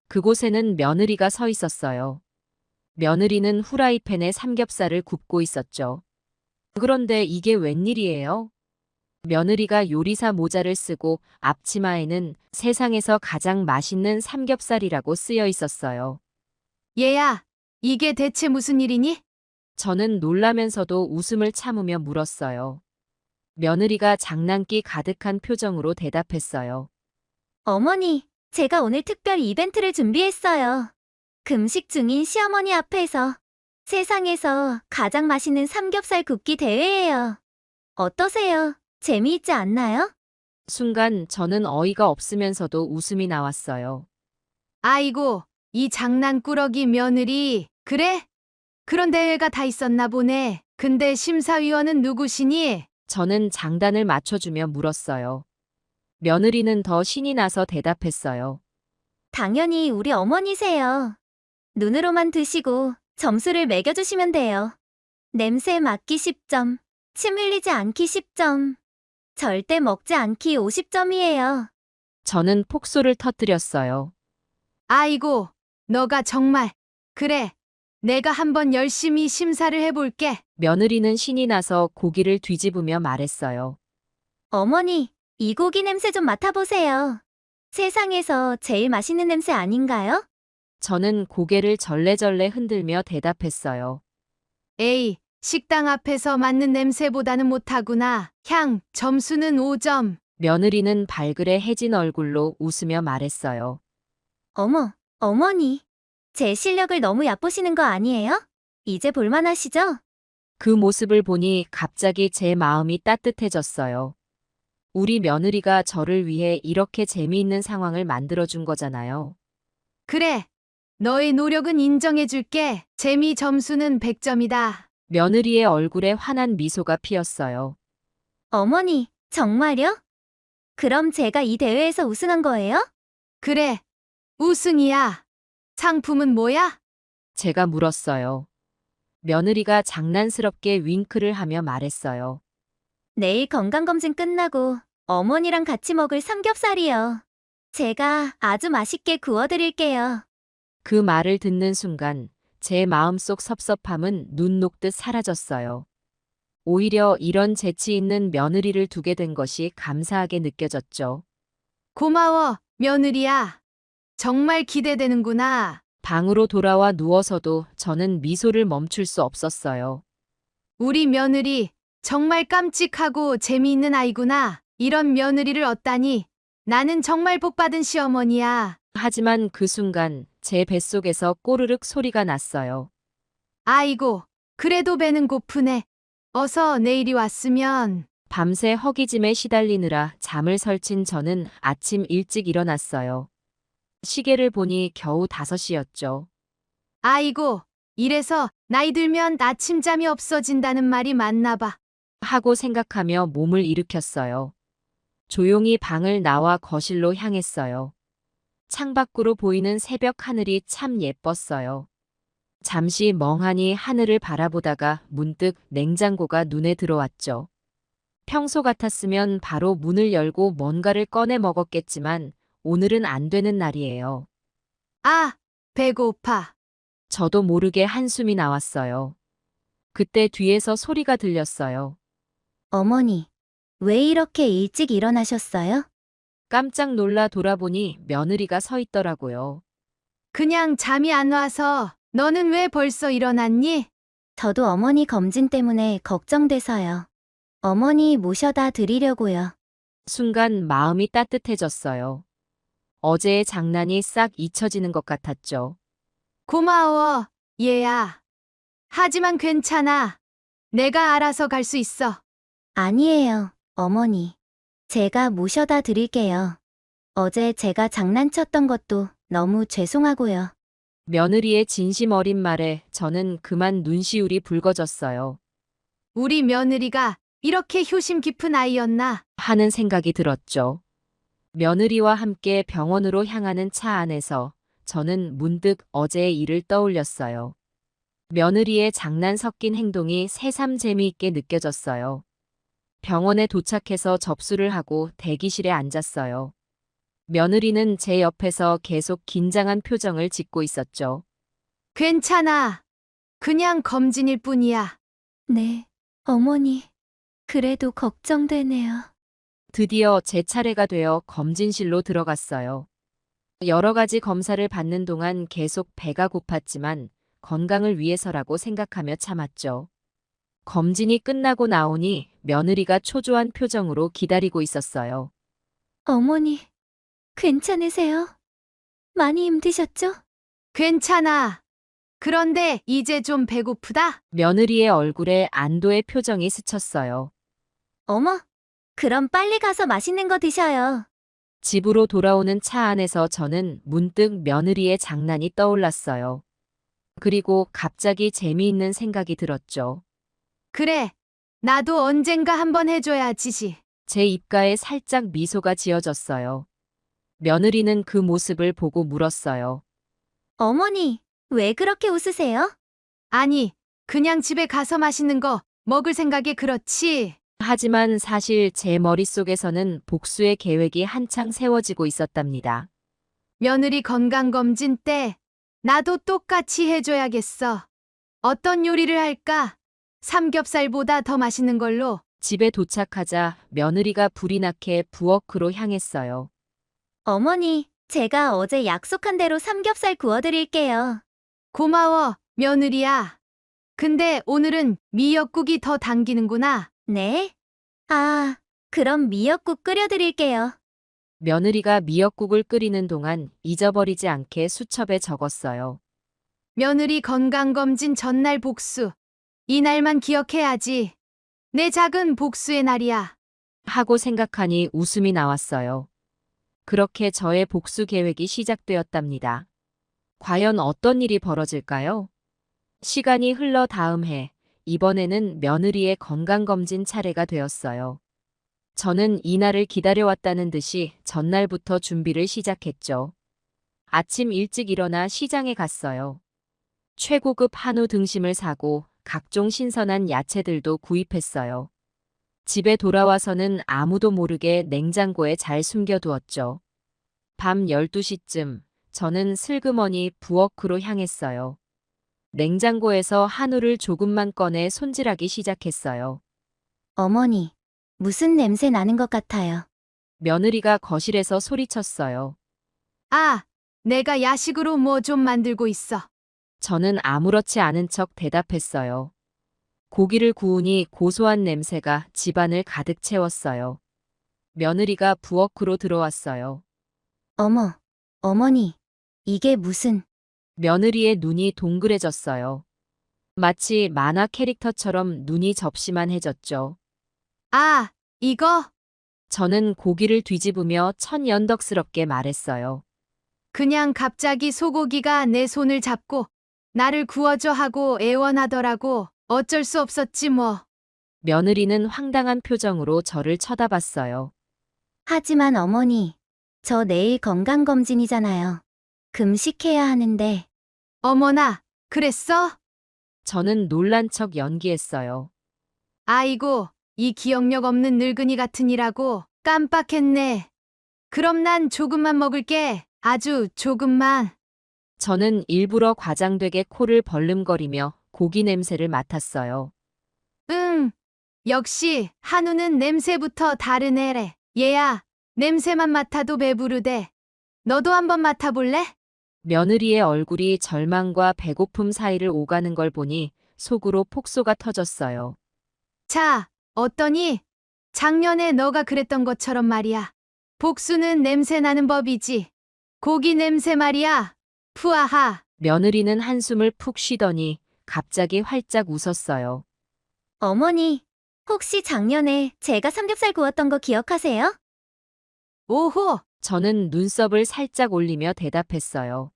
[SPEAKER 1] 그곳에는 며느리가 서 있었어요. 며느리는 후라이팬에 삼겹살을 굽고 있었죠. 그런데 이게 웬일이에요? 며느리가 요리사 모자를 쓰고 앞치마에는 세상에서 가장 맛있는 삼겹살이라고 쓰여 있었어요.
[SPEAKER 6] 얘야, 이게 대체 무슨 일이니?
[SPEAKER 1] 저는 놀라면서도 웃음을 참으며 물었어요. 며느리가 장난기 가득한 표정으로 대답했어요.
[SPEAKER 18] 어머니, 제가 오늘 특별 이벤트를 준비했어요. 금식 중인 시어머니 앞에서 세상에서 가장 맛있는 삼겹살 굽기 대회예요. 어떠세요? 재미있지 않나요?
[SPEAKER 1] 순간 저는 어이가 없으면서도 웃음이 나왔어요.
[SPEAKER 6] 아이고, 이 장난꾸러기 며느리. 그래? 그런 대회가 다 있었나 보네. 근데 심사위원은 누구시니?
[SPEAKER 1] 저는 장단을 맞춰주며 물었어요. 며느리는 더 신이 나서 대답했어요.
[SPEAKER 18] 당연히 우리 어머니세요. 눈으로만 드시고 점수를 매겨주시면 돼요. 냄새 맡기 10점, 침 흘리지 않기 10점, 절대 먹지 않기 50점이에요.
[SPEAKER 1] 저는 폭소를 터뜨렸어요.
[SPEAKER 6] 아이고, 너가 정말. 그래. 내가 한번 열심히 심사를 해볼게.
[SPEAKER 1] 며느리는 신이 나서 고기를 뒤집으며 말했어요.
[SPEAKER 18] 어머니, 이 고기 냄새 좀 맡아보세요. 세상에서 제일 맛있는 냄새 아닌가요?
[SPEAKER 1] 저는 고개를 절레절레 흔들며 대답했어요.
[SPEAKER 6] 에이, 식당 앞에서 맡는 냄새보다는 못하구나. 향, 점수는 5점.
[SPEAKER 1] 며느리는 발그레 해진 얼굴로 웃으며 말했어요.
[SPEAKER 18] 어머, 어머니. 제 실력을 너무 얕보시는 거 아니에요? 이제 볼만하시죠?
[SPEAKER 1] 그 모습을 보니 갑자기 제 마음이 따뜻해졌어요. 우리 며느리가 저를 위해 이렇게 재미있는 상황을 만들어준 거잖아요.
[SPEAKER 6] 그래. 너의 노력은 인정해줄게. 재미 점수는 100점이다.
[SPEAKER 1] 며느리의 얼굴에 환한 미소가 피었어요.
[SPEAKER 18] 어머니, 정말요? 그럼 제가 이 대회에서 우승한 거예요?
[SPEAKER 6] 그래. 우승이야. 상품은 뭐야?
[SPEAKER 1] 제가 물었어요. 며느리가 장난스럽게 윙크를 하며 말했어요.
[SPEAKER 18] 내일 건강검진 끝나고 어머니랑 같이 먹을 삼겹살이요. 제가 아주 맛있게 구워드릴게요.
[SPEAKER 1] 그 말을 듣는 순간 제 마음속 섭섭함은 눈 녹듯 사라졌어요. 오히려 이런 재치 있는 며느리를 두게 된 것이 감사하게 느껴졌죠.
[SPEAKER 6] 고마워, 며느리야. 정말 기대되는구나.
[SPEAKER 1] 방으로 돌아와 누워서도 저는 미소를 멈출 수 없었어요.
[SPEAKER 6] 우리 며느리 정말 깜찍하고 재미있는 아이구나. 이런 며느리를 얻다니. 나는 정말 복받은 시어머니야.
[SPEAKER 1] 하지만 그 순간 제 뱃속에서 꼬르륵 소리가 났어요.
[SPEAKER 6] 아이고, 그래도 배는 고프네. 어서 내일이 왔으면.
[SPEAKER 1] 밤새 허기짐에 시달리느라 잠을 설친 저는 아침 일찍 일어났어요. 시계를 보니 겨우 5시였죠.
[SPEAKER 6] 아이고, 이래서 나이 들면 아침잠이 없어진다는 말이 맞나 봐.
[SPEAKER 1] 하고 생각하며 몸을 일으켰어요. 조용히 방을 나와 거실로 향했어요. 창밖으로 보이는 새벽 하늘이 참 예뻤어요. 잠시 멍하니 하늘을 바라보다가 문득 냉장고가 눈에 들어왔죠. 평소 같았으면 바로 문을 열고 뭔가를 꺼내 먹었겠지만 오늘은 안 되는 날이에요.
[SPEAKER 6] 아, 배고파.
[SPEAKER 1] 저도 모르게 한숨이 나왔어요. 그때 뒤에서 소리가 들렸어요.
[SPEAKER 18] 어머니, 왜 이렇게 일찍 일어나셨어요?
[SPEAKER 1] 깜짝 놀라 돌아보니 며느리가 서 있더라고요.
[SPEAKER 6] 그냥 잠이 안 와서. 너는 왜 벌써 일어났니?
[SPEAKER 18] 저도 어머니 검진 때문에 걱정돼서요. 어머니 모셔다 드리려고요.
[SPEAKER 1] 순간 마음이 따뜻해졌어요. 어제의 장난이 싹 잊혀지는 것 같았죠.
[SPEAKER 6] 고마워, 얘야. 하지만 괜찮아. 내가 알아서 갈 수 있어.
[SPEAKER 18] 아니에요, 어머니. 제가 모셔다 드릴게요. 어제 제가 장난쳤던 것도 너무 죄송하고요.
[SPEAKER 1] 며느리의 진심 어린 말에 저는 그만 눈시울이 붉어졌어요.
[SPEAKER 6] 우리 며느리가 이렇게 효심 깊은 아이였나?
[SPEAKER 1] 하는 생각이 들었죠. 며느리와 함께 병원으로 향하는 차 안에서 저는 문득 어제의 일을 떠올렸어요. 며느리의 장난 섞인 행동이 새삼 재미있게 느껴졌어요. 병원에 도착해서 접수를 하고 대기실에 앉았어요. 며느리는 제 옆에서 계속 긴장한 표정을 짓고 있었죠.
[SPEAKER 6] 괜찮아. 그냥 검진일 뿐이야.
[SPEAKER 18] 네, 어머니. 그래도 걱정되네요.
[SPEAKER 1] 드디어 제 차례가 되어 검진실로 들어갔어요. 여러 가지 검사를 받는 동안 계속 배가 고팠지만 건강을 위해서라고 생각하며 참았죠. 검진이 끝나고 나오니 며느리가 초조한 표정으로 기다리고 있었어요.
[SPEAKER 18] 어머니, 괜찮으세요? 많이 힘드셨죠?
[SPEAKER 6] 괜찮아. 그런데 이제 좀 배고프다?
[SPEAKER 1] 며느리의 얼굴에 안도의 표정이 스쳤어요.
[SPEAKER 18] 어머, 그럼 빨리 가서 맛있는 거 드셔요.
[SPEAKER 1] 집으로 돌아오는 차 안에서 저는 문득 며느리의 장난이 떠올랐어요. 그리고 갑자기 재미있는 생각이 들었죠.
[SPEAKER 6] 그래. 나도 언젠가 한번 해줘야지.
[SPEAKER 1] 제 입가에 살짝 미소가 지어졌어요. 며느리는 그 모습을 보고 물었어요.
[SPEAKER 18] 어머니, 왜 그렇게 웃으세요?
[SPEAKER 6] 아니, 그냥 집에 가서 맛있는 거 먹을 생각에 그렇지.
[SPEAKER 1] 하지만 사실 제 머릿속에서는 복수의 계획이 한창 세워지고 있었답니다.
[SPEAKER 6] 며느리 건강검진 때 나도 똑같이 해줘야겠어. 어떤 요리를 할까? 삼겹살보다 더 맛있는 걸로.
[SPEAKER 1] 집에 도착하자 며느리가 불이 나게 부엌으로 향했어요.
[SPEAKER 18] 어머니, 제가 어제 약속한 대로 삼겹살 구워드릴게요.
[SPEAKER 6] 고마워, 며느리야. 근데 오늘은 미역국이 더 당기는구나.
[SPEAKER 18] 네? 아, 그럼 미역국 끓여드릴게요.
[SPEAKER 1] 며느리가 미역국을 끓이는 동안 잊어버리지 않게 수첩에 적었어요.
[SPEAKER 6] 며느리 건강검진 전날 복수. 이날만 기억해야지. 내 작은 복수의 날이야.
[SPEAKER 1] 하고 생각하니 웃음이 나왔어요. 그렇게 저의 복수 계획이 시작되었답니다. 과연 어떤 일이 벌어질까요? 시간이 흘러 다음 해, 이번에는 며느리의 건강검진 차례가 되었어요. 저는 이날을 기다려왔다는 듯이 전날부터 준비를 시작했죠. 아침 일찍 일어나 시장에 갔어요. 최고급 한우 등심을 사고 각종 신선한 야채들도 구입했어요. 집에 돌아와서는 아무도 모르게 냉장고에 잘 숨겨두었죠. 밤 12시쯤 저는 슬그머니 부엌으로 향했어요. 냉장고에서 한우를 조금만 꺼내 손질하기 시작했어요.
[SPEAKER 18] 어머니, 무슨 냄새 나는 것 같아요.
[SPEAKER 1] 며느리가 거실에서 소리쳤어요.
[SPEAKER 6] 아, 내가 야식으로 뭐 좀 만들고 있어.
[SPEAKER 1] 저는 아무렇지 않은 척 대답했어요. 고기를 구우니 고소한 냄새가 집안을 가득 채웠어요. 며느리가 부엌으로 들어왔어요.
[SPEAKER 18] 어머, 어머니, 이게 무슨...
[SPEAKER 1] 며느리의 눈이 동그래졌어요. 마치 만화 캐릭터처럼 눈이 접시만해졌죠.
[SPEAKER 6] 아, 이거?
[SPEAKER 1] 저는 고기를 뒤집으며 천연덕스럽게 말했어요.
[SPEAKER 6] 그냥 갑자기 소고기가 내 손을 잡고 나를 구워줘 하고 애원하더라고. 어쩔 수 없었지 뭐.
[SPEAKER 1] 며느리는 황당한 표정으로 저를 쳐다봤어요.
[SPEAKER 18] 하지만 어머니, 저 내일 건강검진이잖아요. 금식해야 하는데.
[SPEAKER 6] 어머나, 그랬어?
[SPEAKER 1] 저는 놀란 척 연기했어요.
[SPEAKER 6] 아이고, 이 기억력 없는 늙은이 같으니라고 깜빡했네. 그럼 난 조금만 먹을게. 아주 조금만.
[SPEAKER 1] 저는 일부러 과장되게 코를 벌름거리며 고기 냄새를 맡았어요.
[SPEAKER 6] 응, 역시 한우는 냄새부터 다르네래. 얘야, 냄새만 맡아도 배부르대. 너도 한번 맡아볼래?
[SPEAKER 1] 며느리의 얼굴이 절망과 배고픔 사이를 오가는 걸 보니 속으로 폭소가 터졌어요.
[SPEAKER 6] 자, 어떠니? 작년에 너가 그랬던 것처럼 말이야. 복수는 냄새 나는 법이지. 고기 냄새 말이야. 푸아하.
[SPEAKER 1] 며느리는 한숨을 푹 쉬더니 갑자기 활짝 웃었어요.
[SPEAKER 18] 어머니, 혹시 작년에 제가 삼겹살 구웠던 거 기억하세요?
[SPEAKER 6] 오호.
[SPEAKER 1] 저는 눈썹을 살짝 올리며 대답했어요.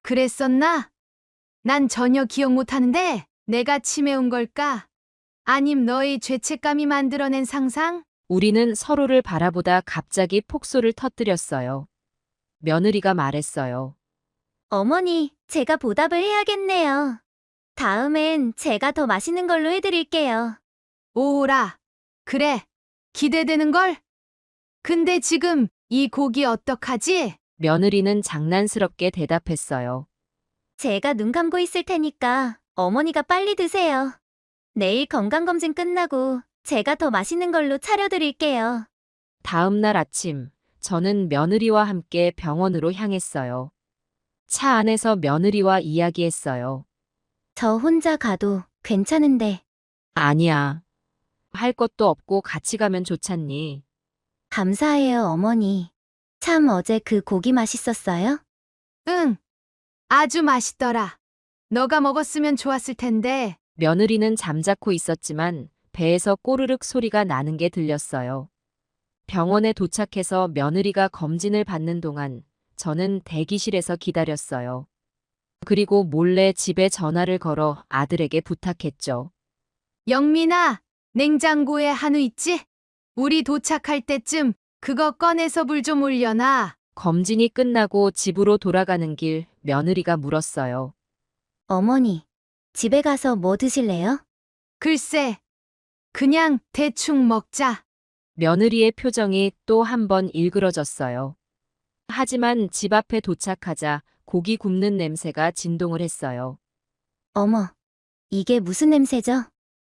[SPEAKER 6] 그랬었나? 난 전혀 기억 못하는데 내가 치매온 걸까? 아님 너의 죄책감이 만들어낸 상상?
[SPEAKER 1] 우리는 서로를 바라보다 갑자기 폭소를 터뜨렸어요. 며느리가 말했어요.
[SPEAKER 18] 어머니, 제가 보답을 해야겠네요. 다음엔 제가 더 맛있는 걸로 해드릴게요.
[SPEAKER 6] 오라. 그래. 기대되는걸? 근데 지금 이 고기 어떡하지?
[SPEAKER 1] 며느리는 장난스럽게 대답했어요.
[SPEAKER 18] 제가 눈 감고 있을 테니까 어머니가 빨리 드세요. 내일 건강검진 끝나고 제가 더 맛있는 걸로 차려드릴게요.
[SPEAKER 1] 다음 날 아침, 저는 며느리와 함께 병원으로 향했어요. 차 안에서 며느리와 이야기했어요.
[SPEAKER 18] 저 혼자 가도 괜찮은데.
[SPEAKER 1] 아니야. 할 것도 없고 같이 가면 좋잖니.
[SPEAKER 18] 감사해요, 어머니. 참 어제 그 고기 맛있었어요?
[SPEAKER 6] 응. 아주 맛있더라. 너가 먹었으면 좋았을 텐데.
[SPEAKER 1] 며느리는 잠자코 있었지만 배에서 꼬르륵 소리가 나는 게 들렸어요. 병원에 도착해서 며느리가 검진을 받는 동안 저는 대기실에서 기다렸어요. 그리고 몰래 집에 전화를 걸어 아들에게 부탁했죠.
[SPEAKER 6] 영민아, 냉장고에 한우 있지? 우리 도착할 때쯤 그거 꺼내서 불 좀 올려놔.
[SPEAKER 1] 검진이 끝나고 집으로 돌아가는 길 며느리가 물었어요.
[SPEAKER 18] 어머니, 집에 가서 뭐 드실래요?
[SPEAKER 6] 글쎄, 그냥 대충 먹자.
[SPEAKER 1] 며느리의 표정이 또 한 번 일그러졌어요. 하지만 집 앞에 도착하자 고기 굽는 냄새가 진동을 했어요.
[SPEAKER 18] 어머, 이게 무슨 냄새죠?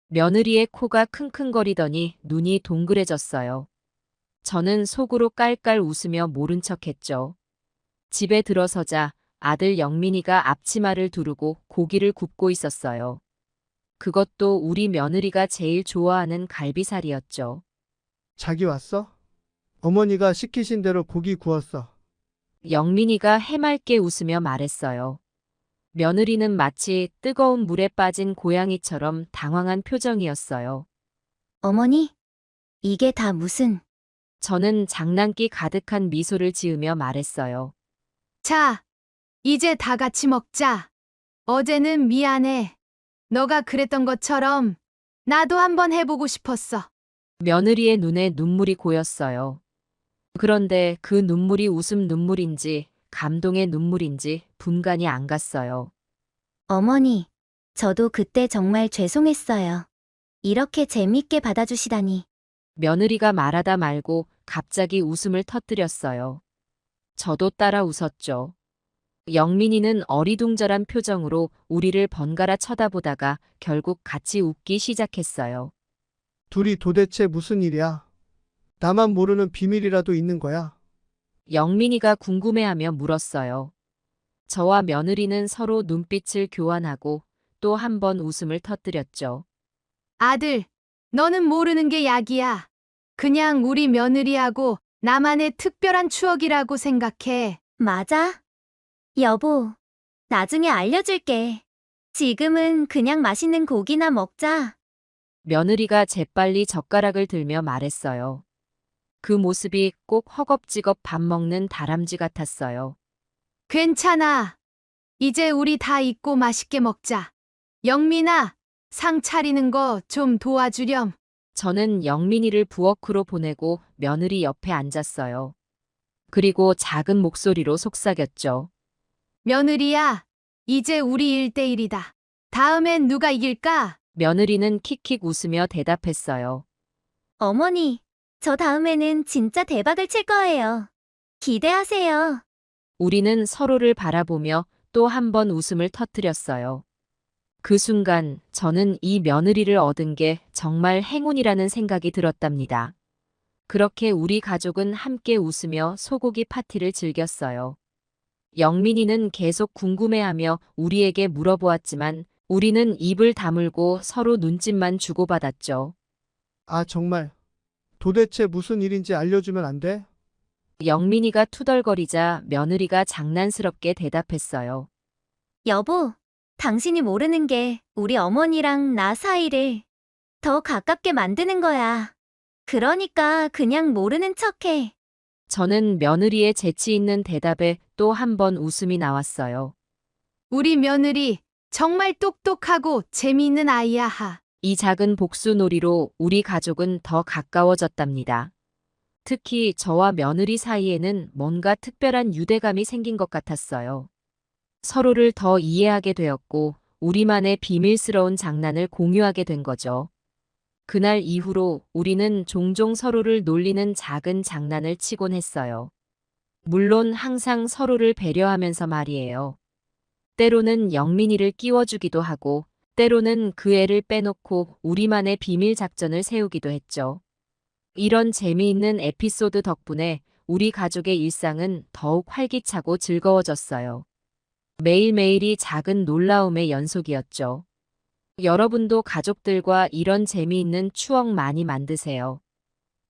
[SPEAKER 1] 며느리의 코가 킁킁거리더니 눈이 동그래졌어요. 저는 속으로 깔깔 웃으며 모른 척했죠. 집에 들어서자 아들 영민이가 앞치마를 두르고 고기를 굽고 있었어요. 그것도 우리 며느리가 제일 좋아하는 갈비살이었죠.
[SPEAKER 14] 자기 왔어? 어머니가 시키신 대로 고기 구웠어.
[SPEAKER 1] 영민이가 해맑게 웃으며 말했어요. 며느리는 마치 뜨거운 물에 빠진 고양이처럼 당황한 표정이었어요.
[SPEAKER 18] 어머니, 이게 다 무슨...
[SPEAKER 1] 저는 장난기 가득한 미소를 지으며 말했어요.
[SPEAKER 6] 자, 이제 다 같이 먹자. 어제는 미안해. 너가 그랬던 것처럼 나도 한번 해보고 싶었어.
[SPEAKER 1] 며느리의 눈에 눈물이 고였어요. 그런데 그 눈물이 웃음 눈물인지 감동의 눈물인지 분간이 안 갔어요.
[SPEAKER 18] 어머니, 저도 그때 정말 죄송했어요. 이렇게 재밌게 받아주시다니.
[SPEAKER 1] 며느리가 말하다 말고 갑자기 웃음을 터뜨렸어요. 저도 따라 웃었죠. 영민이는 어리둥절한 표정으로 우리를 번갈아 쳐다보다가 결국 같이 웃기 시작했어요.
[SPEAKER 14] 둘이 도대체 무슨 일이야? 나만 모르는 비밀이라도 있는 거야?
[SPEAKER 1] 영민이가 궁금해하며 물었어요. 저와 며느리는 서로 눈빛을 교환하고 또 한 번 웃음을 터뜨렸죠.
[SPEAKER 6] 아들, 너는 모르는 게 약이야. 그냥 우리 며느리하고 나만의 특별한 추억이라고 생각해.
[SPEAKER 18] 맞아? 여보, 나중에 알려줄게. 지금은 그냥 맛있는 고기나 먹자.
[SPEAKER 1] 며느리가 재빨리 젓가락을 들며 말했어요. 그 모습이 꼭 허겁지겁 밥 먹는 다람쥐 같았어요.
[SPEAKER 6] 괜찮아. 이제 우리 다 잊고 맛있게 먹자. 영민아, 상 차리는 거 좀 도와주렴.
[SPEAKER 1] 저는 영민이를 부엌으로 보내고 며느리 옆에 앉았어요. 그리고 작은 목소리로 속삭였죠.
[SPEAKER 6] 며느리야, 이제 우리 1대1이다. 다음엔 누가 이길까?
[SPEAKER 1] 며느리는 킥킥 웃으며 대답했어요.
[SPEAKER 18] 어머니, 저 다음에는 진짜 대박을 칠 거예요. 기대하세요.
[SPEAKER 1] 우리는 서로를 바라보며 또 한 번 웃음을 터뜨렸어요. 그 순간 저는 이 며느리를 얻은 게 정말 행운이라는 생각이 들었답니다. 그렇게 우리 가족은 함께 웃으며 소고기 파티를 즐겼어요. 영민이는 계속 궁금해하며 우리에게 물어보았지만 우리는 입을 다물고 서로 눈짓만 주고받았죠.
[SPEAKER 14] 아, 정말. 도대체 무슨 일인지 알려주면 안 돼?
[SPEAKER 1] 영민이가 투덜거리자 며느리가 장난스럽게 대답했어요.
[SPEAKER 18] 여보, 당신이 모르는 게 우리 어머니랑 나 사이를 더 가깝게 만드는 거야. 그러니까 그냥 모르는 척해.
[SPEAKER 1] 저는 며느리의 재치 있는 대답에 또 한 번 웃음이 나왔어요.
[SPEAKER 6] 우리 며느리 정말 똑똑하고 재미있는 아이야.
[SPEAKER 1] 이 작은 복수놀이로 우리 가족은 더 가까워졌답니다. 특히 저와 며느리 사이에는 뭔가 특별한 유대감이 생긴 것 같았어요. 서로를 더 이해하게 되었고 우리만의 비밀스러운 장난을 공유하게 된 거죠. 그날 이후로 우리는 종종 서로를 놀리는 작은 장난을 치곤 했어요. 물론 항상 서로를 배려하면서 말이에요. 때로는 영민이를 끼워주기도 하고 때로는 그 애를 빼놓고 우리만의 비밀 작전을 세우기도 했죠. 이런 재미있는 에피소드 덕분에 우리 가족의 일상은 더욱 활기차고 즐거워졌어요. 매일매일이 작은 놀라움의 연속이었죠. 여러분도 가족들과 이런 재미있는 추억 많이 만드세요.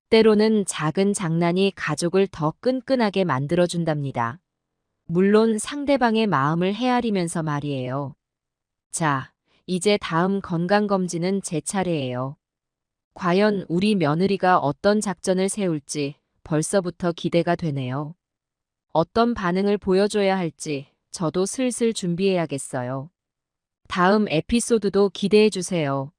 [SPEAKER 1] 때로는 작은 장난이 가족을 더 끈끈하게 만들어준답니다. 물론 상대방의 마음을 헤아리면서 말이에요. 자, 이제 다음 건강검진은 제 차례예요. 과연 우리 며느리가 어떤 작전을 세울지 벌써부터 기대가 되네요. 어떤 반응을 보여줘야 할지 저도 슬슬 준비해야겠어요. 다음 에피소드도 기대해 주세요.